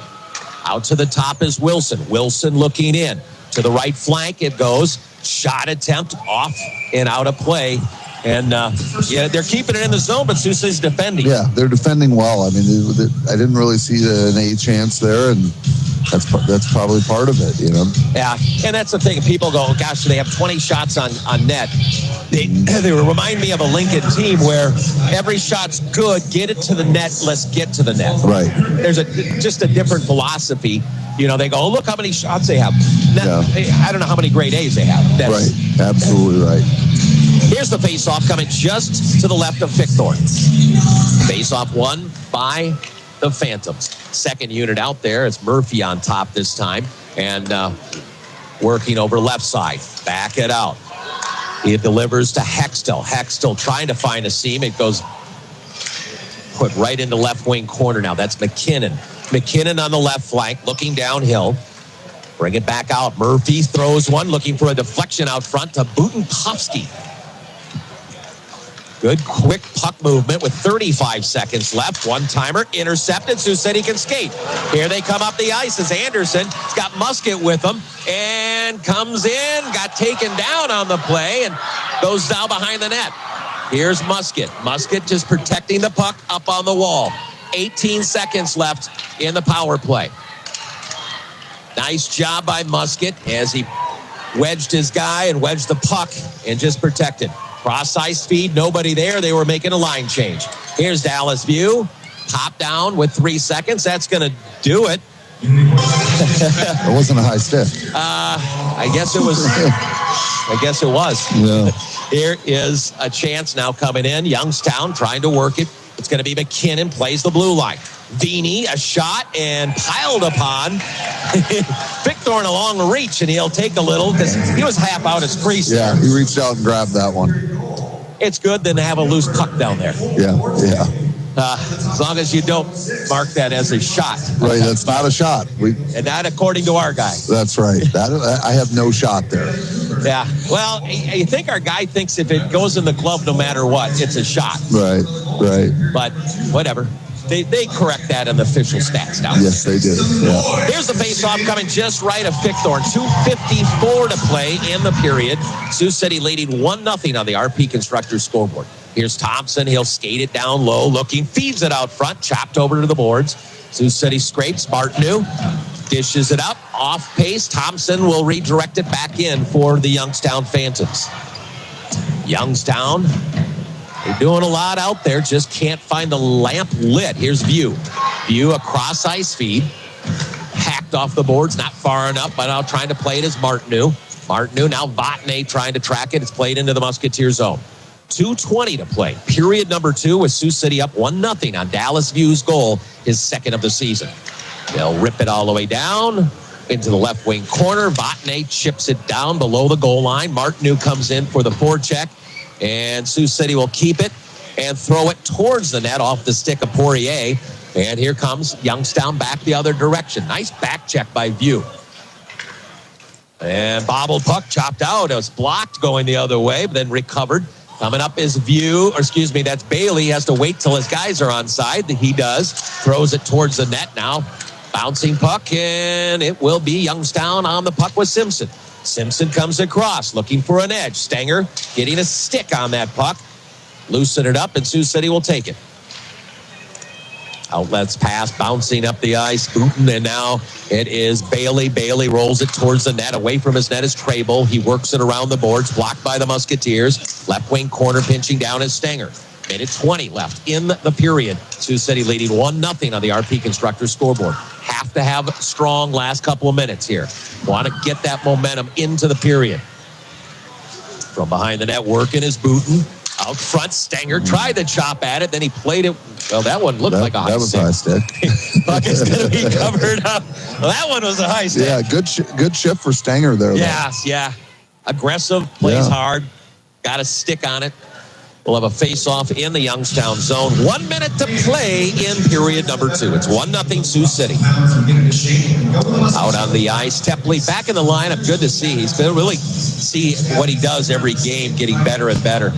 Out to the top is Wilson. Wilson looking in. To the right flank it goes. Shot attempt off and out of play. And, yeah, they're keeping it in the zone, but Sioux City's defending. Yeah, they're defending well. I mean, I didn't really see an A chance there, and that's probably part of it, you know? Yeah, and that's the thing. People go, gosh, they have 20 shots on net. They remind me of a Lincoln team where every shot's good. Get it to the net. Let's get to the net. Right. There's just a different philosophy. You know, they go, oh, look how many shots they have. I don't know how many grade A's they have. Right, absolutely right. Here's the face-off coming just to the left of Fickthorne. Face-off won by the Phantoms. Second unit out there. It's Murphy on top this time. And working over left side. Back it out. He delivers to Hextall. Hextall trying to find a seam. It goes put right into left wing corner now. That's McKinnon. McKinnon on the left flank, looking downhill. Bring it back out. Murphy throws one, looking for a deflection out front to Butenkovsky. Good quick puck movement with 35 seconds left. One-timer intercepted. Sioux City can skate. Here they come up the ice as Anderson. He's got Musket with him and comes in. Got taken down on the play and goes down behind the net. Here's Musket. Musket just protecting the puck up on the wall. 18 seconds left in the power play. Nice job by Musket as he wedged his guy and wedged the puck and just protected. Cross-ice feed, nobody there. They were making a line change. Here's Dallas View. Top down with 3 seconds. That's going to do it. It wasn't a high stick. I guess it was. I guess it was. Yeah. Here is a chance now coming in. Youngstown trying to work it. It's going to be McKinnon, plays the blue line. Vini, a shot, and piled upon. Fickthorne a long reach, and he'll take a little because he was half out his crease. Yeah, he reached out and grabbed that one. It's good then to have a loose puck down there. Yeah. As long as you don't mark that as a shot. Right, that's not a shot. And not according to our guy. That's right. I have no shot there. Yeah. Well, I think our guy thinks if it goes in the glove no matter what, it's a shot. Right. But whatever. They correct that in the official stats now. Yes, they did. Yeah. Here's the face-off coming just right of Fickthorne. 2:54 to play in the period. Sioux City leading 1-0 on the RP Constructors scoreboard. Here's Thompson. He'll skate it down low, looking, feeds it out front, chopped over to the boards. Sioux City scrapes. Martineau dishes it up, off pace. Thompson will redirect it back in for the Youngstown Phantoms. Youngstown, they're doing a lot out there, just can't find the lamp lit. Here's View. View, a cross-ice feed. Hacked off the boards, not far enough, but now trying to play it is Martineau. Martineau, now Vatne trying to track it. It's played into the Musketeer zone. 2:20 to play. Period number 2 with Sioux City up 1-0 on Dallas View's goal, his second of the season. They'll rip it all the way down. into the left wing corner. Vatne chips it down below the goal line. Martineau comes in for the forecheck, and Sioux City will keep it and throw it towards the net off the stick of Poirier. And here comes Youngstown back the other direction. Nice back check by View. And bobbled puck chopped out. It was blocked going the other way, but then recovered. Coming up is View, or excuse me, that's Bailey. He has to wait till his guys are onside. He does. Throws it towards the net now. Bouncing puck, and it will be Youngstown on the puck with Simpson. Simpson comes across, looking for an edge. Stenger getting a stick on that puck. Loosen it up, and Sioux City will take it. Outlets pass, bouncing up the ice. Booten, and now it is Bailey. Bailey rolls it towards the net. Away from his net is Trable. He works it around the boards, blocked by the Musketeers. Left wing corner pinching down is Stenger. Minute 20 left in the period. Sioux City leading 1-0 on the RP Constructors scoreboard. Have to have strong last couple of minutes here. Want to get that momentum into the period. From behind the net, working is Booten. Out front, Stenger tried to chop at it, then he played it. Well, that one looked like a high stick. That was a high stick. Puck is going to be covered up. Well, that one was a high stick. Yeah, good shift for Stenger there. Yes, yeah. Aggressive, plays hard, got a stick on it. We'll have a face-off in the Youngstown zone. 1 minute to play in period number 2. It's 1-0 Sioux City. Out on the ice, Tepley back in the lineup. Good to see. He's going to really see what he does every game, getting better and better.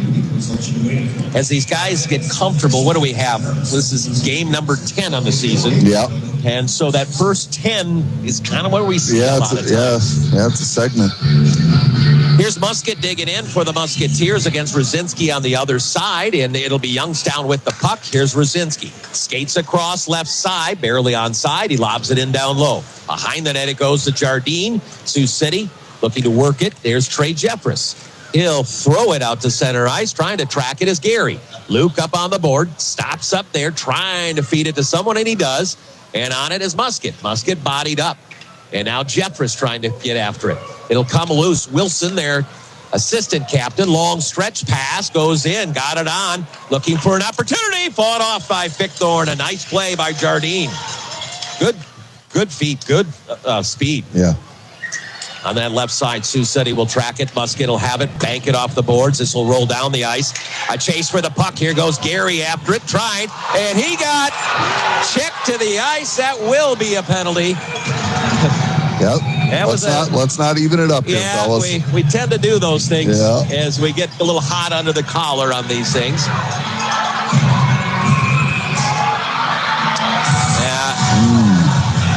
As these guys get comfortable, what do we have? This is game number 10 on the season. Yeah. And so that first 10 is kind of what we see a lot of times. Yeah, it's a segment. Here's Musket digging in for the Musketeers against Rosinski on the other side, and it'll be Youngstown with the puck. Here's Rosinski. Skates across left side, barely onside. He lobs it in down low. Behind the net, it goes to Jardine. Sioux City looking to work it. There's Trey Jeffress. He'll throw it out to center ice. Trying to track it is Gary. Luke up on the board. Stops up there, trying to feed it to someone, and he does. And on it is Musket. Musket bodied up. And now Jeffress trying to get after it. It'll come loose. Wilson, their assistant captain, long stretch pass, goes in, got it on, looking for an opportunity, fought off by Fickthorn. A nice play by Jardine. Good feet, good speed. Yeah. On that left side, Sioux City will track it. Musket will have it, bank it off the boards. This will roll down the ice. A chase for the puck. Here goes Gary after it, tried, and he got checked to the ice. That will be a penalty. Yep. Let's not even it up here, fellas. We tend to do those things as we get a little hot under the collar on these things.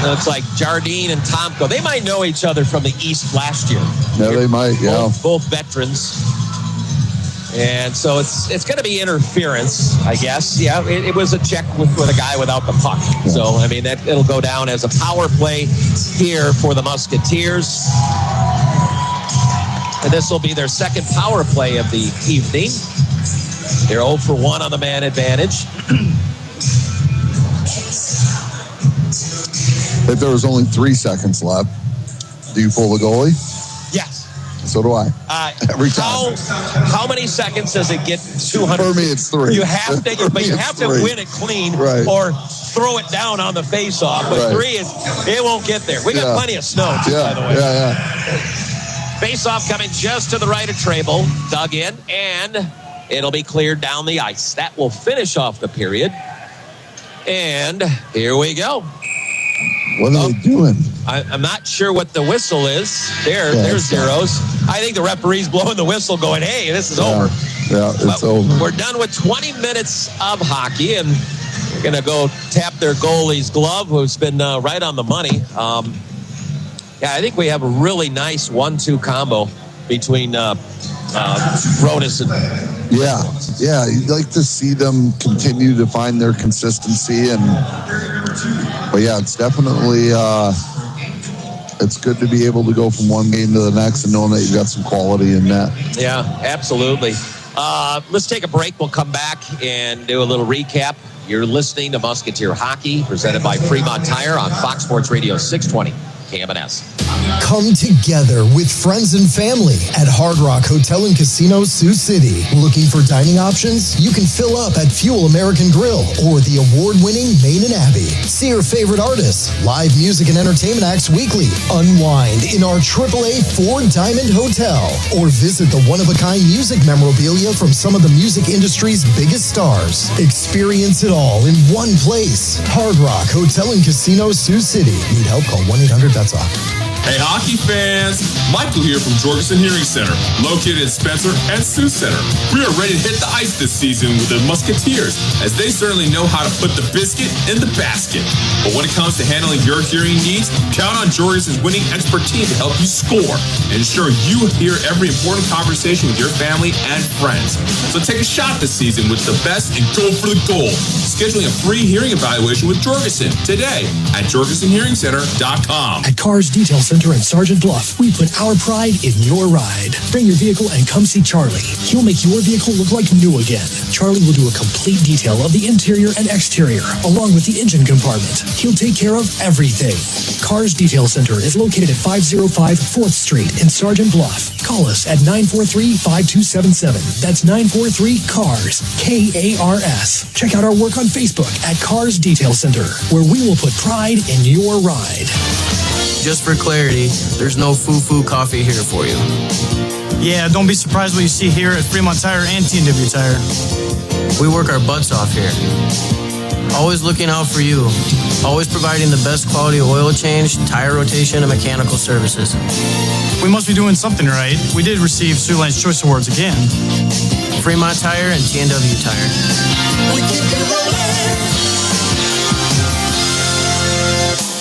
Looks like Jardine and Tomko. They might know each other from the East last year. Yeah, they might, yeah. Both veterans. And so it's going to be interference, I guess. Yeah, it was a check with a guy without the puck. Yeah. So, I mean, it'll go down as a power play here for the Musketeers. And this will be their second power play of the evening. They're 0 for 1 on the man advantage. If there was only 3 seconds left, do you pull the goalie? Yes. So do I. Every time. How many seconds does it get 200? For me, it's 3. You have to, but you have to win it clean or throw it down on the face-off. But 3, it won't get there. We got plenty of snow, too, by the way. Yeah. Face-off coming just to the right of Trable. Dug in, and it'll be cleared down the ice. That will finish off the period. And here we go. What are they doing? I'm not sure what the whistle is. There's zeros. I think the referee's blowing the whistle going, hey, this is over. Yeah, it's over. We're done with 20 minutes of hockey, and we're going to go tap their goalie's glove, who's been right on the money. I think we have a really nice 1-2 combo between Rodas and... Yeah, you'd like to see them continue to find their consistency, but yeah, it's definitely it's good to be able to go from one game to the next and knowing that you've got some quality in that. Yeah, absolutely. Let's take a break. We'll come back and do a little recap. You're listening to Musketeer Hockey, presented by Fremont Tire on Fox Sports Radio 620 KMNS. Come together with friends and family at Hard Rock Hotel and Casino Sioux City. Looking for dining options? You can fill up at Fuel American Grill or the award-winning Main and Abbey. See your favorite artists, live music and entertainment acts weekly. Unwind in our AAA 4-Diamond Hotel or visit the one-of-a-kind music memorabilia from some of the music industry's biggest stars. Experience it all in one place. Hard Rock Hotel and Casino Sioux City. Need help? Call 1-800-BETS-OFF. Hey, hockey fans! Michael here from Jorgensen Hearing Center, located in Spencer and Sioux Center. We are ready to hit the ice this season with the Musketeers, as they certainly know how to put the biscuit in the basket. But when it comes to handling your hearing needs, count on Jorgensen's winning expert team to help you score and ensure you hear every important conversation with your family and friends. So take a shot this season with the best and go for the goal. Scheduling a free hearing evaluation with Jorgensen today at jorgensenhearingcenter.com. At Cars Detail Center in Sergeant Bluff, we put our pride in your ride. Bring your vehicle and come see Charlie. He'll make your vehicle look like new again. Charlie will do a complete detail of the interior and exterior, along with the engine compartment. He'll take care of everything. Cars Detail Center is located at 505 4th Street in Sergeant Bluff. Call us at 943-5277. That's 943-CARS, K-A-R-S. Check out our work on Facebook at Cars Detail Center, where we will put pride in your ride. Just for clarity, there's no foo-foo coffee here for you. Yeah, don't be surprised what you see here at Fremont Tire and T&W Tire. We work our butts off here. Always looking out for you. Always providing the best quality oil change, tire rotation, and mechanical services. We must be doing something right. We did receive Sioux Line's Choice Awards again. Fremont Tire and T&W Tire.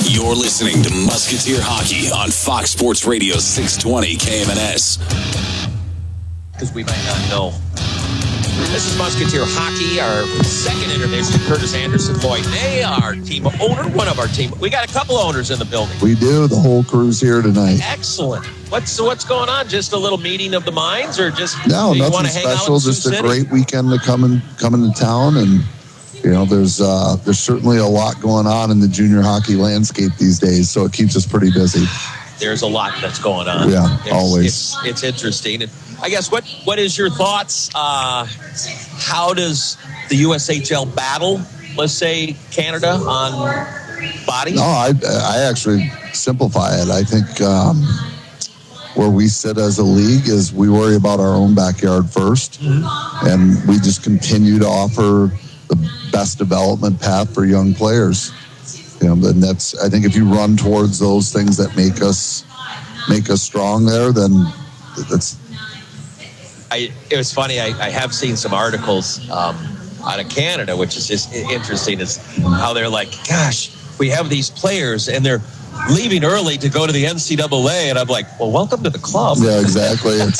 You're listening to Musketeer Hockey on Fox Sports Radio 620 KMNS. Because we might not know. This is Musketeer Hockey, our second intermission. Curtis Anderson, Boyd May, our team owner, one of our team. We got a couple owners in the building. We do. The whole crew's here tonight. Excellent. What's going on? Just a little meeting of the minds, or just no, you nothing want to hang special. out in Just Sioux a City? great weekend to come into town, and you know, there's certainly a lot going on in the junior hockey landscape these days, so it keeps us pretty busy. There's a lot that's going on. Yeah, always. It's interesting. And I guess what is your thoughts? How does the USHL battle, let's say, Canada on bodies? No, I actually simplify it. I think where we sit as a league is we worry about our own backyard first, and we just continue to offer the best development path for young players. You know, and that's, I think if you run towards those things that make us strong there, then that's. It was funny. I have seen some articles out of Canada, which is just interesting, is how they're like, gosh, we have these players and they're leaving early to go to the NCAA, and I'm like, well, welcome to the club. Yeah, exactly. And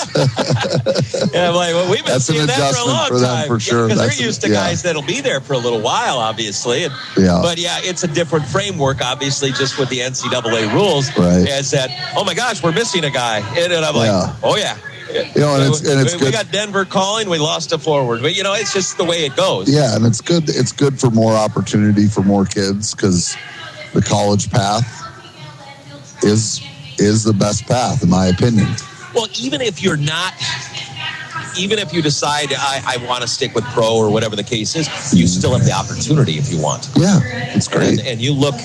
I'm like, well, we've been seeing that for a long for them, time. for sure. Because they're used to guys that'll be there for a little while, obviously. But yeah, it's a different framework, obviously, just with the NCAA rules. Right. As that, oh my gosh, we're missing a guy, and I'm like, oh yeah. You know, and it's we good. got Denver calling. We lost a forward, but you know, it's just the way it goes. Yeah, and it's good. It's good for more opportunity for more kids, because the college path is the best path, in my opinion. Well, even if you decide I want to stick with pro or whatever the case is, you still have the opportunity if you want. Yeah, it's great. And you look.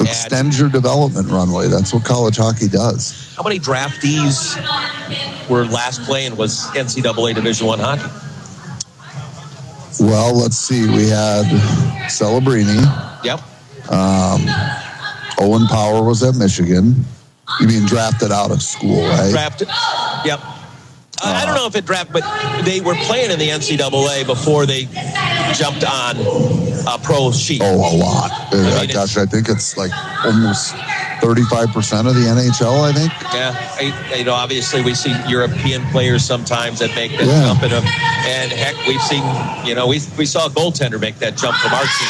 Extend your development runway. That's what college hockey does. How many draftees were last playing was NCAA Division I hockey? Well, let's see. We had Celebrini. Yep. Owen Power was at Michigan. You mean drafted out of school, right? Drafted. Yep. I don't know if it drafted, but they were playing in the NCAA before they jumped on a pro sheet. Oh, a lot. I think it's like almost 35% of the NHL, I think. Yeah. Obviously we see European players sometimes that make that jump in them. And heck, we've seen, we saw a goaltender make that jump from our team.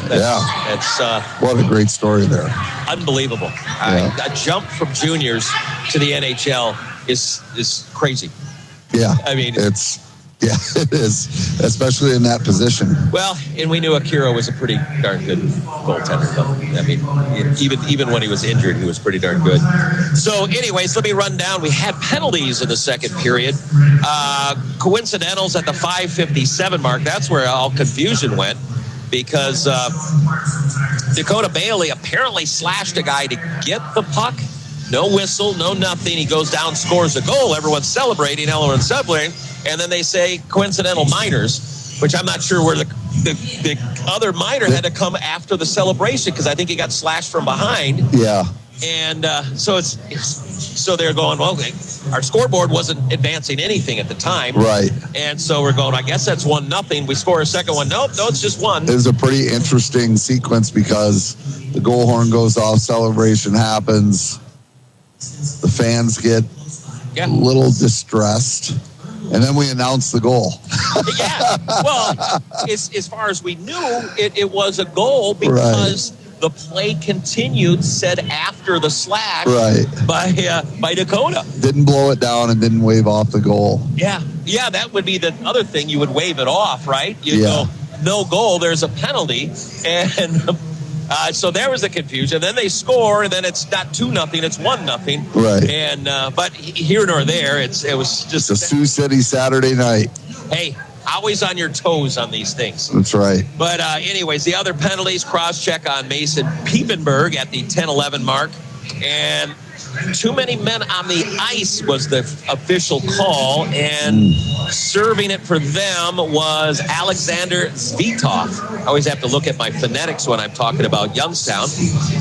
That's what a great story there. Unbelievable. A jump from juniors to the NHL is crazy. Yeah. I mean, it's Yeah, it is, especially in that position. Well, and we knew Akira was a pretty darn good goaltender. But, I mean, even when he was injured, he was pretty darn good. So, anyways, let me run down. We had penalties in the second period. Coincidentals at the 5:57 mark. That's where all confusion went, because Dakota Bailey apparently slashed a guy to get the puck. No whistle, no nothing. He goes down, scores a goal. Everyone's celebrating. And then they say coincidental minors, which I'm not sure where the other minor had to come after the celebration, because I think he got slashed from behind. Yeah. And so they're going, well, our scoreboard wasn't advancing anything at the time. Right. And so we're going, I guess that's 1-0. We score a second one. Nope, no, it's just one. It was a pretty interesting sequence, because the goal horn goes off, celebration happens. The fans get a little distressed, and then we announce the goal. Yeah, well, as far as we knew, it was a goal, because the play continued, said after the slash by Dakota. Didn't blow it down and didn't wave off the goal. Yeah, that would be the other thing. You would wave it off, right? You'd go, no goal, there's a penalty, and... so there was the confusion. Then they score, and then it's not 2-0, it's 1-0. Right. And but here nor there, it was just a Sioux City Saturday night. Hey, always on your toes on these things. That's right. But anyways, the other penalties, cross-check on Mason Piepenberg at the 10-11 mark, and too many men on the ice was the official call, and serving it for them was Alexander Zvitov. I always have to look at my phonetics when I'm talking about Youngstown.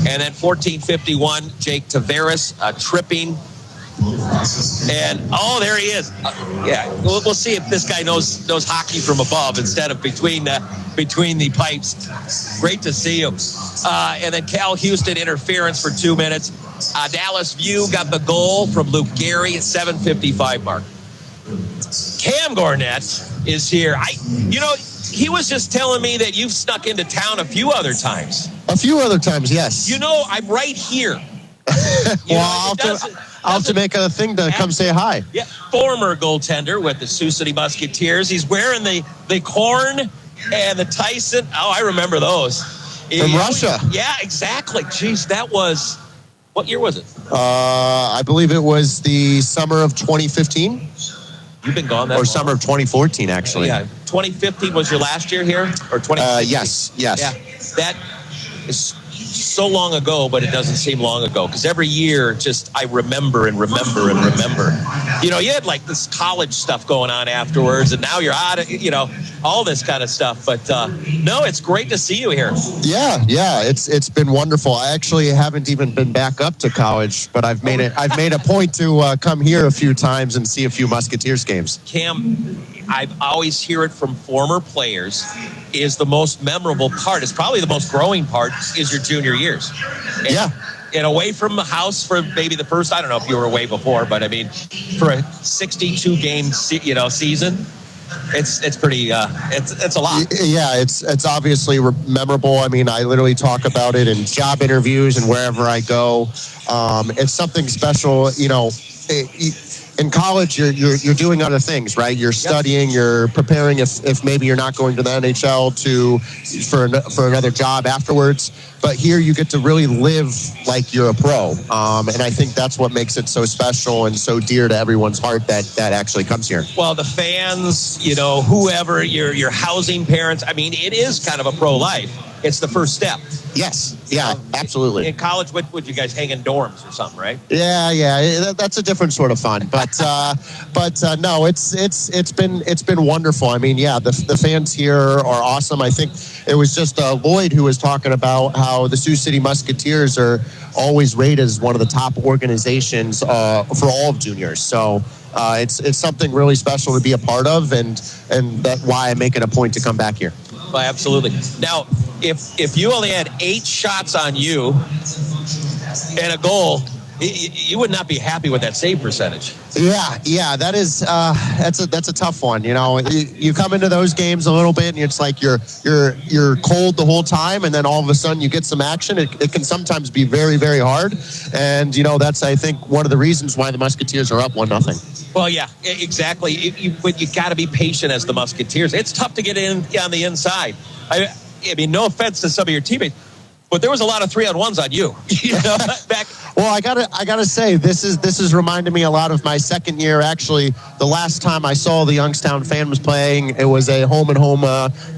And then 14:51, Jake Tavares tripping. And there he is. We'll see if this guy knows hockey from above instead of between the pipes. Great to see you. And then Cal Houston interference for 2 minutes. Dallas View got the goal from Luke Gehry at 7:55 mark. Cam Gornett is here. He was just telling me that you've snuck into town a few other times. A few other times, yes. I'm right here. I'll have to make a thing to come say hi. Yeah, former goaltender with the Sioux City Musketeers. He's wearing the corn and the Tyson. Oh, I remember those. From Russia. Yeah, exactly. Jeez, that was... What year was it? I believe it was the summer of 2015. You've been gone that long? Or summer of 2014, actually. Yeah, 2015 was your last year here? Or 2016? Yes. Yeah, that is so long ago, but it doesn't seem long ago, because every year I remember and remember and remember. You had like this college stuff going on afterwards, and now you're out of, all this kind of stuff. But no, it's great to see you here. Yeah, it's been wonderful. I actually haven't even been back up to college, but I've made a point to come here a few times and see a few Musketeers games. Cam, I always hear it from former players, is the most memorable part, it's probably the most growing part, is your junior years. And away from the house for maybe the first, I don't know if you were away before, but I mean, for a 62-game season, it's pretty, it's a lot. Yeah, it's obviously memorable. I mean, I literally talk about it in job interviews and wherever I go. It's something special, in college, you're doing other things, right? You're studying, you're preparing if maybe you're not going to the NHL for another job afterwards. But here you get to really live like you're a pro. And I think that's what makes it so special and so dear to everyone's heart that actually comes here. Well, the fans, whoever, your housing parents, I mean, it is kind of a pro life. It's the first step. Yes. Yeah, absolutely. In college, would you guys hang in dorms or something, right? Yeah. That's a different sort of fun. But no, it's been wonderful. I mean, the fans here are awesome. I think it was just Lloyd who was talking about how the Sioux City Musketeers are always rated as one of the top organizations for all of juniors. So it's something really special to be a part of, and that's why I make it a point to come back here. Well, absolutely. Now, if you only had 8 shots on you and a goal, You would not be happy with that save percentage. Yeah, that is that's a tough one. You know, you come into those games a little bit, and it's like you're cold the whole time, and then all of a sudden you get some action. It can sometimes be very, very hard, and you know that's I think one of the reasons why the Musketeers are up 1-0. Well, yeah, exactly. But you got to be patient as the Musketeers. It's tough to get in on the inside. I mean, no offense to some of your teammates, but there was a lot of 3-on-1s on you. You know, back. Well, I gotta say this is reminding me a lot of my second year. Actually, the last time I saw the Youngstown Phantoms playing, it was a home and home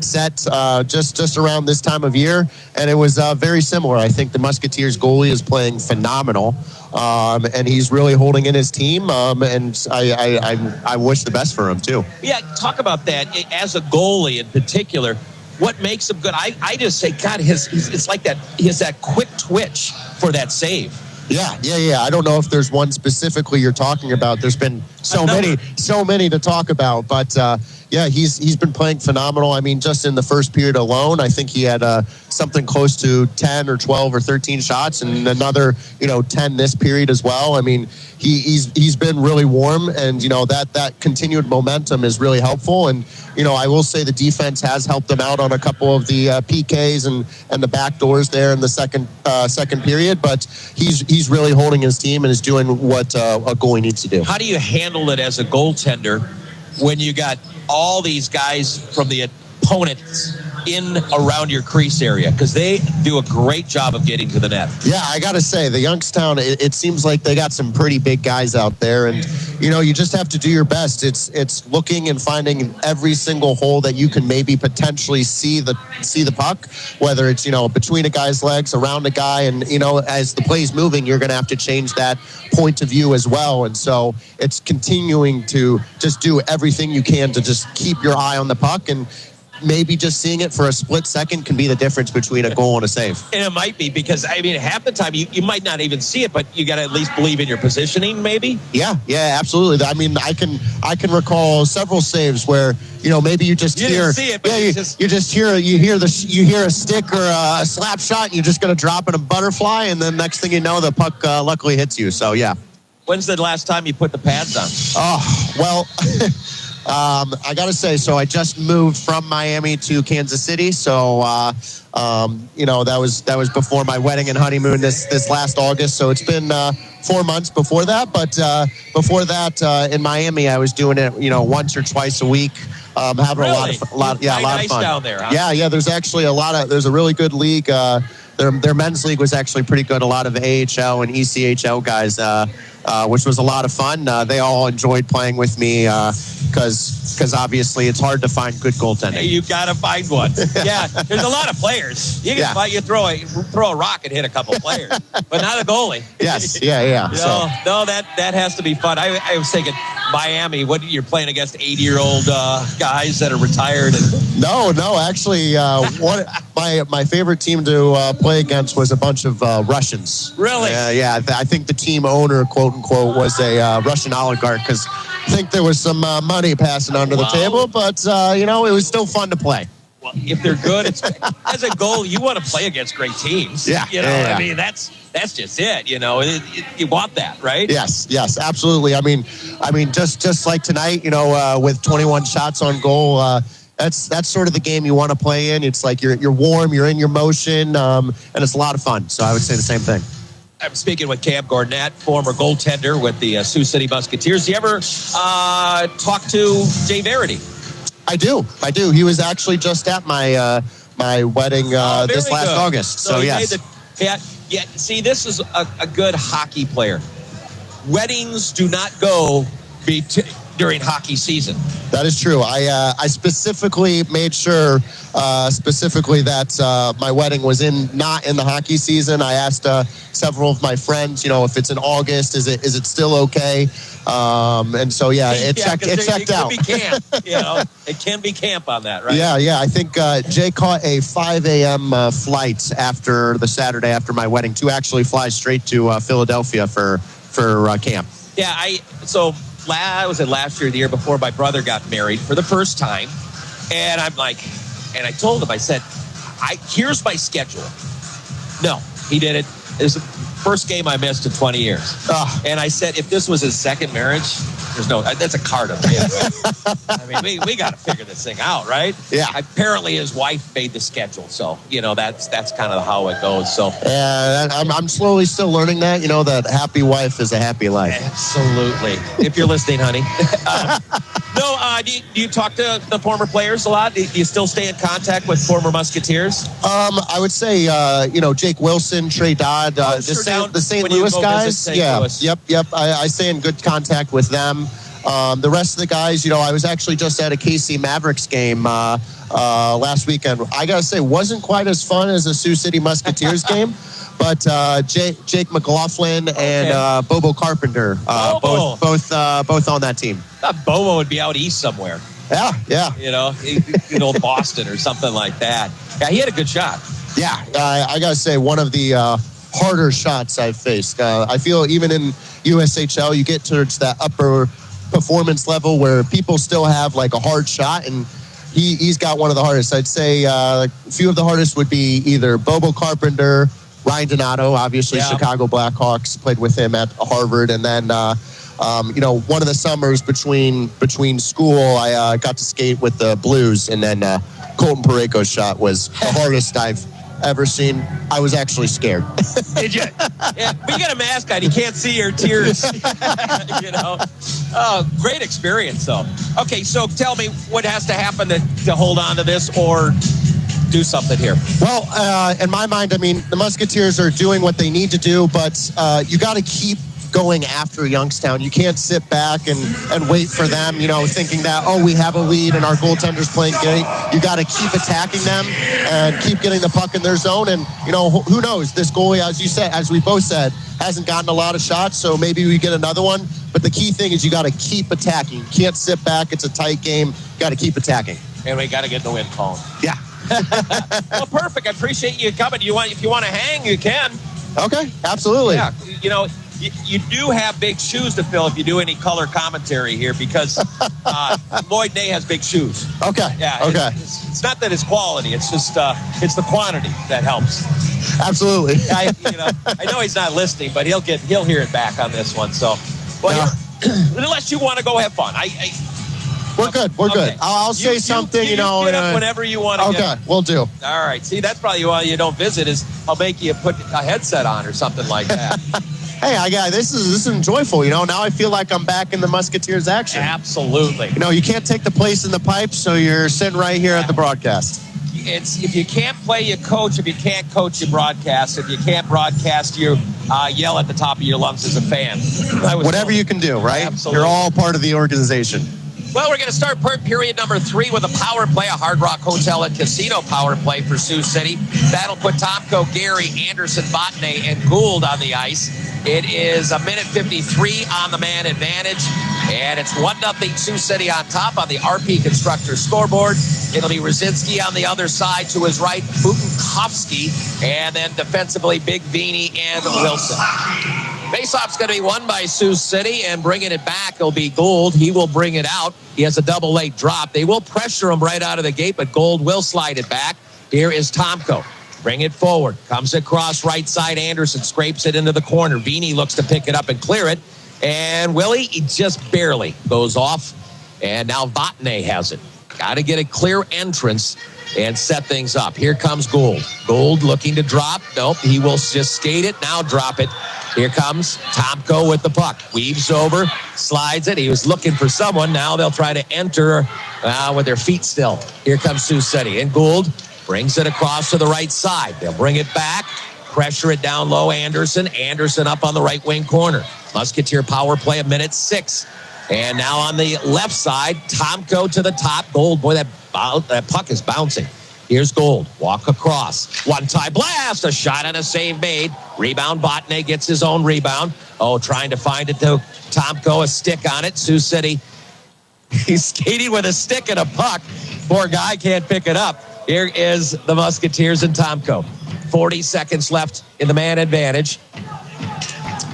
set just around this time of year, and it was very similar. I think the Musketeers goalie is playing phenomenal, and he's really holding in his team. And I wish the best for him too. Yeah, talk about that as a goalie in particular. What makes him good? I just say, God, it's like that. He has that quick twitch for that save. Yeah. I don't know if there's one specifically you're talking about. There's been so many to talk about, but yeah, he's been playing phenomenal. I mean, just in the first period alone, I think he had something close to 10 or 12 or 13 shots, and another 10 this period as well. I mean, he's been really warm, and that continued momentum is really helpful. And I will say the defense has helped them out on a couple of the PKs and the back doors there in the second period. But he's really holding his team and is doing what a goalie needs to do. How do you handle it as a goaltender when you got all these guys from the opponents in around your crease area, because they do a great job of getting to the net? Yeah, I gotta say, the Youngstown, it seems like they got some pretty big guys out there, and you just have to do your best. It's looking and finding every single hole that you can maybe potentially see the puck, whether it's between a guy's legs, around a guy, and as the play's moving, you're gonna have to change that point of view as well. And so it's continuing to just do everything you can to just keep your eye on the puck, and maybe just seeing it for a split second can be the difference between a goal and a save. And it might be, because I mean, half the time you might not even see it, but you got to at least believe in your positioning, maybe. Yeah, absolutely. I mean, I can recall several saves where maybe you just hear, didn't see it, but you hear a stick or a slap shot, and you're just going to drop in a butterfly, and then next thing you know, the puck luckily hits you. So yeah. When's the last time you put the pads on? Oh well. I got to say, so I just moved from Miami to Kansas City. So, that was before my wedding and honeymoon this last August. So it's been 4 months before that. But before that, in Miami, I was doing it, once or twice a week. Having really? a lot of fun down there, huh? Yeah. There's actually there's a really good league. Their men's league was actually pretty good. A lot of AHL and ECHL guys, which was a lot of fun. They all enjoyed playing with me because obviously it's hard to find good goaltending. You got to find one. Yeah, there's a lot of players. You can you throw a rock and hit a couple players, but not a goalie. Yes, yeah. No, that has to be fun. I was thinking Miami. What, you're playing against 80-year-old guys that are retired? No, actually, my favorite team to play against was a bunch of Russians. Really? Yeah. I think the team owner, quote unquote, was a Russian oligarch, because I think there was some money passing under the table, but it was still fun to play. Well, if they're good, as a goal, you want to play against great teams. Yeah. I mean, that's just it. You want that, right? Yes, absolutely. I mean, just like tonight, with 21 shots on goal. That's sort of the game you want to play in. It's like you're warm, you're in your motion, and it's a lot of fun. So I would say the same thing. I'm speaking with Cam Gornett, former goaltender with the Sioux City Musketeers. Do you ever talk to Jay Verity? I do. He was actually just at my my wedding this last August. So yes. See, this is a good hockey player. Weddings do not go during hockey season. That is true. I specifically made sure that my wedding was not in the hockey season. I asked several of my friends, if it's in August, is it still okay? And so it checked out. It can be camp. It can be camp on that, right? Yeah. I think Jay caught a 5 a.m. flight after the Saturday after my wedding to actually fly straight to Philadelphia for camp. Yeah, I was last year, the year before, my brother got married for the first time. And I'm like, and I told him, I said, here's my schedule. No, he did it. Is the first game I missed in 20 years. And I said, if this was his second marriage, that's a card of him. Right? I mean, we got to figure this thing out, right? Yeah. Apparently his wife made the schedule. So, that's kind of how it goes. So, yeah, I'm slowly still learning that, that happy wife is a happy life. Absolutely. If you're listening, honey. Do you talk to the former players a lot? Do you still stay in contact with former Musketeers? I would say, Jake Wilson, Trey Dodd, the St. Louis guys. Yeah. Louis. Yep. I stay in good contact with them. The rest of the guys, I was actually just at a KC Mavericks game last weekend. I got to say, wasn't quite as fun as a Sioux City Musketeers game. But Jake McLaughlin and Bobo Carpenter, both on that team. I thought Bobo would be out east somewhere. Yeah. Boston or something like that. Yeah, he had a good shot. Yeah, I got to say, one of the harder shots I've faced. I feel even in USHL, you get towards that upper performance level where people still have like a hard shot, and he's got one of the hardest. I'd say a few of the hardest would be either Bobo Carpenter, Ryan Donato, obviously Chicago Blackhawks, played with him at Harvard, and then one of the summers between school, I got to skate with the Blues, and then Colton Pareko's shot was the hardest I've ever seen. I was actually scared. Did you? Yeah, but you got a mask on. You can't see your tears. Great experience, though. Okay, so tell me what has to happen to hold on to this or do something here. Well, in my mind, I mean, the Musketeers are doing what they need to do, but you got to keep going after Youngstown. You can't sit back and wait for them, thinking that, we have a lead and our goaltender's playing great. You got to keep attacking them and keep getting the puck in their zone. And, who knows? This goalie, as we both said, hasn't gotten a lot of shots, so maybe we get another one. But the key thing is you got to keep attacking. You can't sit back. It's a tight game. You got to keep attacking. And we got to get the win phone. Yeah. Well, perfect. I appreciate you coming. If you want to hang, you can. Okay, absolutely. Yeah, you do have big shoes to fill if you do any color commentary here because Lloyd Nay has big shoes. Okay. Yeah. Okay. It's not that it's quality. It's just it's the quantity that helps. Absolutely. I know he's not listening, but he'll hear it back on this one. So, unless you want to go have fun, We're good. We're good. I'll say something, Get up whenever you want to. Okay, we'll do. All right. See, that's probably why you don't visit. Is I'll make you put a headset on or something like that. Hey, this is enjoyable. Now I feel like I'm back in the Musketeers action. Absolutely. You can't take the place in the pipes, so you're sitting right here at the broadcast. It's if you can't play, you coach. If you can't coach, you broadcast. If you can't broadcast, you yell at the top of your lungs as a fan. Whatever you can do, right? Absolutely. You're all part of the organization. Well, we're going to start period number 3 with a power play, a Hard Rock Hotel and Casino power play for Sioux City. That'll put Tomko, Gary, Anderson, Botnay, and Gould on the ice. It is a minute 53 on the man advantage, and it's 1-0 Sioux City on top on the RP Constructor scoreboard. It'll be Rosinsky on the other side to his right, Butenkovsky, and then defensively Big Vini and Wilson. Faceoff's going to be won by Sioux City, and bringing it back will be Gould. He will bring it out. He has a double late drop. They will pressure him right out of the gate, but Gould will slide it back. Here is Tomko. Bring it forward. Comes across right side. Anderson scrapes it into the corner. Vini looks to pick it up and clear it. And Willie, he just barely goes off. And now Botnay has it. Got to get a clear entrance and set things up. Here comes Gould. Gould looking to drop. Nope, he will just skate it. Now drop it. Here comes Tomko with the puck. Weaves over, slides it. He was looking for someone. Now they'll try to enter with their feet still. Here comes Sioux City. And Gould brings it across to the right side. They'll bring it back, pressure it down low. Anderson up on the right wing corner. Musketeer power play a minute 6. And now on the left side, Tomko to the top. Gould, boy, that puck is bouncing. Here's Gould. Walk across. One-time blast. A shot and a save made. Rebound. Botnay gets his own rebound. Trying to find it to Tomko. A stick on it. Sioux City. He's skating with a stick and a puck. Poor guy can't pick it up. Here is the Musketeers and Tomko. 40 seconds left in the man advantage.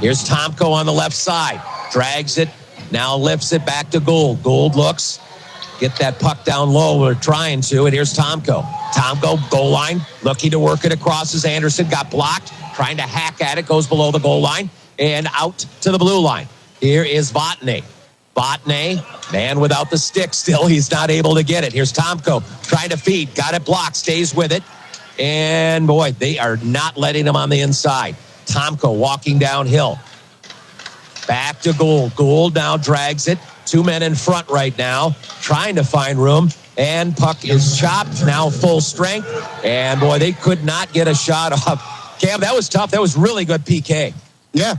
Here's Tomko on the left side. Drags it. Now lifts it back to Gould. Gould looks. get that puck down low. We're trying to, and here's Tomko. Tomko, goal line, looking to work it across as Anderson got blocked, trying to hack at it, goes below the goal line, and out to the blue line. Here is Votney. Votney, man without the stick still. He's not able to get it. Here's Tomko trying to feed. Got it blocked. Stays with it. And, boy, they are not letting him on the inside. Tomko walking downhill. Back to Gould. Gould now drags it. 2 men in front right now. Trying to find room. And puck is chopped. Now full strength. And, boy, they could not get a shot off. Cam, that was tough. That was really good PK. Yeah,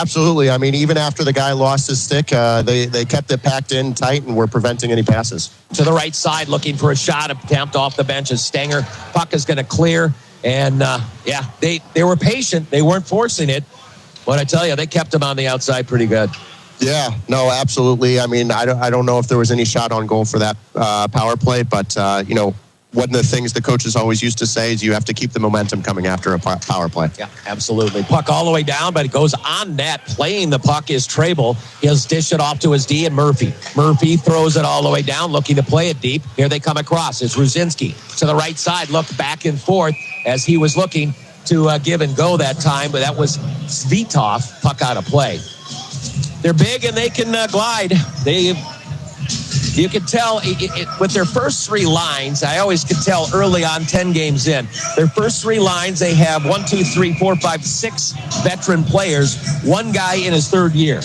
absolutely. I mean, even after the guy lost his stick, they kept it packed in tight and were preventing any passes. To the right side, looking for a shot attempt off the bench as Stenger. Puck is going to clear. And, they were patient. They weren't forcing it. But I tell you, they kept him on the outside pretty good. Yeah, no, absolutely. I mean, I don't know if there was any shot on goal for that power play, but, one of the things the coaches always used to say is you have to keep the momentum coming after a power play. Yeah, absolutely. Puck all the way down, but it goes on net. Playing the puck is Trable. He'll dish it off to his D and Murphy. Murphy throws it all the way down, looking to play it deep. Here they come across. It's Ruzinski to the right side. Looked back and forth as he was looking to give and go that time, but that was Svitov. Puck out of play. They're big and they can glide. You can tell with their first three lines, I always could tell early on, 10 games in, their first three lines, they have 6 veteran players, one guy in his third year.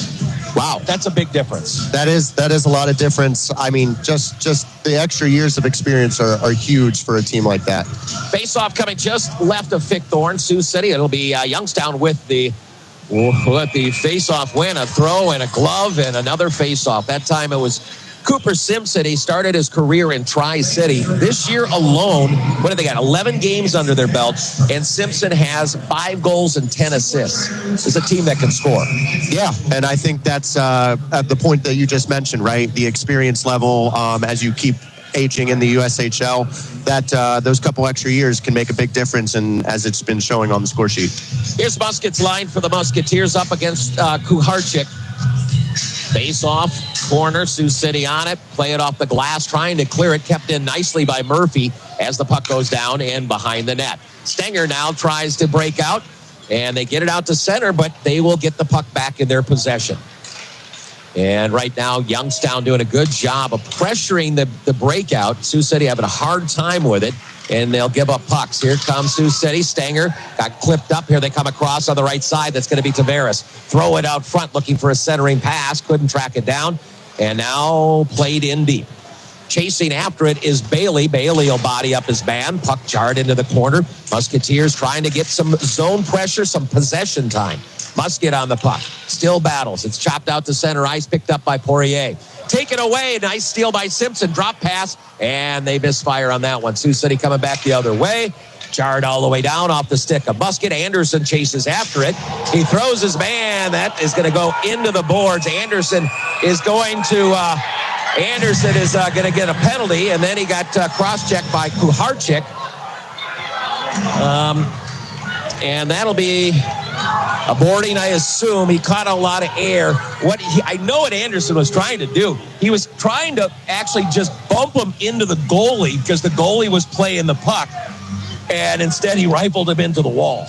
Wow, that's a big difference. That is a lot of difference. I mean, just the extra years of experience are huge for a team like that. Face-off coming just left of Fick Thorne, Sioux City. It'll be Youngstown with the face-off win, a throw and a glove and another face-off. That time it was Cooper Simpson. He started his career in Tri-City. This year alone, what have they got? 11 games under their belt, and Simpson has 5 goals and 10 assists. It's a team that can score. Yeah, and I think that's at the point that you just mentioned, right? The experience level as you keep aging in the USHL, that those couple extra years can make a big difference, and as it's been showing on the score sheet. Here's Musket's line for the Musketeers up against Kuharczyk. Face off, corner, Sioux City on it. Play it off the glass, trying to clear it. Kept in nicely by Murphy as the puck goes down and behind the net. Stenger now tries to break out, and they get it out to center, but they will get the puck back in their possession. And right now, Youngstown doing a good job of pressuring the breakout. Sioux City having a hard time with it, and they'll give up pucks. Here comes Sioux City. Stanger got clipped up. Here they come across on the right side. That's going to be Tavares. Throw it out front, looking for a centering pass. Couldn't track it down, and now played in deep. Chasing after it is Bailey. Bailey will body up his man. Puck jarred into the corner. Musketeers trying to get some zone pressure, some possession time. Musket on the puck. Still battles. It's chopped out to center ice, picked up by Poirier. Taken away. Nice steal by Simpson. Drop pass, and they misfire on that one. Sioux City coming back the other way. Jarred all the way down off the stick of Musket. Anderson chases after it. He throws his man. That is going to go into the boards. Anderson is going to get a penalty, and then he got cross-checked by Kuharczyk. And that'll be a boarding, I assume. He caught a lot of air. I know what Anderson was trying to do. He was trying to actually just bump him into the goalie because the goalie was playing the puck, and instead he rifled him into the wall.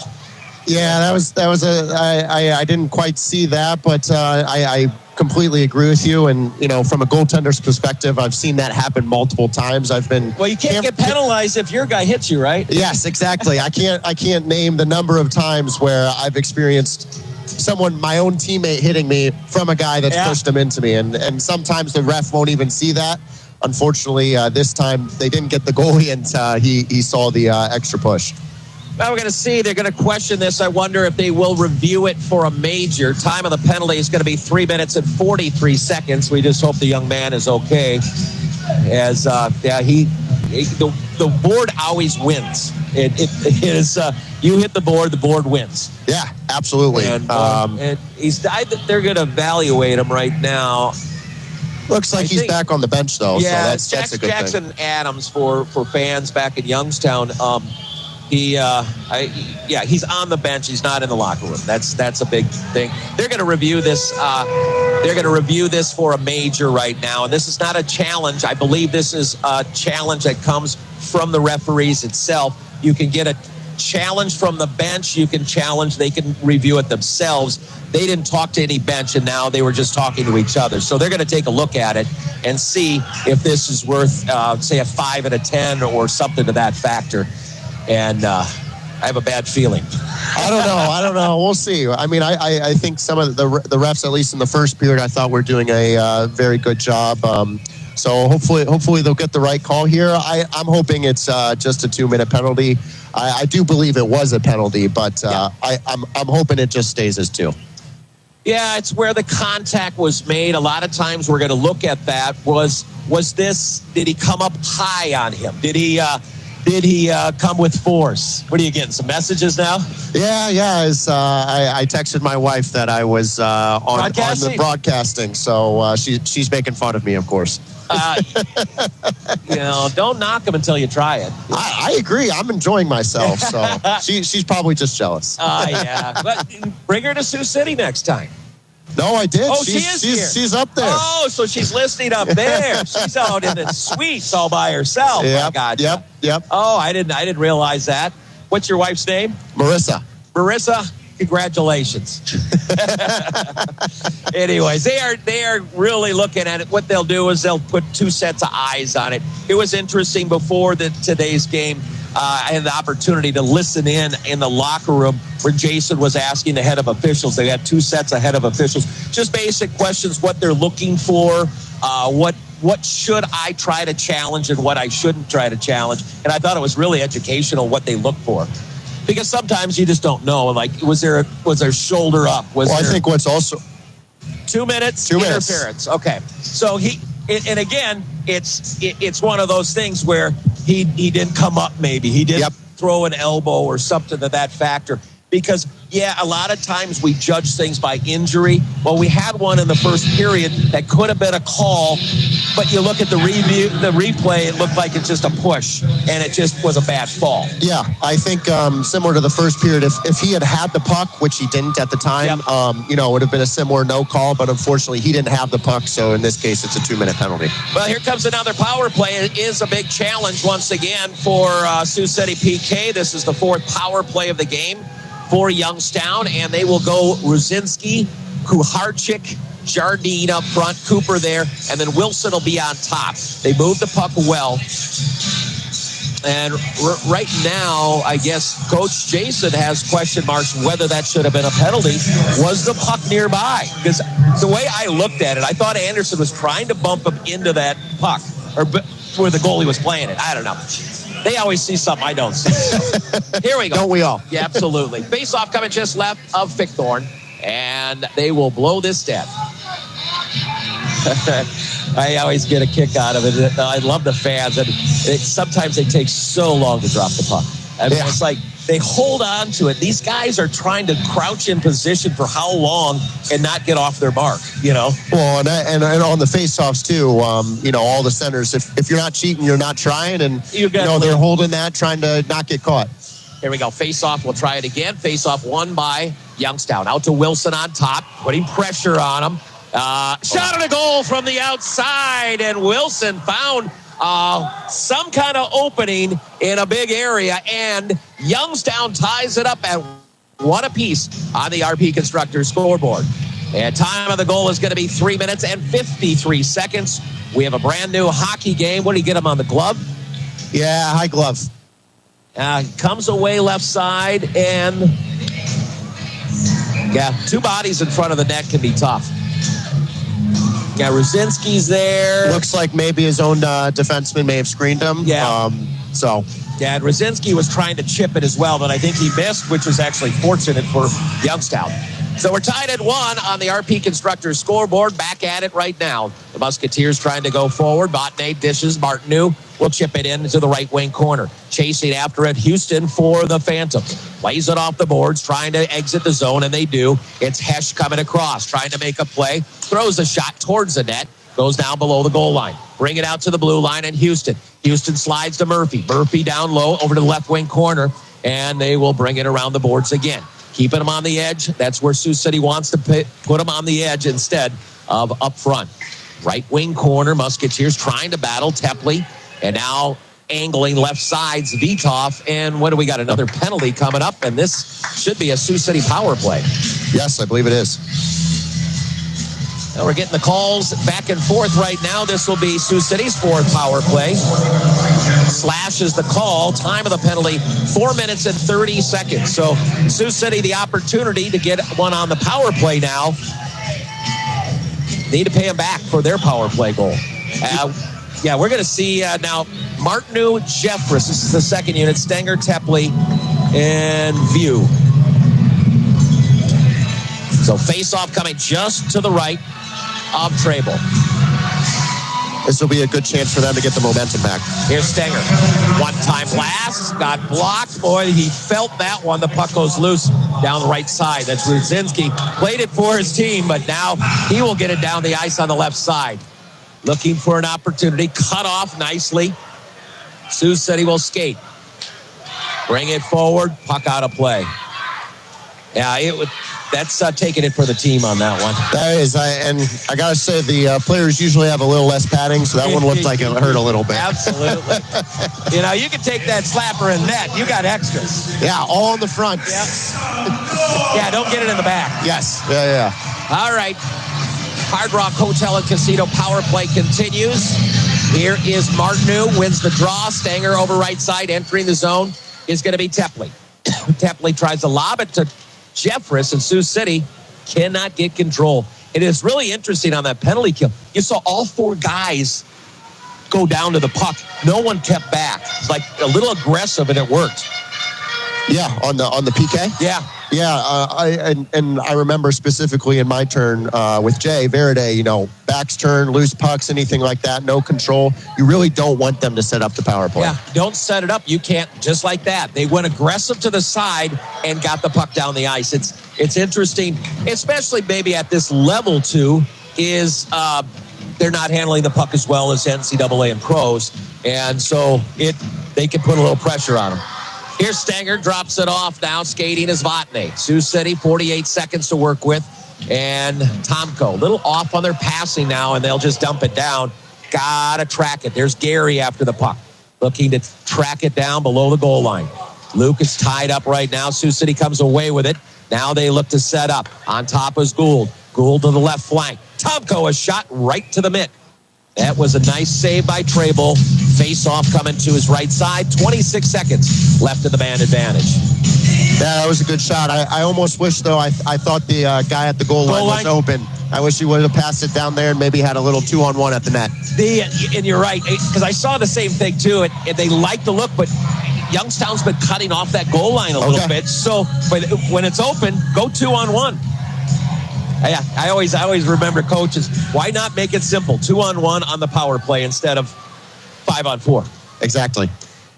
Yeah, I didn't quite see that, but I completely agree with you. And, from a goaltender's perspective, I've seen that happen multiple times. Well, you can't get penalized if your guy hits you, right? Yes, exactly. I can't name the number of times where I've experienced my own teammate hitting me from a guy that's pushed him into me. And sometimes the ref won't even see that. Unfortunately, this time they didn't get the goalie, and he saw the extra push. Now we're going to see. They're going to question this. I wonder if they will review it for a major. Time of the penalty is going to be 3 minutes and 43 seconds. We just hope the young man is okay. As the board always wins. It is you hit the board wins. Yeah, absolutely. And they're going to evaluate him right now. Looks like he's back on the bench though. Yeah, so that's a good Jackson thing. Adams for fans back in Youngstown. he's on the bench. He's not in the locker room. That's a big thing. They're going to review this. They're going to review this for a major right now, and this is not a challenge. I believe this is a challenge that comes from the referees itself. You can get a challenge from the bench. You can challenge. They can review it themselves. They didn't talk to any bench, and now they were just talking to each other. So they're going to take a look at it and see if this is worth, say, a 5 and a 10 or something to that factor. And I have a bad feeling. I don't know. We'll see. I mean, I think some of the refs, at least in the first period, I thought were doing a very good job. So hopefully they'll get the right call here. I'm hoping it's just a 2-minute penalty. I do believe it was a penalty, but I'm hoping it just stays as 2. Yeah, it's where the contact was made. A lot of times we're going to look at that. Did he come up high on him? Did he come with force? What are you getting, some messages now? Yeah. I texted my wife that I was on the broadcasting, so she's making fun of me, of course. Don't knock them until you try it. I agree. I'm enjoying myself, so she's probably just jealous. Yeah. But bring her to Sioux City next time. No, I did. Oh, she is here. She's up there. Oh, so she's listening up there. She's out in the suites all by herself. Yep, Gotcha. Yep. Oh, I didn't realize that. What's your wife's name? Marissa. Congratulations. Anyways, they are really looking at it. What they'll do is they'll put 2 sets of eyes on it. It was interesting before today's game. I had the opportunity to listen in the locker room where Jason was asking the head of officials. They had 2 sets of head of officials. Just basic questions, what they're looking for, what should I try to challenge and what I shouldn't try to challenge. And I thought it was really educational what they look for. Because sometimes you just don't know. Like, was there shoulder up? I think what's also 2 minutes. 2 minutes Interference. Okay. So and again, it's one of those things where he didn't come up. Maybe he didn't throw an elbow or something to that factor. Because a lot of times we judge things by injury. Well, we had one in the first period that could have been a call, but you look at the replay, it looked like it's just a push, and it just was a bad fall. Yeah, I think similar to the first period, if he had the puck, which he didn't at the time, it would have been a similar no call, but unfortunately he didn't have the puck, so in this case it's a 2-minute penalty. Well, here comes another power play. It is a big challenge once again for Sioux City PK. This is the 4th power play of the game for Youngstown, and they will go Ruzinski, Kuharczyk, Jardine up front, Cooper there, and then Wilson will be on top. They move the puck well. And right now, I guess Coach Jason has question marks whether that should have been a penalty. Was the puck nearby? Because the way I looked at it, I thought Anderson was trying to bump him into that puck, or where the goalie was playing it. I don't know. They always see something I don't see. So. Here we go. Don't we all? Yeah, absolutely. Face-off coming just left of Fickthorn, and they will blow this dead. I always get a kick out of it. I love the fans, and sometimes they take so long to drop the puck. I mean, It's like they hold on to it. These guys are trying to crouch in position for how long and not get off their mark, Well, and on the face-offs too, all the centers, if you're not cheating, you're not trying, and they're holding that, trying to not get caught. Here we go. Face-off. We'll try it again. Face-off won by Youngstown. Out to Wilson on top, putting pressure on him. Shot on a goal from the outside, and Wilson found some kind of opening in a big area, and Youngstown ties it up at 1 apiece on the RP Constructors scoreboard. And time of the goal is going to be 3 minutes and 53 seconds. We have a brand new hockey game. What do you get him on the glove? Yeah, high glove. Comes away left side, and 2 bodies in front of the net can be tough. Yeah, Ruzinski's there. Looks like maybe his own defenseman may have screened him. Yeah. Yeah, and Ruzinski was trying to chip it as well, but I think he missed, which was actually fortunate for Youngstown. So we're tied at 1 on the RP Constructors scoreboard. Back at it right now. The Musketeers trying to go forward. Botnay dishes. Martineau will chip it in to the right wing corner. Chasing after it, Houston for the Phantoms. Lays it off the boards, trying to exit the zone, and they do. It's Hesh coming across, trying to make a play. Throws a shot towards the net. Goes down below the goal line. Bring it out to the blue line, and Houston. Houston slides to Murphy. Murphy down low over to the left wing corner. and they will bring it around the boards again. Keeping them on the edge. That's where Sioux City wants to put them on the edge instead of up front. Right wing corner, Musketeers trying to battle Tepley, and now angling left sides, Vitov. And what do we got? Another penalty coming up, and this should be a Sioux City power play. Yes, I believe it is. Now we're getting the calls back and forth right now. This will be Sioux City's fourth power play. Slash is the call. Time of the penalty, 4 minutes and 30 seconds. So Sioux City, the opportunity to get one on the power play now. Need to pay them back for their power play goal. Yeah, we're going to see now Martineau, Jeffress. This is the second unit. Stenger, Tepley, and View. So face-off coming just to the right of Trable. This will be a good chance for them to get the momentum back. Here's Stenger. One-time blast. Got blocked. Boy, he felt that one. The puck goes loose down the right side. That's Rudzinski. Played it for his team, but now he will get it down the ice on the left side. Looking for an opportunity. Cut off nicely. Sioux City will skate. Bring it forward. Puck out of play. Yeah, that's taking it for the team on that one. That is, and I got to say, the players usually have a little less padding, so that one looked like it hurt a little bit. Absolutely. You can take that slapper in net. You got extras. Yeah, all in the front. Yeah. Yeah, don't get it in the back. Yes. Yeah. All right. Hard Rock Hotel and Casino power play continues. Here is Martineau, wins the draw. Stanger over right side, entering the zone is going to be Tepley. Tepley tries to lob it to Jeffress, and Sioux City cannot get control. It is really interesting on that penalty kill. You saw all four guys go down to the puck. No one kept back. It's like a little aggressive, and it worked. Yeah, on the PK? Yeah. Yeah, I remember specifically in my turn with Jay Verde, backs turn, loose pucks, anything like that, no control. You really don't want them to set up the power play. Yeah, don't set it up. You can't, just like that. They went aggressive to the side and got the puck down the ice. It's interesting, especially maybe at this level too, is they're not handling the puck as well as NCAA and pros, and so they can put a little pressure on them. Here's Stanger, drops it off now. Skating is Vatne. Sioux City, 48 seconds to work with. And Tomko, a little off on their passing now, and they'll just dump it down. Gotta track it. There's Gary after the puck, looking to track it down below the goal line. Luke is tied up right now. Sioux City comes away with it. Now they look to set up. On top is Gould. Gould to the left flank. Tomko, a shot right to the mitt. That was a nice save by Trable. Face-off coming to his right side. 26 seconds left in the man advantage. Yeah, that was a good shot. I almost wish, though, I thought the guy at the goal line was open. I wish he would have passed it down there and maybe had a little 2-on-1 at the net. And you're right, because I saw the same thing, too. And they like the look, but Youngstown's been cutting off that goal line a little bit. So but when it's open, go 2-on-1. Yeah, I always remember coaches, why not make it simple? 2-on-1 on the power play instead of 5-on-4. Exactly.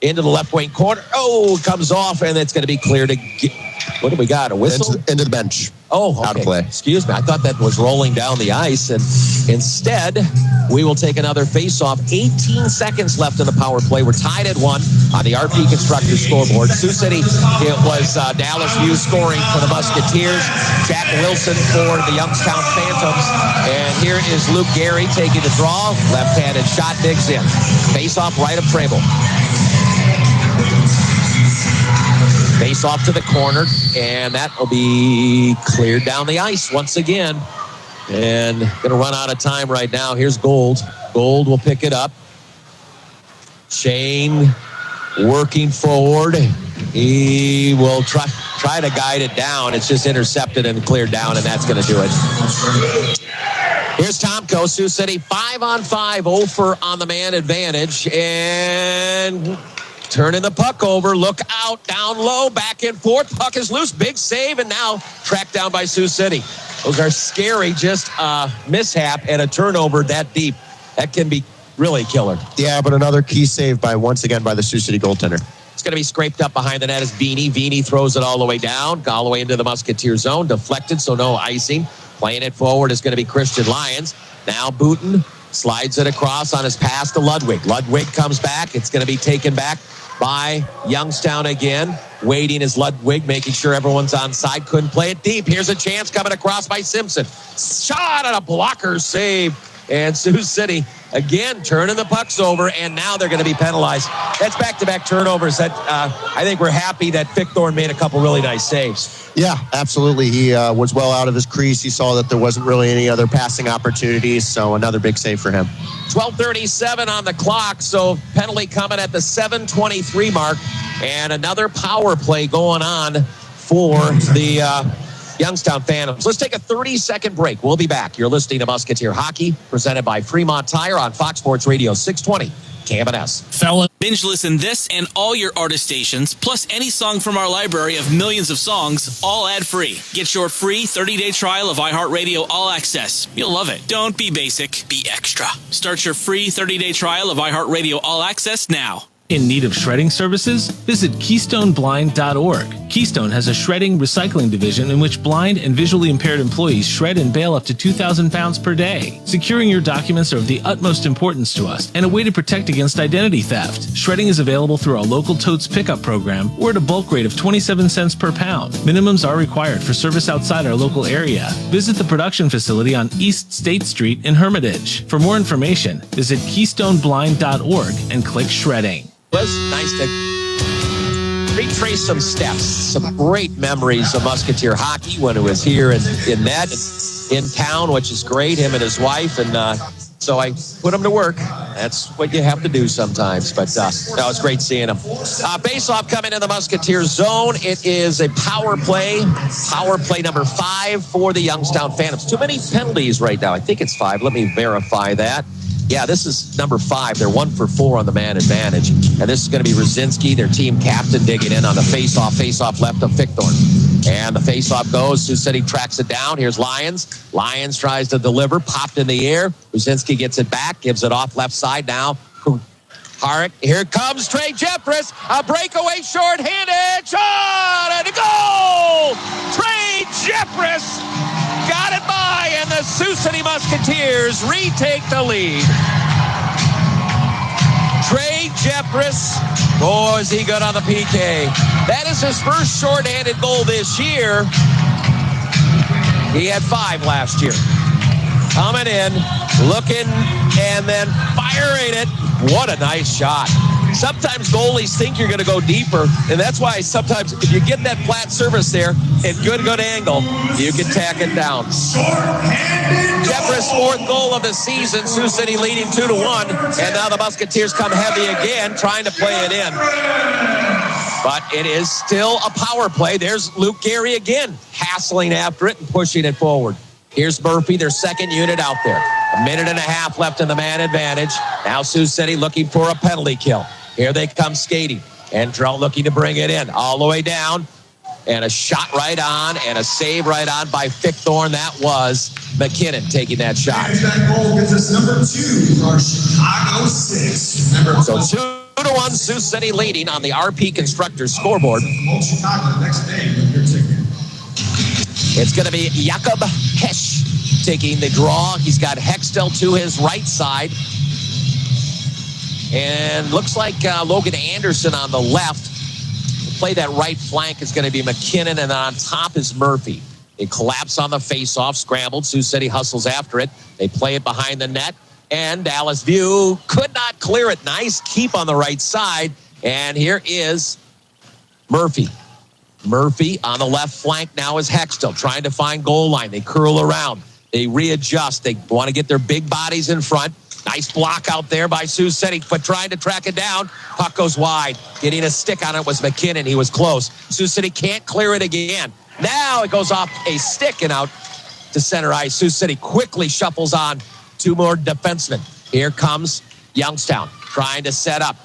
Into the left wing corner. Oh, comes off, and it's going to be clear to get. What do we got? A whistle? Into the bench. Oh, okay. Out of play. Excuse me. I thought that was rolling down the ice, and instead, we will take another face-off. 18 seconds left in the power play. We're tied at 1 on the RP Constructors scoreboard. Sioux City, it was Dallas View scoring for the Musketeers. Jack Wilson for the Youngstown Phantoms. And here is Luke Gary taking the draw. Left-handed shot, digs in. Face-off right of Trable. Face off to the corner, and that will be cleared down the ice once again. And going to run out of time right now. Here's Gould. Gould will pick it up. Shane working forward. He will try to guide it down. It's just intercepted and cleared down, and that's going to do it. Here's Tomko, Sioux City, 5-on-5, 0 on the man advantage, and turning the puck over, look out, down low, back and forth, puck is loose, big save, and now tracked down by Sioux City. Those are scary, just a mishap and a turnover that deep. That can be really killer. Yeah, but another key save once again by the Sioux City goaltender. It's going to be scraped up behind the net as Vini. Vini throws it all the way down, all the way into the Musketeer zone, deflected, so no icing. Playing it forward is going to be Christian Lyons. Now Booten Slides it across on his pass to Ludwig. Ludwig comes back. It's going to be taken back by Youngstown again. Waiting is Ludwig, making sure everyone's on side. Couldn't play it deep. Here's a chance coming across by Simpson. Shot on a blocker save. And Sioux City, again, turning the pucks over, and now they're going to be penalized. That's back-to-back turnovers. That I think we're happy that Vic Thorne made a couple really nice saves. Yeah, absolutely. He was well out of his crease. He saw that there wasn't really any other passing opportunities, so another big save for him. 12:37 on the clock, so penalty coming at the 7:23 mark, and another power play going on for the Youngstown Phantoms. Let's take a 30-second break. We'll be back. You're listening to Musketeer Hockey, presented by Fremont Tire on Fox Sports Radio 620 KMNS. Fella. Binge listen this and all your artist stations, plus any song from our library of millions of songs, all ad-free. Get your free 30-day trial of iHeartRadio All Access. You'll love it. Don't be basic, be extra. Start your free 30-day trial of iHeartRadio All Access now. In need of shredding services? Visit KeystoneBlind.org. Keystone has a shredding recycling division in which blind and visually impaired employees shred and bale up to 2,000 pounds per day. Securing your documents are of the utmost importance to us and a way to protect against identity theft. Shredding is available through our local totes pickup program or at a bulk rate of 27 cents per pound. Minimums are required for service outside our local area. Visit the production facility on East State Street in Hermitage. For more information, visit KeystoneBlind.org and click shredding. It was nice to retrace some steps, some great memories of Musketeer hockey when it was here in town, which is great, him and his wife, and so I put him to work. That's what you have to do sometimes, but no, it's great seeing him. Face-off coming in the Musketeer zone. It is a power play number 5 for the Youngstown Phantoms. Too many penalties right now. I think it's 5. Let me verify that. Yeah, this is number 5. They're 1 for 4 on the man advantage. And this is going to be Rosinski, their team captain, digging in on the face-off left of Vic Thorne. And the face-off goes. Sioux City tracks it down. Here's Lyons. Lyons tries to deliver, popped in the air. Rosinski gets it back, gives it off left side now. Harrick, here comes Trey Jeffress. A breakaway short-handed shot and a goal! Trey Jeffress got it by, and the Sioux City Musketeers retake the lead. Trey Jeffress, boy, is he good on the PK. That is his first short-handed goal this year. He had 5 last year. Coming in, looking, and then firing it. What a nice shot. Sometimes goalies think you're going to go deeper, and that's why sometimes if you get that flat surface there at good angle, you can tack it down. Jeffress' 4th goal of the season. Sioux City leading 2-1, and now the Musketeers come heavy again, trying to play it in. But it is still a power play. There's Luke Gary again, hassling after it and pushing it forward. Here's Murphy, their second unit out there. 1.5 minutes left in the man advantage. Now Sioux City looking for a penalty kill. Here they come skating. And Drell looking to bring it in all the way down. And a shot right on and a save right on by Vic Thorne. That was McKinnon taking that shot. And that goal gets us number 2 for our Chicago 6. So 2-1 Sioux City leading on the RP Constructors scoreboard. Chicago the next day with your ticket. It's going to be Jakob Hesch taking the draw. He's got Hextall to his right side. And looks like Logan Anderson on the left. To play that right flank is going to be McKinnon, and then on top is Murphy. They collapse on the face-off, scrambled. Sioux City hustles after it. They play it behind the net, and Dallas View could not clear it. Nice keep on the right side. And here is Murphy. Murphy on the left flank now is Hextall trying to find goal line. They curl around. They readjust. They want to get their big bodies in front. Nice block out there by Sioux City, but trying to track it down. Puck goes wide. Getting a stick on it was McKinnon. He was close. Sioux City can't clear it again. Now it goes off a stick and out to center ice. Sioux City quickly shuffles on 2 more defensemen. Here comes Youngstown trying to set up.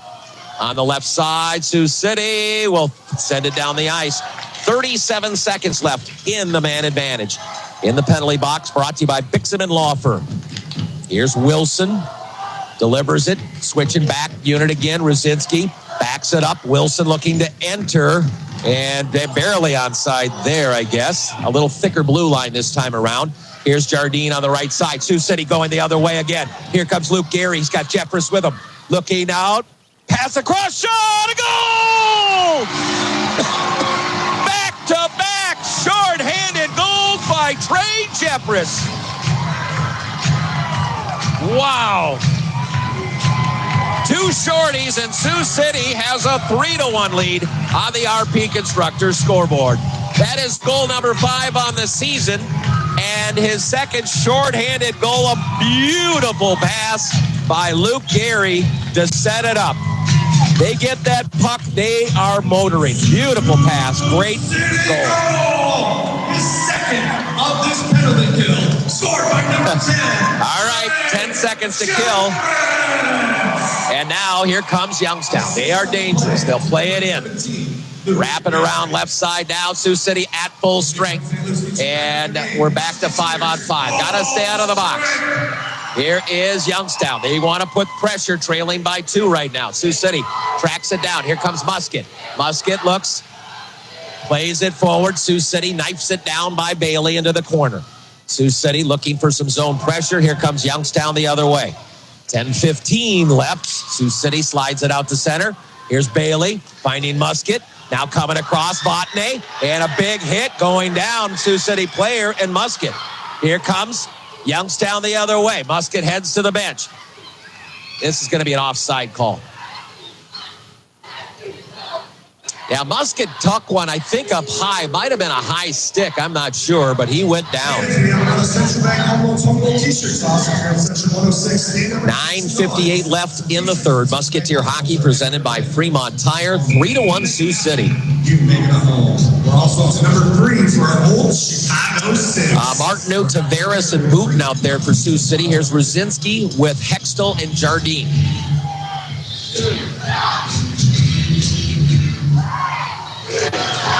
On the left side, Sioux City will send it down the ice. 37 seconds left in the man advantage. In the penalty box, brought to you by Bixman Law Firm. Here's Wilson. Delivers it. Switching back. Unit again. Rosinski backs it up. Wilson looking to enter. And they're barely onside there, I guess. A little thicker blue line this time around. Here's Jardine on the right side. Sioux City going the other way again. Here comes Luke Gary. He's got Jeffress with him. Looking out. Pass across. Shot. A goal! Back-to-back short-handed goals by Trey Jeffress. Wow. Two shorties, and Sioux City has a 3-1 lead on the RP Constructors scoreboard. That is goal number 5 on the season, and his second short-handed goal, a beautiful pass by Luke Gary to set it up. They get that puck, they are motoring. Beautiful pass, great goal. His second of this penalty kill, scored by number 10. All right, 10 seconds to kill. And now here comes Youngstown. They are dangerous. They'll play it in. Wrap it around left side now. Sioux City at full strength. And we're back to 5-on-5. Got to stay out of the box. Here is Youngstown. They want to put pressure, trailing by 2 right now. Sioux City tracks it down. Here comes Musket. Musket looks, plays it forward. Sioux City knifes it down by Bailey into the corner. Sioux City looking for some zone pressure. Here comes Youngstown the other way. 10:15 left. Sioux City slides it out to center. Here's Bailey finding Musket. Now coming across Botnay, and a big hit going down. Sioux City player and Musket. Here comes Youngstown the other way. Musket heads to the bench. This is going to be an offside call. Yeah, Musket tuck one, I think, up high. Might have been a high stick. I'm not sure, but he went down. 9:58 left in the third. Musketeer hockey presented by Fremont Tire. 3-1 Sioux City. You make it a home. We're also to number 3 for our old Chicago Six. Martineau, Tavares, and Booten out there for Sioux City. Here's Rosinski with Hextall and Jardine.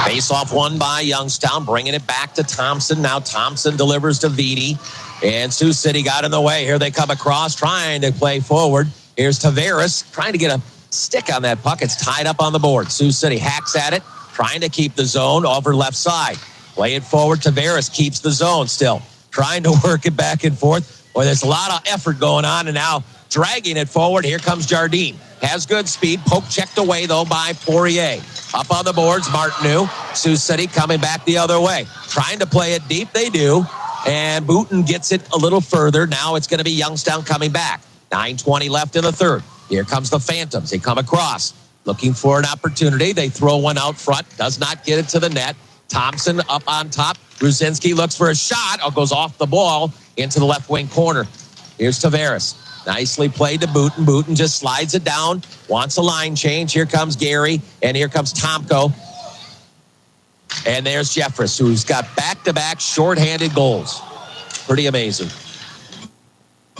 Face-off won by Youngstown, bringing it back to Thompson. Now Thompson delivers to Vitti, and Sioux City got in the way. Here they come across, trying to play forward. Here's Tavares, trying to get a stick on that puck. It's tied up on the board. Sioux City hacks at it, trying to keep the zone over left side. Play it forward. Tavares keeps the zone still, trying to work it back and forth. Boy, there's a lot of effort going on, and now dragging it forward. Here comes Jardine. Has good speed. Poke checked away, though, by Poirier. Up on the boards, Martineau. Sioux City coming back the other way. Trying to play it deep. They do. And Booten gets it a little further. Now it's going to be Youngstown coming back. 9:20 left in the third. Here comes the Phantoms. They come across. Looking for an opportunity. They throw one out front. Does not get it to the net. Thompson up on top. Ruzinski looks for a shot. Oh, goes off the ball into the left wing corner. Here's Tavares. Nicely played to Booten. Booten just slides it down. Wants a line change. Here comes Gary. And here comes Tomko. And there's Jeffress, who's got back-to-back shorthanded goals. Pretty amazing.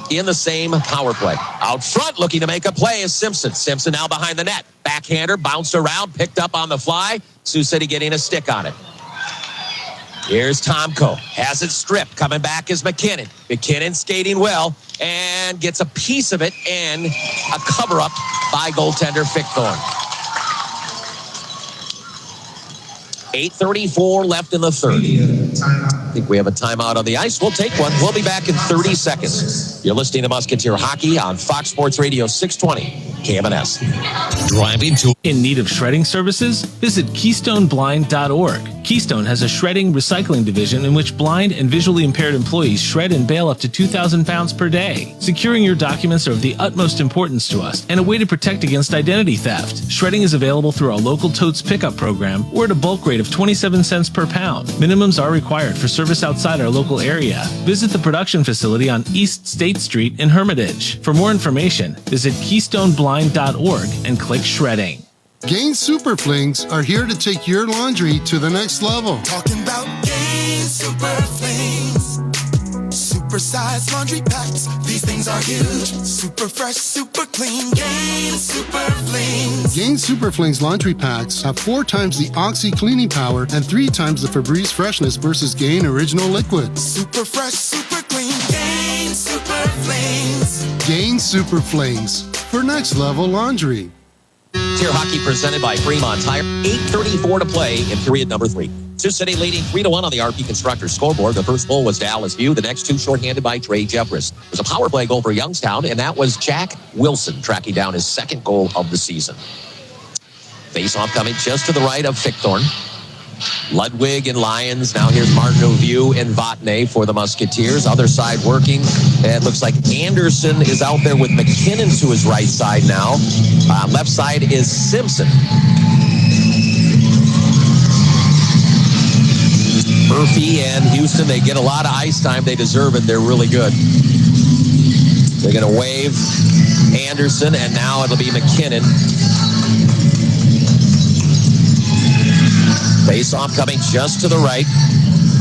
In the same power play. Out front, looking to make a play is Simpson. Simpson now behind the net. Backhander, bounced around, picked up on the fly. Sioux City getting a stick on it. Here's Tomko. Has it stripped. Coming back is McKinnon. McKinnon skating well and gets a piece of it and a cover-up by goaltender Fickthorn. 8:34 left in the third. I think we have a timeout on the ice. We'll take one. We'll be back in 30 seconds. You're listening to Musketeer Hockey on Fox Sports Radio 620 KMNS. Driving to in need of shredding services? Visit KeystoneBlind.org. Keystone has a shredding recycling division in which blind and visually impaired employees shred and bale up to 2,000 pounds per day. Securing your documents are of the utmost importance to us and a way to protect against identity theft. Shredding is available through our local totes pickup program or at a bulk rate of 27 cents per pound. Minimums are required for service outside our local area. Visit the production facility on East State Street in Hermitage. For more information, visit KeystoneBlind.org and click shredding. Gain Super Flings are here to take your laundry to the next level. Talking about Gain Super Flings. Super-sized laundry packs. These things are huge. Super fresh, super clean. Gain Super Flings. Gain Super Flings laundry packs have 4 times the Oxy cleaning power and 3 times the Febreze freshness versus Gain Original Liquid. Super fresh, super clean. Gain Super Flings. Gain Super Flings for next level laundry. Tier Hockey presented by Fremont Tire. 8:34 to play in period number 3. Sioux City leading 3-1 on the RP Constructors scoreboard. The first goal was Dallas View. The next two shorthanded by Trey Jeffress. It was a power play goal for Youngstown, and that was Jack Wilson tracking down his second goal of the season. Face-off coming just to the right of Fickthorn. Ludwig and Lyons. Now here's Martineau, View, and Vatne for the Musketeers. Other side working. It looks like Anderson is out there with McKinnon to his right side now. Left side is Simpson. Murphy and Houston, they get a lot of ice time. They deserve it. They're really good. They're going to wave Anderson, and now it'll be McKinnon. Face-off coming just to the right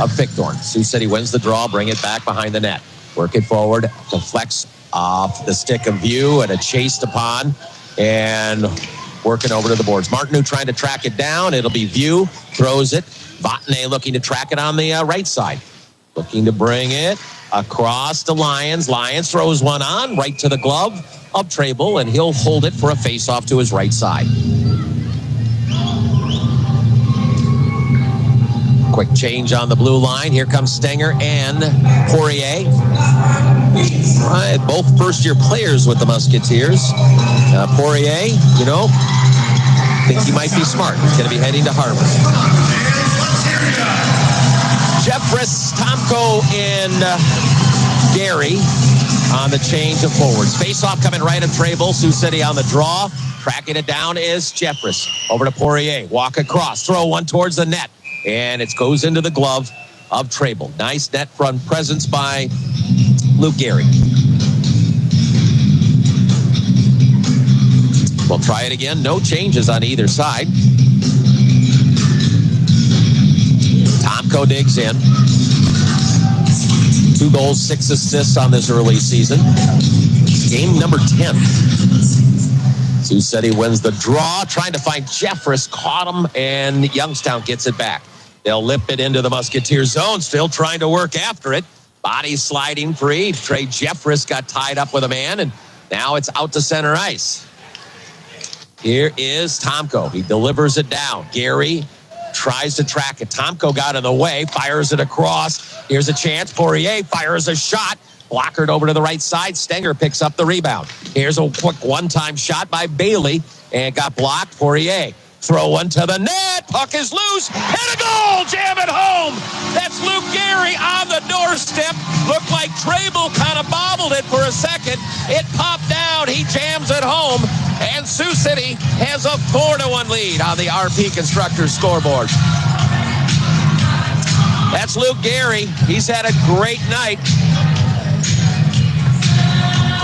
of Fickthorn. Sioux City wins the draw, bring it back behind the net. Work it forward, deflects off the stick of View, and a chased upon, and working over to the boards. Martineau trying to track it down. It'll be View, throws it. Vatne looking to track it on the right side. Looking to bring it across to Lyons. Lyons throws one on, right to the glove of Trable, and he'll hold it for a face-off to his right side. Quick change on the blue line. Here comes Stenger and Poirier. All right, both first-year players with the Musketeers. Poirier, think he might be smart. He's going to be heading to Harvard. Jeffress, Tomko, and Gary on the change of forwards. Face-off coming right of Trable. Sioux City on the draw. Tracking it down is Jeffress. Over to Poirier. Walk across. Throw one towards the net. And it goes into the glove of Trable. Nice net front presence by Luke Gary. We'll try it again. No changes on either side. Tomko digs in. 2 goals, 6 assists on this early season. Game number 10. Sioux City wins the draw. Trying to find Jeffress. Caught him, and Youngstown gets it back. They'll lip it into the Musketeer zone. Still trying to work after it. Body sliding free. Trey Jeffress got tied up with a man, and now it's out to center ice. Here is Tomko. He delivers it down. Gary tries to track it. Tomko got in the way, fires it across. Here's a chance. Poirier fires a shot. Blockered over to the right side. Stenger picks up the rebound. Here's a quick one-time shot by Bailey, and got blocked. Poirier. Throw one to the net. Puck is loose. Hit a goal. Jam it home. That's Luke Gary on the doorstep. Looked like Trable kind of bobbled it for a second. It popped down. He jams it home. And Sioux City has a 4-1 lead on the RP Constructors scoreboard. That's Luke Gary. He's had a great night.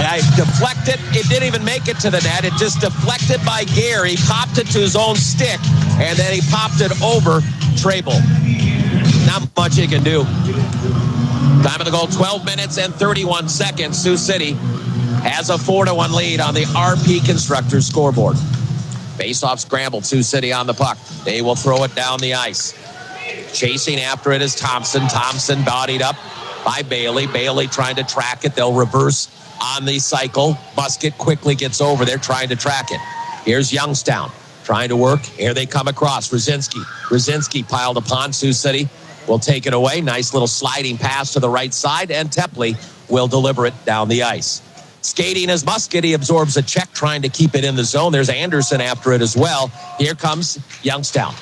I deflected. It didn't even make it to the net. It just deflected by Gary, popped it to his own stick, and then he popped it over Trable. Not much he can do. Time of the goal, 12 minutes and 31 seconds. Sioux City has a 4-1 lead on the RP Constructors scoreboard. Face-off scrambled. Sioux City on the puck. They will throw it down the ice. Chasing after it is Thompson. Thompson bodied up by Bailey. Bailey trying to track it. They'll reverse on the cycle. Musket quickly gets over there trying to track it. Here's Youngstown trying to work. Here they come across. Brzezinski piled upon. Sioux City will take it away. Nice little sliding pass to the right side, and Tepley will deliver it down the ice. Skating is Musket. He absorbs a check trying to keep it in the zone. There's Anderson after it as well. Here comes Youngstown.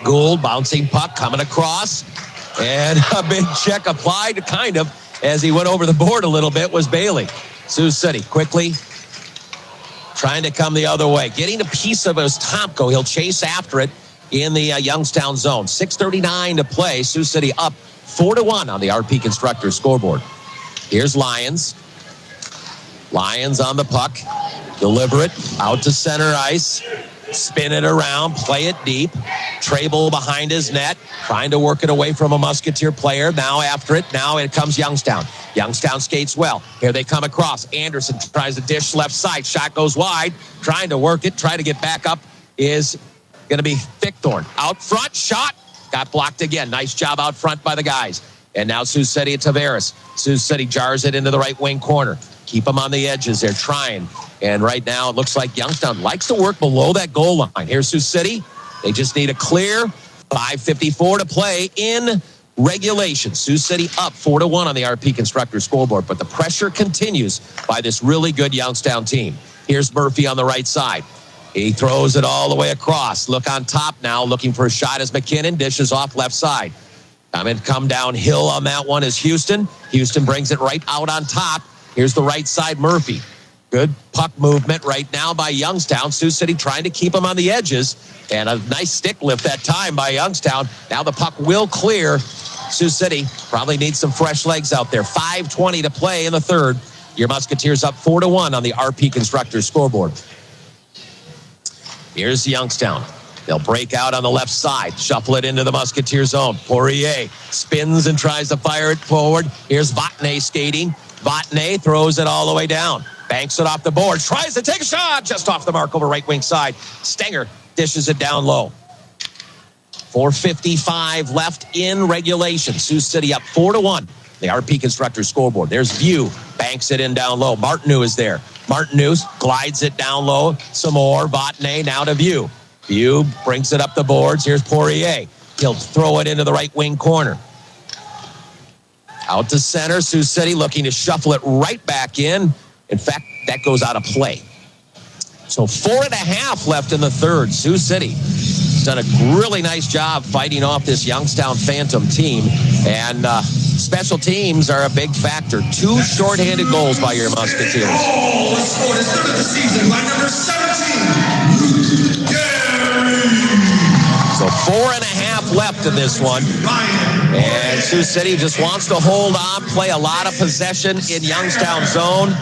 Gould bouncing puck coming across, and a big check applied kind of as he went over the board a little bit was Bailey. Sioux City quickly trying to come the other way. Getting a piece of it is Tomko. He'll chase after it in the Youngstown zone. 6:39 to play. Sioux City up 4-1 on the RP Constructors scoreboard. Here's Lyons. Lyons on the puck. Deliver it out to center ice. Spin it around, play it deep. Trable behind his net, trying to work it away from a Musketeer player. Now after it, now it comes Youngstown. Youngstown skates well. Here they come across. Anderson tries to dish left side. Shot goes wide. Trying to work it, try to get back up is going to be Fickthorn. Out front, shot. Got blocked again. Nice job out front by the guys. And now Sioux City at Tavares. Sioux City jars it into the right wing corner. Keep them on the edges. They're trying. And right now, it looks like Youngstown likes to work below that goal line. Here's Sioux City. They just need a clear. 5:54 to play in regulation. Sioux City up 4-1 on the RP Constructor scoreboard, but the pressure continues by this really good Youngstown team. Here's Murphy on the right side. He throws it all the way across. Look on top now, looking for a shot as McKinnon dishes off left side. Come downhill on that one is Houston. Houston brings it right out on top. Here's the right side, Murphy. Good puck movement right now by Youngstown. Sioux City trying to keep them on the edges. And a nice stick lift that time by Youngstown. Now the puck will clear. Sioux City probably needs some fresh legs out there. 5:20 to play in the third. Your Musketeers up 4-1 on the RP Constructors scoreboard. Here's Youngstown. They'll break out on the left side, shuffle it into the Musketeer zone. Poirier spins and tries to fire it forward. Here's Vatne skating. Vatne throws it all the way down. Banks it off the board. Tries to take a shot just off the mark over right wing side. Stenger dishes it down low. 4:55 left in regulation. Sioux City up 4-1. The RP Constructors scoreboard. There's View. Banks it in down low. Martineau is there. Martineau glides it down low. Some more. Vatne now to View. View brings it up the boards. Here's Poirier. He'll throw it into the right wing corner. Out to center. Sioux City looking to shuffle it right back in. In fact, that goes out of play. So 4.5 left in the third. Sioux City has done a really nice job fighting off this Youngstown Phantom team. And special teams are a big factor. 2 shorthanded goals by your Musketeers. Oh, the score is third of the season by number 17, So 4.5 left in this one. And Sioux City just wants to hold on, play a lot of possession in Youngstown zone.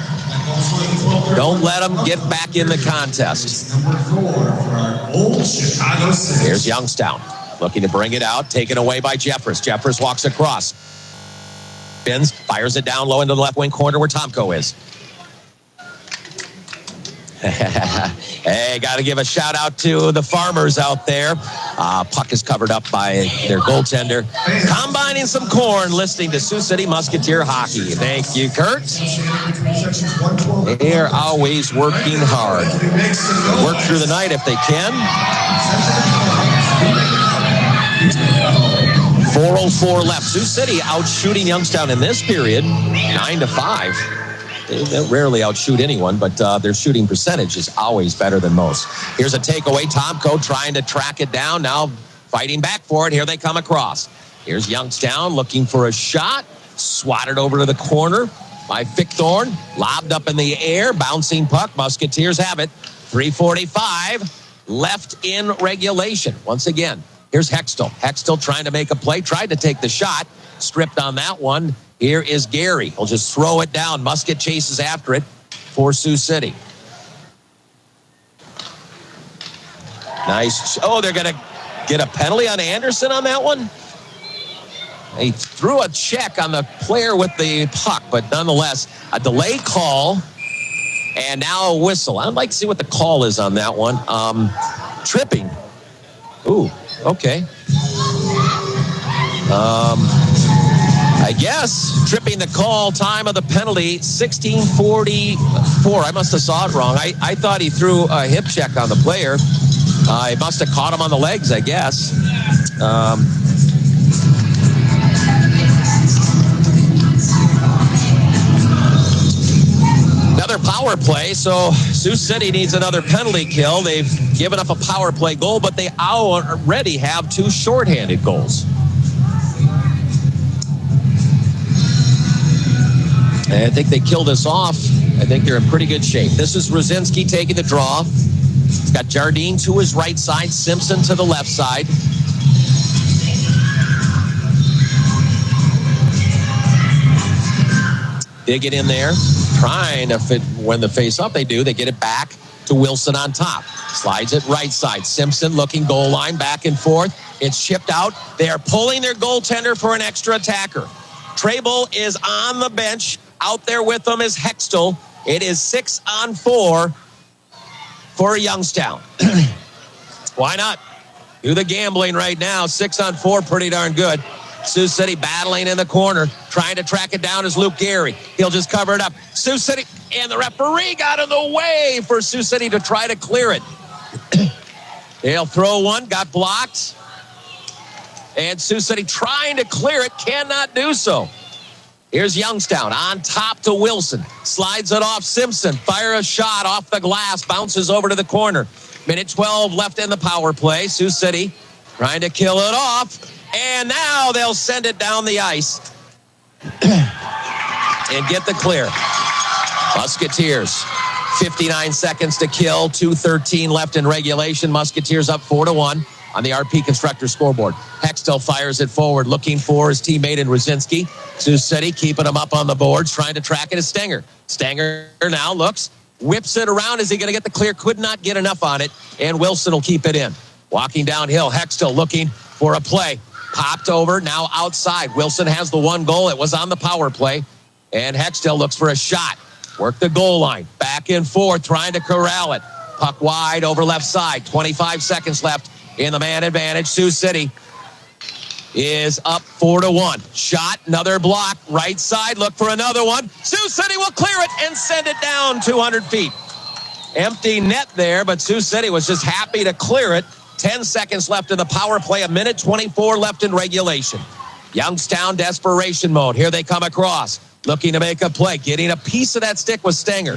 Don't let them get back in the contest. Number 4 for our old Chicago City. Here's Youngstown looking to bring it out, taken away by Jeffress. Jeffress walks across. Spins, fires it down low into the left wing corner where Tomko is. Hey, got to give a shout out to the farmers out there. Puck is covered up by their goaltender. Combining some corn, listening to Sioux City Musketeer hockey. Thank you, Kurt. They're always working hard. Work through the night if they can. 4:04 left. Sioux City out shooting Youngstown in this period, 9-5. They rarely outshoot anyone, but their shooting percentage is always better than most. Here's a takeaway. Tomko trying to track it down. Now fighting back for it. Here they come across. Here's Youngstown looking for a shot. Swatted over to the corner by Fickthorn. Lobbed up in the air. Bouncing puck. Musketeers have it. 3:45 left in regulation. Once again, here's Hextall. Hextall trying to make a play. Tried to take the shot. Stripped on that one. Here is Gary. He'll just throw it down. Musket chases after it for Sioux City. Nice. Oh, they're going to get a penalty on Anderson on that one? He threw a check on the player with the puck, but nonetheless, a delay call and now a whistle. I'd like to see what the call is on that one. Tripping. Ooh, okay. I guess tripping the call, time of the penalty, 16:44. I must have saw it wrong. I thought he threw a hip check on the player. He must have caught him on the legs, I guess. Another power play, so Sioux City needs another penalty kill. They've given up a power play goal, but they already have 2 shorthanded goals. And I think they kill this off. I think they're in pretty good shape. This is Rosinski taking the draw. He's got Jardine to his right side, Simpson to the left side. Dig it in there. Trying to fit when the face up they do. They get it back to Wilson on top. Slides it right side. Simpson looking goal line back and forth. It's chipped out. They are pulling their goaltender for an extra attacker. Trable is on the bench. Out there with them is Hextall. It is 6-on-4 for Youngstown. Why not? Do the gambling right now. 6-on-4, pretty darn good. Sioux City battling in the corner. Trying to track it down is Luke Gary. He'll just cover it up. Sioux City, and the referee got in the way for Sioux City to try to clear it. They'll throw one, got blocked. And Sioux City trying to clear it, cannot do so. Here's Youngstown on top to Wilson. Slides it off Simpson. Fire a shot off the glass. Bounces over to the corner. Minute 12 left in the power play. Sioux City trying to kill it off. And now they'll send it down the ice and get the clear. Musketeers, 59 seconds to kill. 2:13 left in regulation. Musketeers up 4-1 on the RP Constructor scoreboard. Hextall fires it forward, looking for his teammate in Rosinski. Sioux City keeping him up on the boards, trying to track it as Stenger. Stenger now looks, whips it around. Is he going to get the clear? Could not get enough on it, and Wilson will keep it in. Walking downhill, Hextall looking for a play. Popped over, now outside. Wilson has the one goal. It was on the power play, and Hextall looks for a shot. Work the goal line, back and forth, trying to corral it. Puck wide over left side, 25 seconds left in the man advantage. Sioux City is up 4-1. Shot, another block, right side, look for another one. Sioux City will clear it and send it down 200 feet. Empty net there, but Sioux City was just happy to clear it. 10 seconds left in the power play, a minute 24 left in regulation. Youngstown desperation mode. Here they come across, looking to make a play. Getting a piece of that stick was Stenger.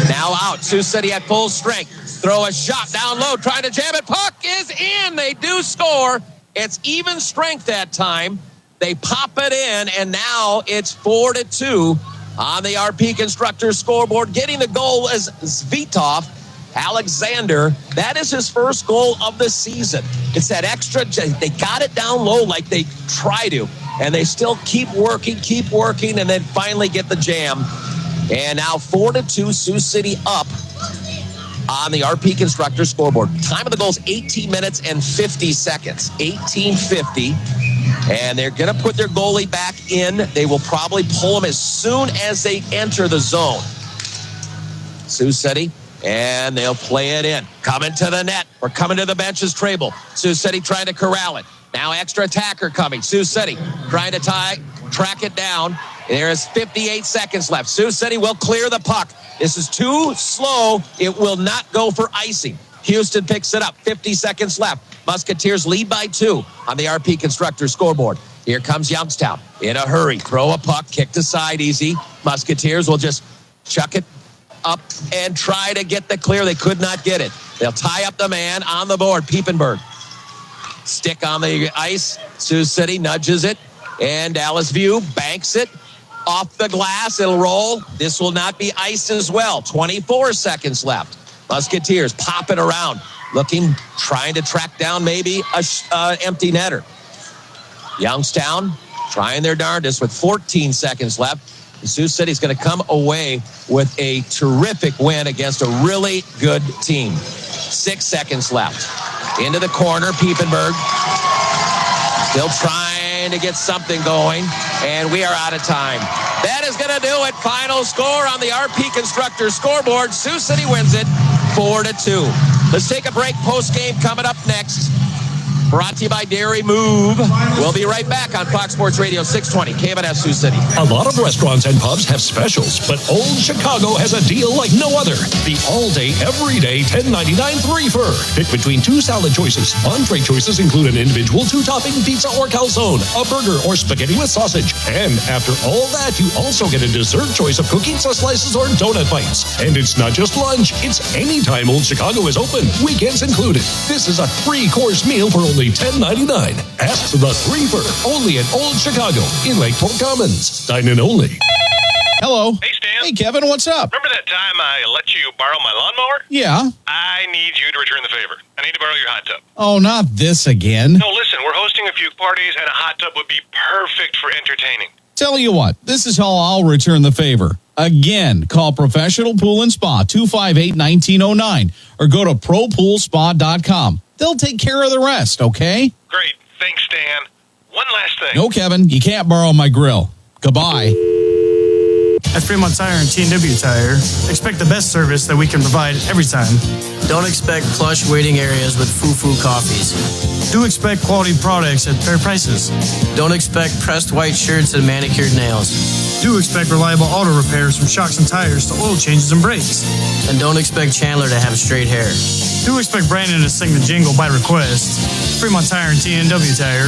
Now out, Sioux City at full strength. Throw a shot down low, trying to jam it. Puck is in. They do score. It's even strength that time. They pop it in, and now it's 4-2 on the RP Constructor scoreboard. Getting the goal is Zvitov. Alexander, that is his first goal of the season. It's that extra, they got it down low like they try to, and they still keep working, and then finally get the jam. And now 4-2, Sioux City up on the RP Constructor scoreboard. Time of the goal is 18 minutes and 50 seconds. 18:50. And they're going to put their goalie back in. They will probably pull him as soon as they enter the zone. Sioux City. And they'll play it in. Coming to the net. We're coming to the benches, Trable. Sioux City trying to corral it. Now extra attacker coming. Sioux City trying to track it down. There is 58 seconds left. Sioux City will clear the puck. This is too slow. It will not go for icing. Houston picks it up. 50 seconds left. Musketeers lead by 2 on the RP Constructor scoreboard. Here comes Youngstown in a hurry. Throw a puck, kick to side easy. Musketeers will just chuck it up and try to get the clear. They could not get it. They'll tie up the man on the board. Piepenberg. Stick on the ice. Sioux City nudges it. And Dallas View banks it off the glass. It'll roll. This will not be iced as well. 24 seconds left. Musketeers pop it around. Looking, trying to track down maybe a empty netter. Youngstown trying their darndest with 14 seconds left. Sioux City's going to come away with a terrific win against a really good team. 6 seconds left. Into the corner, Piepenberg. Still trying to get something going, and we are out of time. That is going to do it. Final score on the RP Constructor scoreboard. Sioux City wins it 4-2. Let's take a break. Post game coming up next. Brought to you by Dairy Move. We'll be right back on Fox Sports Radio 620, KMNS Sioux City. A lot of restaurants and pubs have specials, but Old Chicago has a deal like no other. The all-day, everyday $10.99 3-fer. Pick between 2 salad choices. Entree choices include an individual 2-topping pizza or calzone, a burger, or spaghetti with sausage. And after all that, you also get a dessert choice of cookies, slices, or donut bites. And it's not just lunch. It's anytime Old Chicago is open, weekends included. This is a 3-course meal for only $10.99. Ask the 3-fer, only at Old Chicago in Lake Port Commons. Dine in only. Hello. Hey, Stan. Hey, Kevin, what's up? Remember that time I let you borrow my lawnmower? Yeah. I need you to return the favor. I need to borrow your hot tub. Oh, not this again. No, listen, we're hosting a few parties, and a hot tub would be perfect for entertaining. Tell you what, this is how I'll return the favor. Again, call Professional Pool and Spa, 258-1909, or go to ProPoolSpa.com. They'll take care of the rest, okay? Great. Thanks, Stan. One last thing. No, Kevin, you can't borrow my grill. Goodbye. At Fremont Tire and T&W Tire, expect the best service that we can provide every time. Don't expect plush waiting areas with foo-foo coffees. Do expect quality products at fair prices. Don't expect pressed white shirts and manicured nails. Do expect reliable auto repairs from shocks and tires to oil changes and brakes. And don't expect Chandler to have straight hair. Do expect Brandon to sing the jingle by request. Fremont Tire and TNW Tire.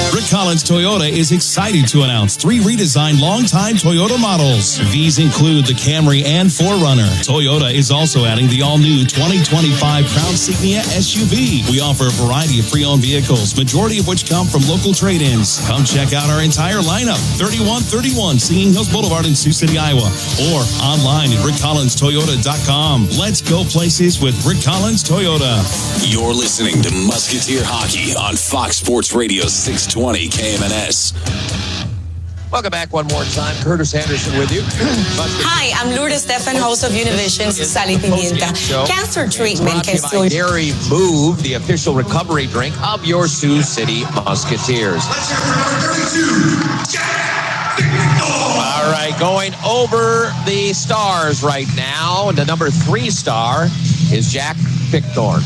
Rick Collins Toyota is excited to announce 3 redesigned longtime Toyota models. These include the Camry and 4Runner. Toyota is also adding the all-new 2025 Crown Signia SUV. We offer a variety of pre-owned vehicles, majority of which come from local trade-ins. Come check out our entire lineup, 3131 Singing Hills Boulevard in Sioux City, Iowa, or online at rickcollinstoyota.com. Let's go places with Rick Collins Toyota. You're listening to Musketeer Hockey on Fox Sports Radio 620 KMNS. Welcome back one more time. Curtis Henderson with you. Hi, I'm Lourdes Stefan, host of Univision's Sally Pimienta. Cancer treatment can still... Dairy Move, the official recovery drink of your Sioux City Musketeers. All right, going over the stars right now. The number 3 star is Jack Pickthorne.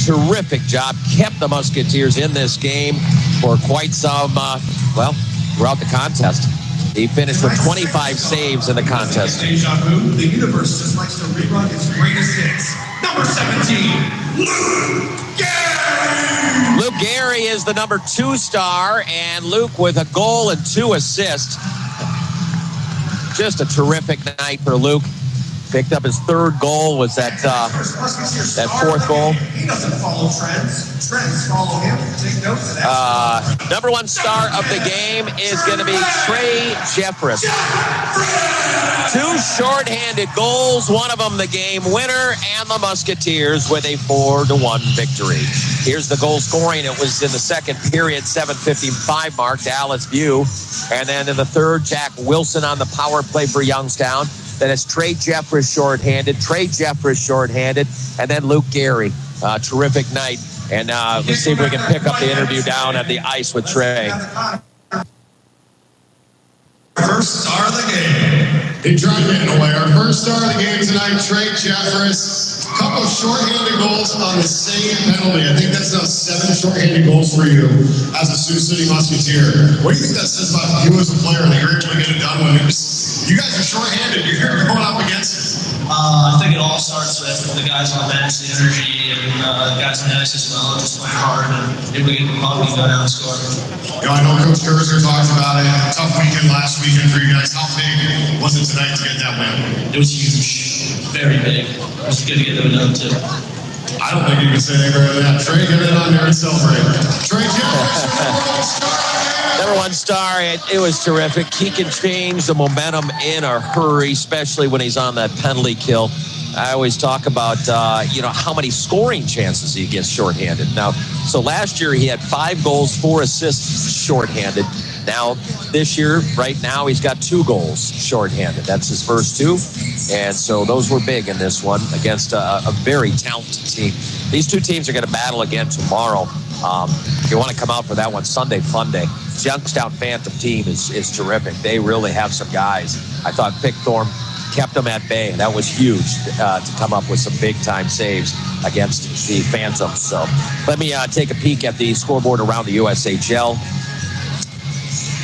Terrific job. Kept the Musketeers in this game for quite some, throughout the contest. He finished with 25 saves in the contest. Deja vu, the universe just likes to rerun its greatest hits. Number 17, Luke Gary! Luke Gary is the number 2 star, and Luke with a goal and 2 assists. Just a terrific night for Luke. Picked up his 3rd goal. Was that 4th goal? He doesn't follow trends. Trends follow him. Take notes of that. Number 1 star of the game is going to be Trey Jeffress. 2 shorthanded goals, one of them the game winner, and the Musketeers with a 4-1 victory. Here's the goal scoring. It was in the second period, 7:55 mark, Dallas View. And then in the 3rd, Jack Wilson on the power play for Youngstown. Then it's Trey Jeffress shorthanded, and then Luke Gary. Terrific night. And let's see if we can pick up the interview down at the ice with Trey. First star of the game. He tried getting away. Our first star of the game tonight, Trey Jeffress. A couple of shorthanded goals on the same penalty. I think that's now 7 shorthanded goals for you as a Sioux City Musketeer. What do you think that says about you as a player that you're able to get it done when you guys are shorthanded? You're going up against it. I think it all starts with the guys on the bench, the energy, and the guys on the ice as well, just playing hard, and if we get the puck, we go down and score. I know Coach Kurzer talked about it. Tough weekend last weekend for you guys. How big was it tonight to get that win? It was huge, very big. It was good to get them done too. I don't think you can say anything better than that. Trey, get it on there and celebrate. Trey Jeffress. Number 1 star, it was terrific. He can change the momentum in a hurry, especially when he's on that penalty kill. I always talk about, how many scoring chances he gets shorthanded. Now, so last year he had 5 goals, 4 assists shorthanded. Now, this year, right now, he's got 2 goals shorthanded. That's his first 2. And so those were big in this one against a very talented team. These 2 teams are going to battle again tomorrow. If you want to come out for that one, Sunday Fun Day. Youngstown Phantom team is terrific. They really have some guys. I thought Pickthorne kept them at bay. That was huge to come up with some big-time saves against the Phantoms. So let me take a peek at the scoreboard around the USHL.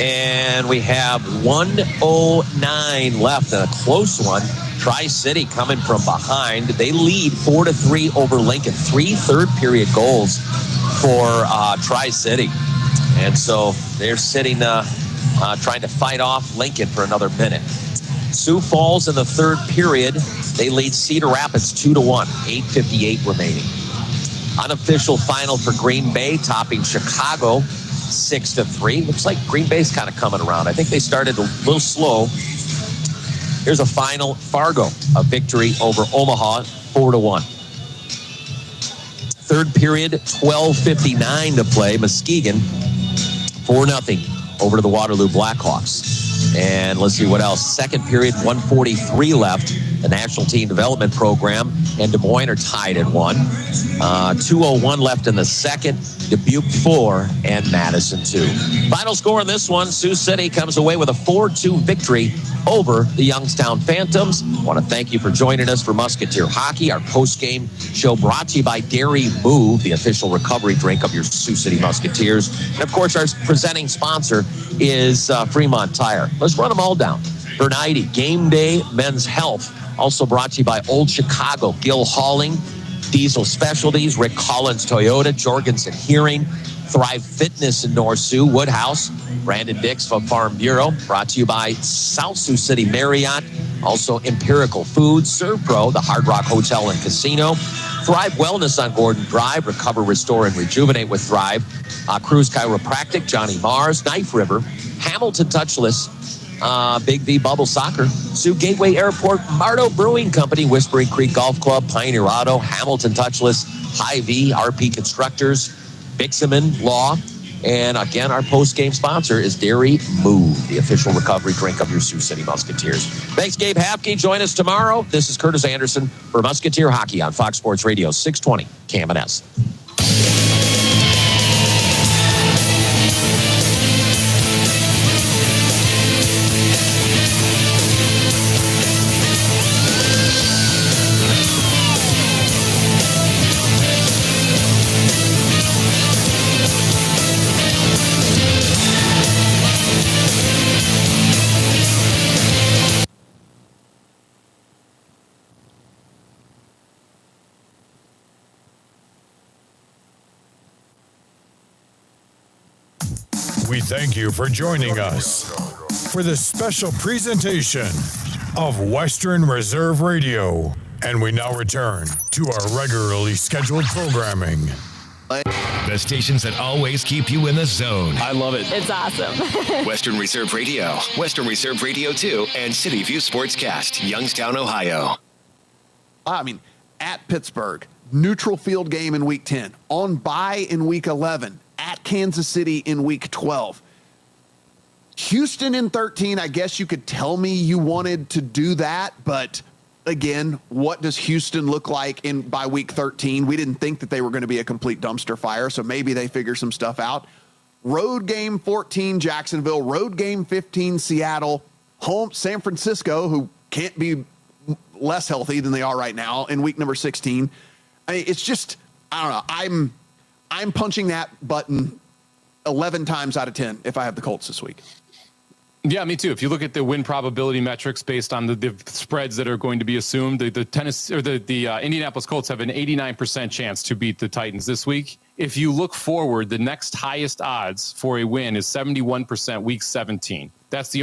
And we have 1:09 left, and a close one. Tri-City coming from behind. They lead 4-3 over Lincoln. 3 third-period goals for Tri-City. And so they're sitting, trying to fight off Lincoln for another minute. Sioux Falls in the 3rd period. They lead Cedar Rapids 2-1, 8:58 remaining. Unofficial final for Green Bay, topping Chicago 6-3. Looks like Green Bay's kind of coming around. I think they started a little slow. Here's a final. Fargo, a victory over Omaha, 4-1. 3rd period, 12:59 to play. Muskegon, 4-0 over to the Waterloo Blackhawks. And let's see what else. 2nd period, 1:43 left. the National Team Development Program, and Des Moines are tied at 1. 2:01 left in the second. Dubuque 4 and Madison 2. Final score in this one, Sioux City comes away with a 4-2 victory over the Youngstown Phantoms. I want to thank you for joining us for Musketeer Hockey, our post-game show brought to you by Dairy Move, the official recovery drink of your Sioux City Musketeers. And, of course, our presenting sponsor is Fremont Tire. Let's run them all down. Bernite, Game Day, Men's Health. Also brought to you by Old Chicago, Gill Hauling, Diesel Specialties, Rick Collins Toyota, Jorgensen Hearing, Thrive Fitness in North Sioux, Woodhouse, Brandon Dix from Farm Bureau. Brought to you by South Sioux City Marriott. Also Empirical Foods, ServPro, the Hard Rock Hotel and Casino. Thrive Wellness on Gordon Drive. Recover, restore, and rejuvenate with Thrive. Cruise Chiropractic, Johnny Mars, Knife River, Hamilton Touchless, Big V Bubble Soccer, Sioux Gateway Airport, Mardo Brewing Company, Whispering Creek Golf Club, Pioneer Auto, Hamilton Touchless, Hy-Vee, RP Constructors, Bixaman Law, and again, our post-game sponsor is Dairy Move, the official recovery drink of your Sioux City Musketeers. Thanks, Gabe Hapke. Join us tomorrow. This is Curtis Anderson for Musketeer Hockey on Fox Sports Radio 620 KMNS. We thank you for joining us for this special presentation of Western Reserve Radio. And we now return to our regularly scheduled programming. The stations that always keep you in the zone. I love it. It's awesome. Western Reserve Radio, Western Reserve Radio 2, and City View Sportscast, Youngstown, Ohio. I mean, at Pittsburgh, neutral field game in Week 10, on bye in Week 11, at Kansas City in Week 12. Houston in 13, I guess you could tell me you wanted to do that, but again, what does Houston look like by Week 13? We didn't think that they were going to be a complete dumpster fire, so maybe they figure some stuff out. Road game 14, Jacksonville. Road game 15, Seattle. Home, San Francisco, who can't be less healthy than they are right now in week number 16. I mean, it's just, I don't know. I'm punching that button 11 times out of 10 if I have the Colts this week. Yeah, me too. If you look at the win probability metrics based on the spreads that are going to be assumed, the Indianapolis Colts have an 89% chance to beat the Titans this week. If you look forward, the next highest odds for a win is 71% week 17. That's the only